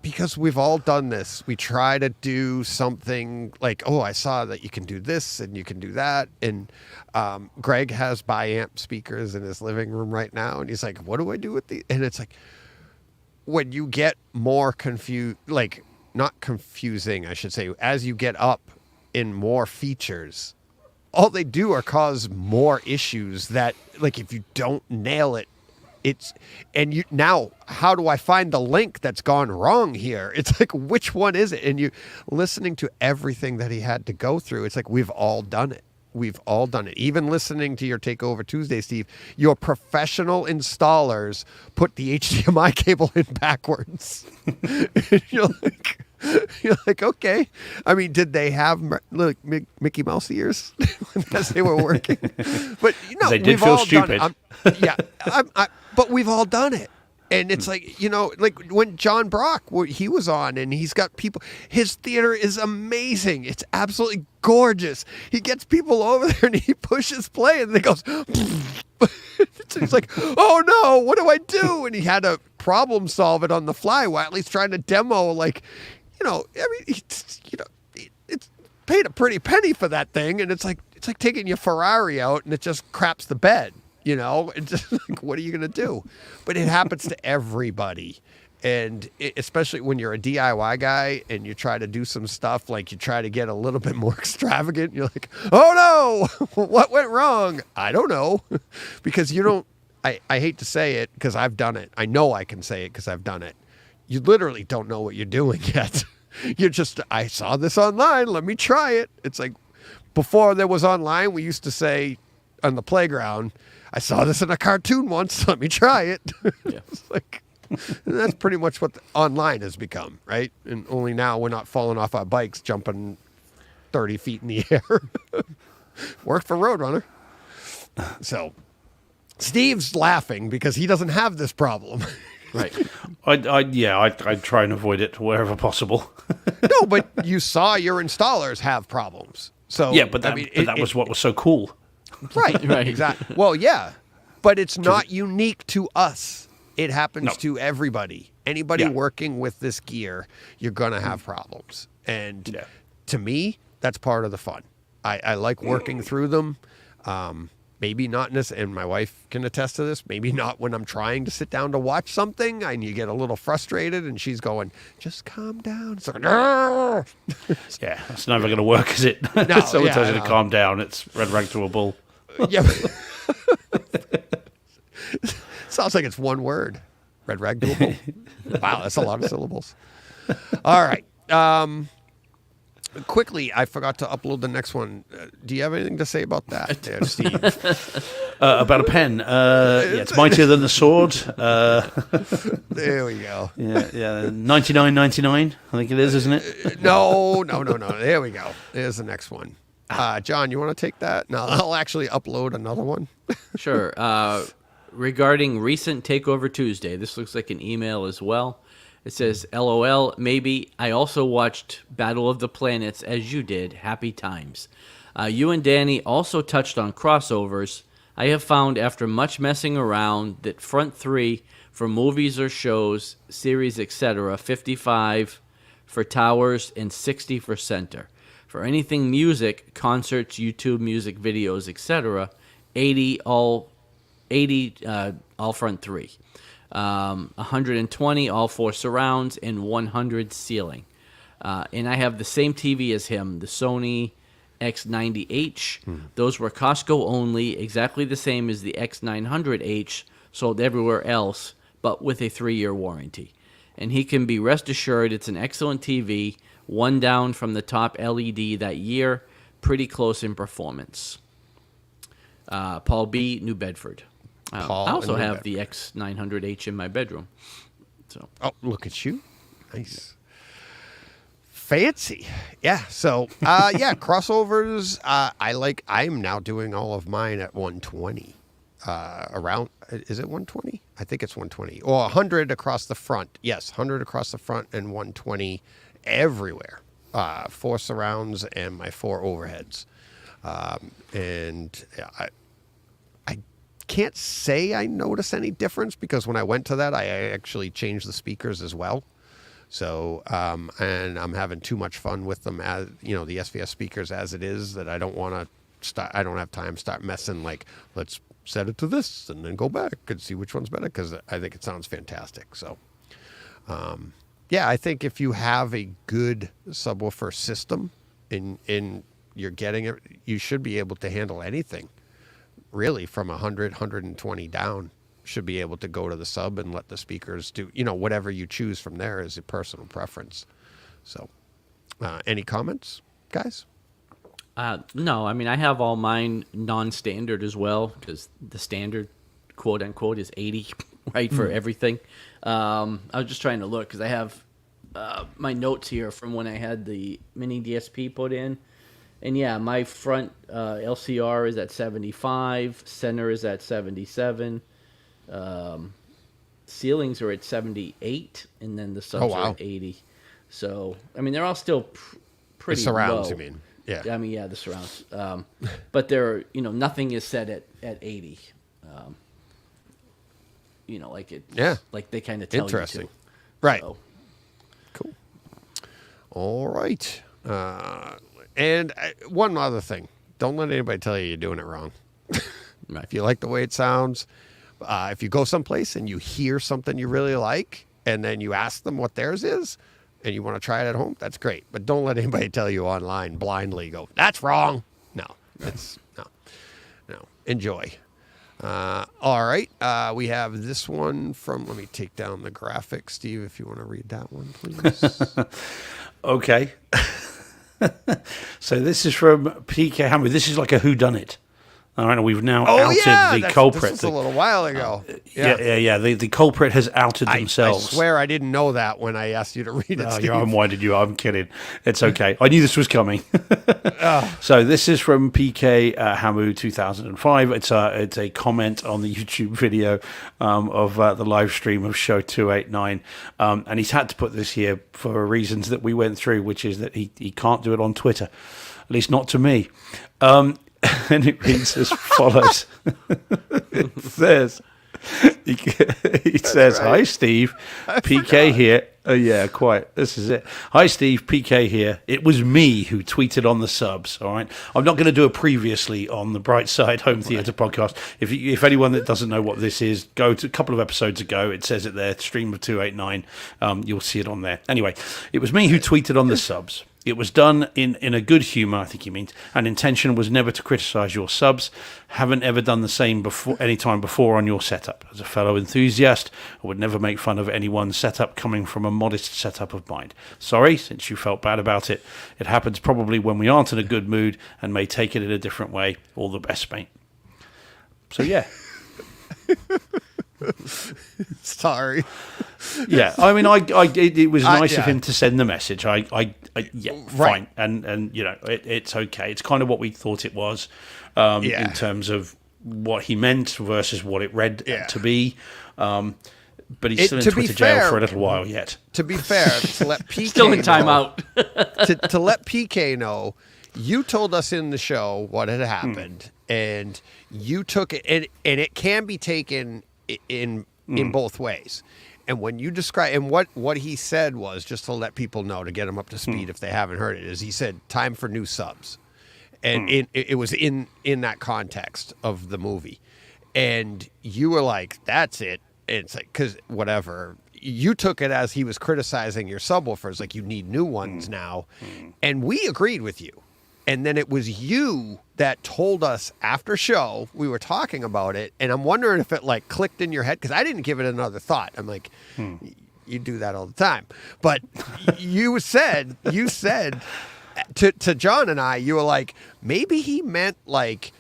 because we've all done this. We try to do something like, oh, I saw that you can do this and you can do that. And Greg has bi-amp speakers in his living room right now. And he's like, what do I do with these? And it's like, when you get more confused, like not confusing, I should say, as you get up in more features, all they do are cause more issues that, like, if you don't nail it, now how do I find the link that's gone wrong here? It's like, which one is it? And you listening to everything that he had to go through, it's like, we've all done it. We've all done it. Even listening to your Takeover Tuesday, Steve, your professional installers put the HDMI cable in backwards. You're like, okay. I mean, did they have Mickey Mouse ears as they were working? But They did feel stupid. But we've all done it. And it's like, like when John Brock, he was on and he's got people, his theater is amazing. It's absolutely gorgeous. He gets people over there and he pushes play and it goes, he's like, oh no, what do I do? And he had to problem solve it on the fly while at least trying to demo, like, it's paid a pretty penny for that thing. And it's like taking your Ferrari out and it just craps the bed. It's just like, what are you going to do? But it happens to everybody. And especially when you're a DIY guy and you try to do some stuff, like you try to get a little bit more extravagant. You're like, oh no, what went wrong? I don't know. Because you don't, I hate to say it because I've done it. I know I can say it because I've done it. You literally don't know what you're doing yet. You're just, I saw this online. Let me try it. It's like before there was online, we used to say on the playground, I saw this in a cartoon once. Let me try it. Yeah. It's like, that's pretty much what online has become, right? And only now we're not falling off our bikes, jumping 30 feet in the air. Worked for Roadrunner. So Steve's laughing because he doesn't have this problem. Right. I'd try and avoid it wherever possible. No, but you saw your installers have problems. So Yeah, but that was what was so cool. Right, Right. exactly. Well, yeah, but it's not unique to us. It happens to everybody. Anybody working with this gear, you're going to have problems. And to me, that's part of the fun. I like working through them. Maybe not in this, and my wife can attest to this, maybe not when I'm trying to sit down to watch something and you get a little frustrated and she's going, just calm down. It's like, no. Yeah, that's never going to work, is it? No, Someone tells you to no. calm down. It's red rag to a bull. Yeah. Sounds like it's one word. Red rag doable. Wow, that's a lot of syllables. All right. Quickly, I forgot to upload the next one. Do you have anything to say about that, there, Steve? About a pen. It's mightier than the sword. There we go. Yeah. 99.99. I think it is, isn't it? No. There we go. There's the next one. John, you want to take that? No, I'll actually upload another one. Sure. Regarding recent Takeover Tuesday, this looks like an email as well. It says, LOL, maybe I also watched Battle of the Planets as you did. Happy times. You and Danny also touched on crossovers. I have found after much messing around that front three for movies or shows, series, etc., 55 for towers and 60 for center. For anything music, concerts, YouTube music videos, etc., 80 all front three. 120 all four surrounds and 100 ceiling. And I have the same TV as him, the Sony X90H. Those were Costco only, exactly the same as the X900H, sold everywhere else, but with a 3-year warranty. And he can be rest assured it's an excellent TV, one down from the top LED that year, pretty close in performance. Paul B., New Bedford. Paul I also in New have the X900H in my bedroom. So Oh, look at you. Nice. Fancy. Yeah. So, crossovers. I'm now doing all of mine at 120. Is it 120? I think it's 120. Or 100 across the front. Yes, 100 across the front and 120 everywhere. 4 surrounds and my 4 overheads. I can't say I notice any difference because when I went to that, I actually changed the speakers as well. So, and I'm having too much fun with them as, the SVS speakers as it is, that I don't want to start, I don't have time to start messing, like, let's set it to this and then go back and see which one's better, because I think it sounds fantastic. So, I think if you have a good subwoofer system and you're getting it, you should be able to handle anything. Really, from 100, 120 down, should be able to go to the sub and let the speakers do, whatever you choose from there is a personal preference. So, any comments, guys? no, I mean, I have all mine non-standard as well, because the standard, quote unquote, is 80, right, for everything. I was just trying to look, because I have my notes here from when I had the mini DSP put in. And yeah, my front LCR is at 75, center is at 77, ceilings are at 78, and then the subs are wow. at 80. So I mean, they're all still pretty The surrounds, low. you mean? Yeah. I mean, yeah, the surrounds. But they're, nothing is set at 80. Like it. Yeah. Like they kind of tell Interesting. you to. Right. So, Cool. All right. And one other thing. Don't let anybody tell you you're doing it wrong. right. If you like the way it sounds, if you go someplace and you hear something you really like, and then you ask them what theirs is, and you want to try it at home, that's great. But don't let anybody tell you online blindly, go, that's wrong. No. No. Enjoy. All right. We have this one from, let me take down the graphic. Steve, if you want to read that one, please. Okay. So this is from PK Hammer. This is like a whodunit. All right, and we've now outed the culprit. This was a little while ago. Yeah. The culprit has outed themselves. I swear I didn't know that when I asked you to read it, Steve. I'm winding you. I'm kidding. It's okay. I knew this was coming. So this is from PK Hamu 2005. It's a comment on the YouTube video of the live stream of show 289. And he's had to put this here for reasons that we went through, which is that he can't do it on Twitter, at least not to me. And it reads as follows. It says, he says, right. Hi, Steve. PK here. Yeah, quite. This is it. Hi, Steve. PK here. It was me who tweeted on the subs. All right. I'm not going to do a previously on the Bright Side Home Theatre podcast. If anyone that doesn't know what this is, go to a couple of episodes ago. It says it there, stream of 289. You'll see it on there. Anyway, it was me who tweeted on the subs. It was done in a good humour, I think he means, and intention was never to criticise your subs. Haven't ever done the same before, any time before on your setup. As a fellow enthusiast, I would never make fun of anyone's setup coming from a modest setup of mind. Sorry, since you felt bad about it. It happens probably when we aren't in a good mood and may take it in a different way. All the best, mate. So, yeah. Sorry. Yeah, I mean, it was nice of him to send the message. Yeah, right. Fine, and it's okay. It's kind of what we thought it was, in terms of what he meant versus what it read to be. But he's still in Twitter jail for a little while yet. To be fair, to let PK still in timeout. to let PK know, you told us in the show what had happened, and you took it, and it can be taken in both ways. And when you describe, and what he said was, just to let people know, to get them up to speed if they haven't heard it, is he said, time for new subs. And it was in that context of the movie. And you were like, that's it. And it's like, because whatever. You took it as he was criticizing your subwoofers, like you need new ones now. And we agreed with you. And then it was you that told us after show, we were talking about it, and I'm wondering if it like clicked in your head, because I didn't give it another thought. I'm like, you do that all the time. But you said to John and I, you were like, maybe he meant like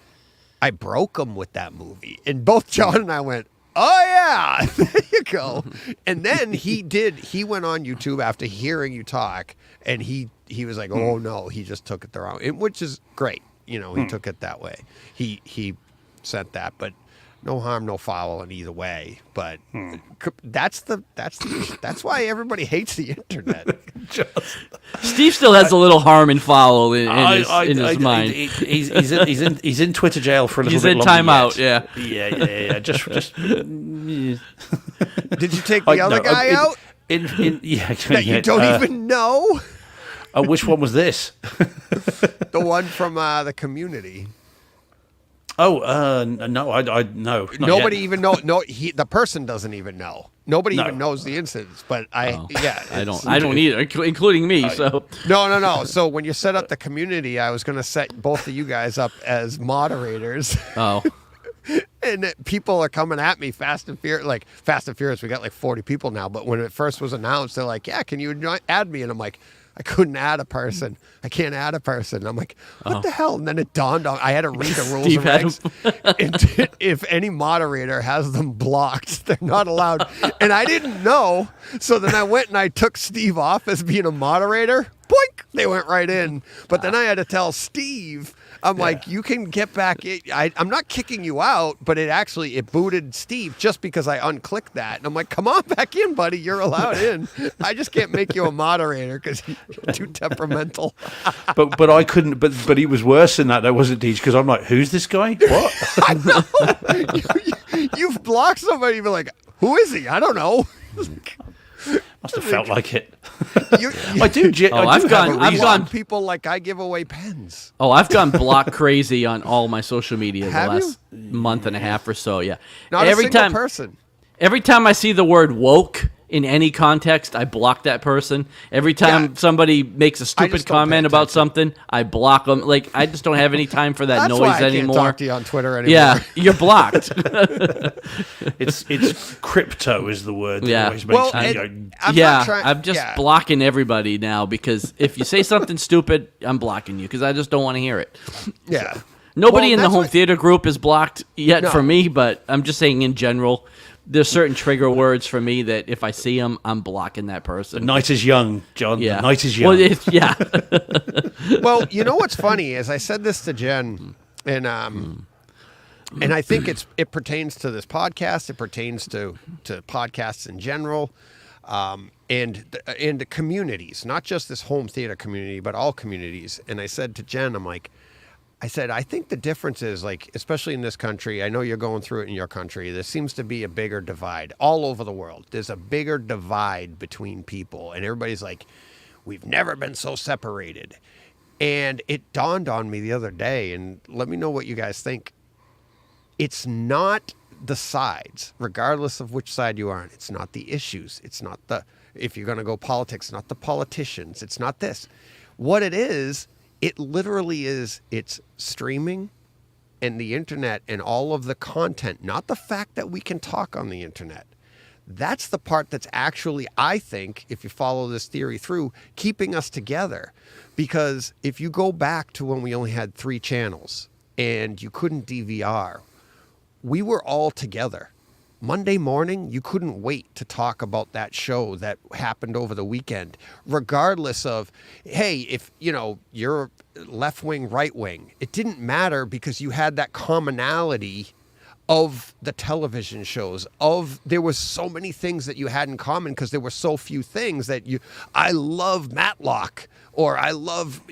I broke him with that movie. And both John and I went, oh yeah, there you go. And then he went on YouTube after hearing you talk, and he was like, oh no, he just took it the wrong, which is great. He took it that way. He sent that, but no harm, no foul in either way. But that's why everybody hates the internet. Steve still has a little harm and foul in his mind. He's in Twitter jail for a little bit longer. He's in timeout. Yeah. Just. Did you take the other guy out? That you don't even know? Which one was this? The one from the Community. Oh, no, I no. Nobody even know. No, the person doesn't even know. Nobody even knows the incidents. But I don't either, including me. So no. So when you set up the Community, I was going to set both of you guys up as moderators. Oh. And people are coming at me Fast and Furious. We got like 40 people now. But when it first was announced, they're like, yeah, can you add me? And I'm like, I couldn't add a person. I can't add a person. I'm like, what the hell? And then it dawned on I had to read the rules and regs. If any moderator has them blocked, they're not allowed. And I didn't know. So then I went and I took Steve off as being a moderator. Boink. They went right in. But then I had to tell Steve, I'm like, you can get back in. I'm not kicking you out, but it booted Steve just because I unclicked that. And I'm like, come on back in, buddy. You're allowed in. I just can't make you a moderator because you're too temperamental. But I couldn't. But he was worse than that, though, wasn't Deej? Because I'm like, who's this guy? What? I know. You've blocked somebody. You're like, who is he? I don't know. Must have felt like it. You, I do. I've gone people like I give away pens. Oh, I've gone block crazy on all my social media Have the last month and a half or so. Yeah, Not a single person. Every time I see the word woke in any context, I block that person. Every time somebody makes a stupid just don't pay comment about attention. something, I block them. Like, I just don't have any time for that That's noise why I anymore. can't talk to you on Twitter anymore. Yeah, you're blocked. It's crypto is the word. That Yeah. always makes Well, me go, I'm yeah, not trying, I'm just blocking everybody now because if you say something stupid, I'm blocking you because I just don't want to hear it. Yeah. Nobody Well, in the that's home what- theater group is blocked yet No. for me, but I'm just saying in general, there's certain trigger words for me that if I see them, I'm blocking that person. night is young, John. Yeah, The night is young. Well, yeah, Well, you know what's funny is I said this to Jen, and I think it pertains to this podcast. It pertains to podcasts in general, and communities, not just this home theater community, but all communities. And I said to Jen, I think the difference is, like, especially in this country, I know you're going through it in your country, there seems to be a bigger divide all over the world. There's a bigger divide between people, and everybody's like, we've never been so separated. And it dawned on me the other day, and let me know what you guys think. It's not the sides, regardless of which side you are on. It's not the issues. It's not if you're going to go politics, not the politicians. It's not this. What it is, it literally is, it's streaming and the internet and all of the content, not the fact that we can talk on the internet. That's the part that's actually, I think, if you follow this theory through, keeping us together. Because if you go back to when we only had 3 channels and you couldn't DVR, we were all together. Monday morning, you couldn't wait to talk about that show that happened over the weekend, regardless of, hey, if, you're left wing, right wing. It didn't matter because you had that commonality of the television shows, there was so many things that you had in common because there were so few things that I love Matlock, or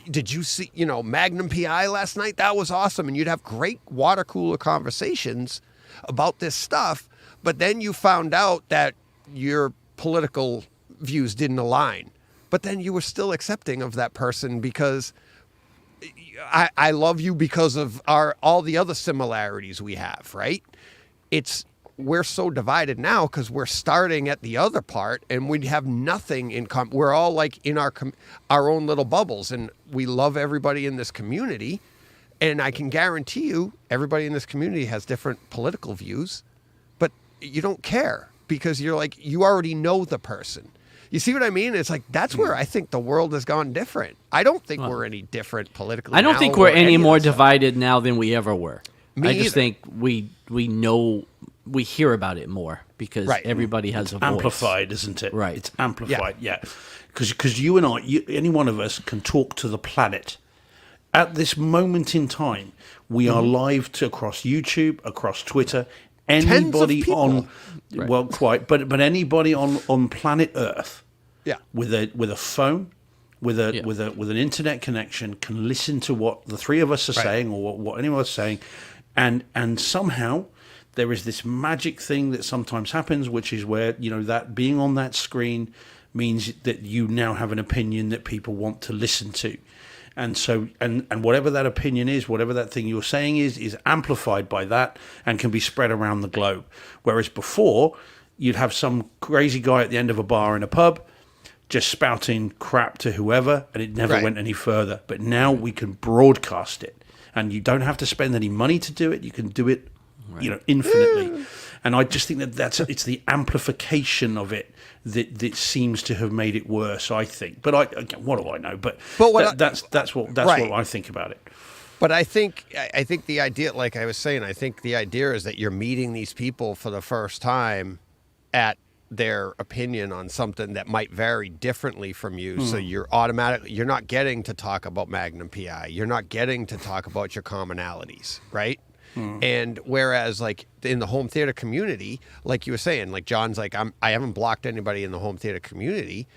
did you see, Magnum PI last night? That was awesome. And you'd have great water cooler conversations about this stuff. But then you found out that your political views didn't align. But then you were still accepting of that person because I love you because of all the other similarities we have, right? We're so divided now because we're starting at the other part and we have nothing in common. We're all like in our own little bubbles, and we love everybody in this community. And I can guarantee you everybody in this community has different political views. You don't care because you're like, you already know the person. You see what I mean? It's like, that's where I think the world has gone different. I don't think we're any different politically. I don't think now we're or any of more that stuff. divided now than we ever were. Me I just either. think we know, we hear about it more because Right. everybody has a voice. amplified, isn't it? Right. It's amplified, yeah. Because you and I, any one of us can talk to the planet. At this moment in time, we are live across YouTube, across Twitter. Anybody people. on, well, quite, but anybody on planet Earth, Yeah. with a phone, with an internet connection, can listen to what the 3 of us are Right. saying or what anyone is saying, and somehow there is this magic thing that sometimes happens, which is where that being on that screen means that you now have an opinion that people want to listen to. And so, and whatever that opinion is, whatever that thing you're saying is amplified by that and can be spread around the globe. Whereas before, you'd have some crazy guy at the end of a bar in a pub just spouting crap to whoever, and it never Right. went any further. But now we can broadcast it, and you don't have to spend any money to do it. You can do it, infinitely. And I just think it's the amplification of it that seems to have made it worse, I think. But what do I know? But that's what I think about it. But I think the idea, like I was saying, I think the idea is that you're meeting these people for the first time at their opinion on something that might vary differently from you. So you're not getting to talk about Magnum PI. You're not getting to talk about your commonalities, right? And whereas like in the home theater community, like you were saying, like John's like, I haven't blocked anybody in the home theater community.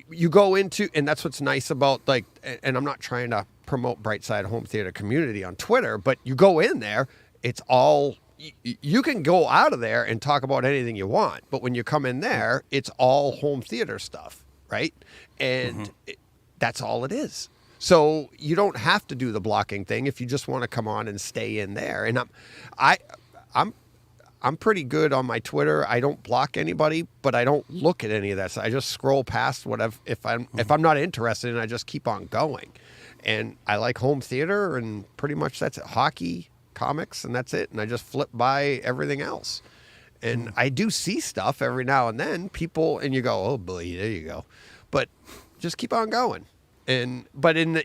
You go into, and that's what's nice about like, and I'm not trying to promote Brightside Home Theater Community on Twitter, but you go in there, it's all, you can go out of there and talk about anything you want, but when you come in there, it's all home theater stuff, right? And that's all it is. So you don't have to do the blocking thing if you just want to come on and stay in there. And I'm pretty good on my Twitter. I don't block anybody, but I don't look at any of that. So I just scroll past whatever. If I'm not interested, and I just keep on going. And I like home theater, and pretty much that's it. Hockey, comics, and that's it. And I just flip by everything else. And I do see stuff every now and then. People, and you go, oh boy, there you go. But just keep on going. But in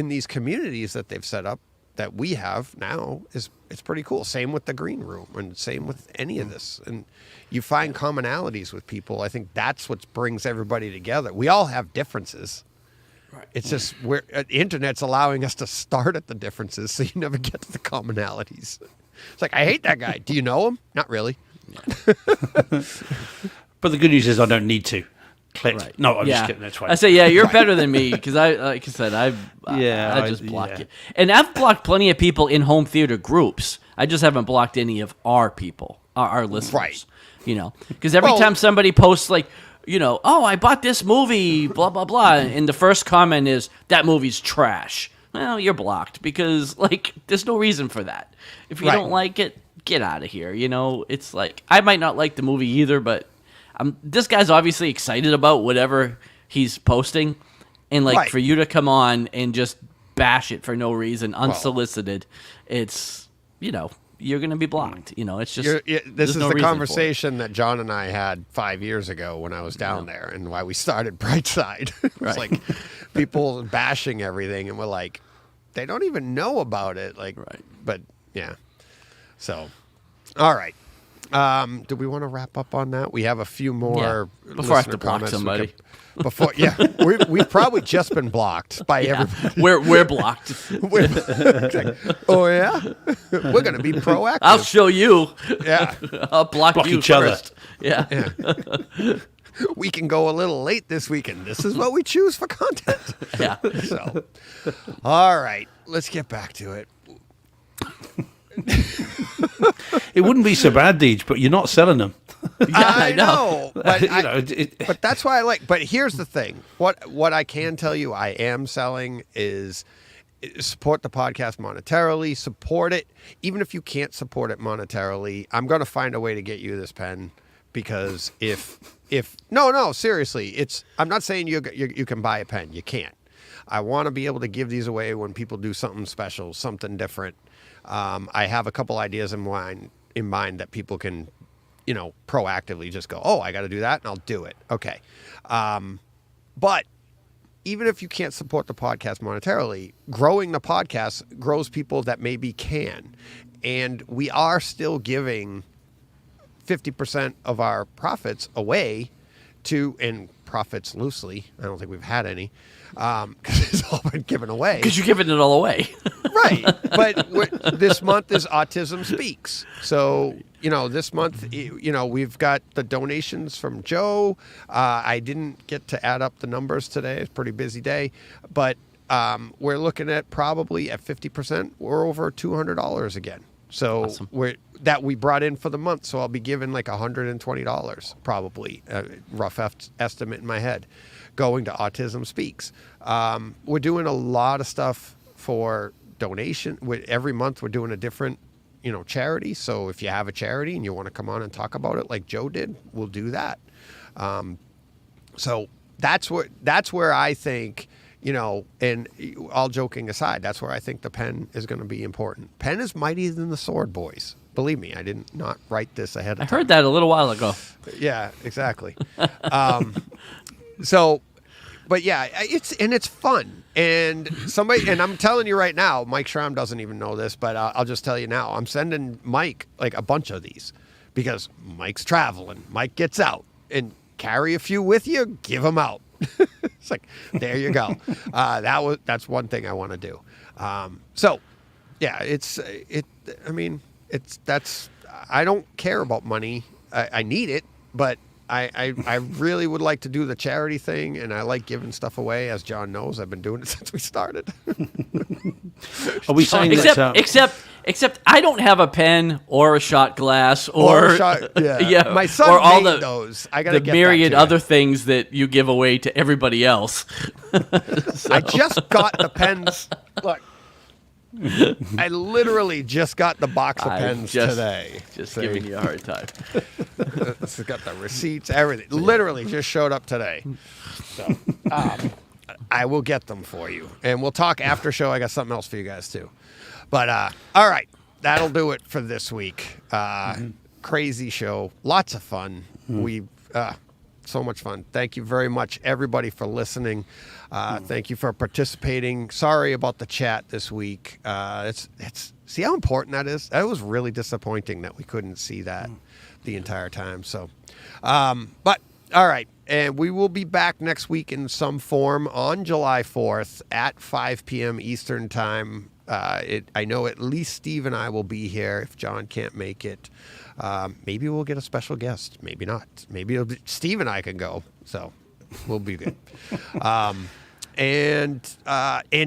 these communities that they've set up, that we have now, it's pretty cool. Same with the green room, and same with any of this. And you find commonalities with people. I think that's what brings everybody together. We all have differences. Right. It's just the internet's allowing us to start at the differences, so you never get to the commonalities. It's like, I hate that guy. Do you know him? Not really. Yeah. But the good news is I don't need to. Click. Right. No, I'm just kidding. That's fine. I say, yeah, you're better than me because like I said, I just block you, and I've blocked plenty of people in home theater groups. I just haven't blocked any of our people, our listeners. Right. You know, because every time somebody posts like, you know, oh, I bought this movie, blah blah blah, and the first comment is that movie's trash. Well, you're blocked because like there's no reason for that. If you don't like it, get out of here. You know, it's like I might not like the movie either, but this guy's obviously excited about whatever he's posting, and like for you to come on and just bash it for no reason, unsolicited, it's, you know, you're going to be blocked. You know, it's just this is the conversation that John and I had 5 years ago when I was down there, and why we started Brightside. It's like people bashing everything, and we're like, they don't even know about it. Like, but yeah. So, all right. Do we want to wrap up on that? We have a few more before I have to block somebody. We've probably just been blocked by everybody. We're blocked. Oh yeah, we're gonna be proactive. I'll show you. Yeah, I'll block you each first. other. Yeah. We can go a little late this weekend. This is what we choose for content. Yeah. So, all right, let's get back to it. It wouldn't be so bad, Deej, but you're not selling them. Yeah, I know. But but that's why I like. But here's the thing: what I can tell you, I am selling is support the podcast monetarily. Support it, even if you can't support it monetarily. I'm going to find a way to get you this pen, because if no, seriously, I'm not saying you can buy a pen. You can't. I want to be able to give these away when people do something special, something different. I have a couple ideas in mind that people can, you know, proactively just go, oh, I got to do that, and I'll do it. Okay. But even if you can't support the podcast monetarily, growing the podcast grows people that maybe can. And we are still giving 50% of our profits away and profits loosely. I don't think we've had any, because it's all been given away. Because you're giving it all away. Right. But this month is Autism Speaks. So, you know, this month, you know, we've got the donations from Joe. I didn't get to add up the numbers today. It's a pretty busy day. But we're looking at probably at 50%, we're over $200 again. So awesome. That we brought in for the month. So I'll be giving like $120 probably, rough estimate in my head, going to Autism Speaks. We're doing a lot of stuff for donation. Every month we're doing a different, you know, charity. So if you have a charity and you want to come on and talk about it like Joe did, we'll do that. So that's where I think, you know, and all joking aside, that's where I think the pen is going to be important. Pen is mightier than the sword, boys. Believe me, I did not write this ahead of time. I heard that a little while ago. Yeah, exactly. So, but yeah, it's fun. And I'm telling you right now, Mike Schramm doesn't even know this, but I'll just tell you now, I'm sending Mike like a bunch of these, because Mike's traveling. Mike gets out, and carry a few with you, give them out. It's like, there you go. That's one thing I want to do. So yeah, I don't care about money. I need it, but I really would like to do the charity thing, and I like giving stuff away. As John knows, I've been doing it since we started. Are we saying that? Except I don't have a pen or a shot glass or yeah. My son or all made the those. I gotta the get myriad that to you. other things that you give away to everybody else. I just got the pens. Look, I literally just got the box of pens today. Just See? giving you a hard time. It's got the receipts, everything. Literally just showed up today. So I will get them for you. And we'll talk after show. I got something else for you guys too. But all right, that'll do it for this week. Crazy show. Lots of fun. We so much fun. Thank you very much, everybody, for listening. Thank you for participating. Sorry about the chat this week. It's see how important that is? That was really disappointing that we couldn't see that the entire time. So, but all right. And we will be back next week in some form on July 4th at 5 p.m. Eastern Time. I know at least Steve and I will be here if John can't make it. Maybe we'll get a special guest. Maybe not. Maybe Steve and I can go. So we'll be good. And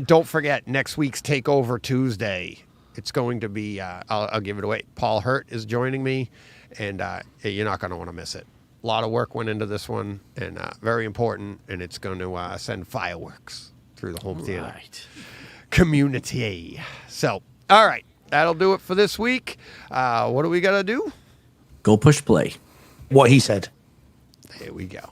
don't forget, next week's Takeover Tuesday. It's going to be, I'll give it away. Paul Hurt is joining me, and you're not going to want to miss it. A lot of work went into this one, and very important, and it's going to send fireworks through the home theater community. So, all right, that'll do it for this week. What do we got to do? Go push play. What he said. Here we go.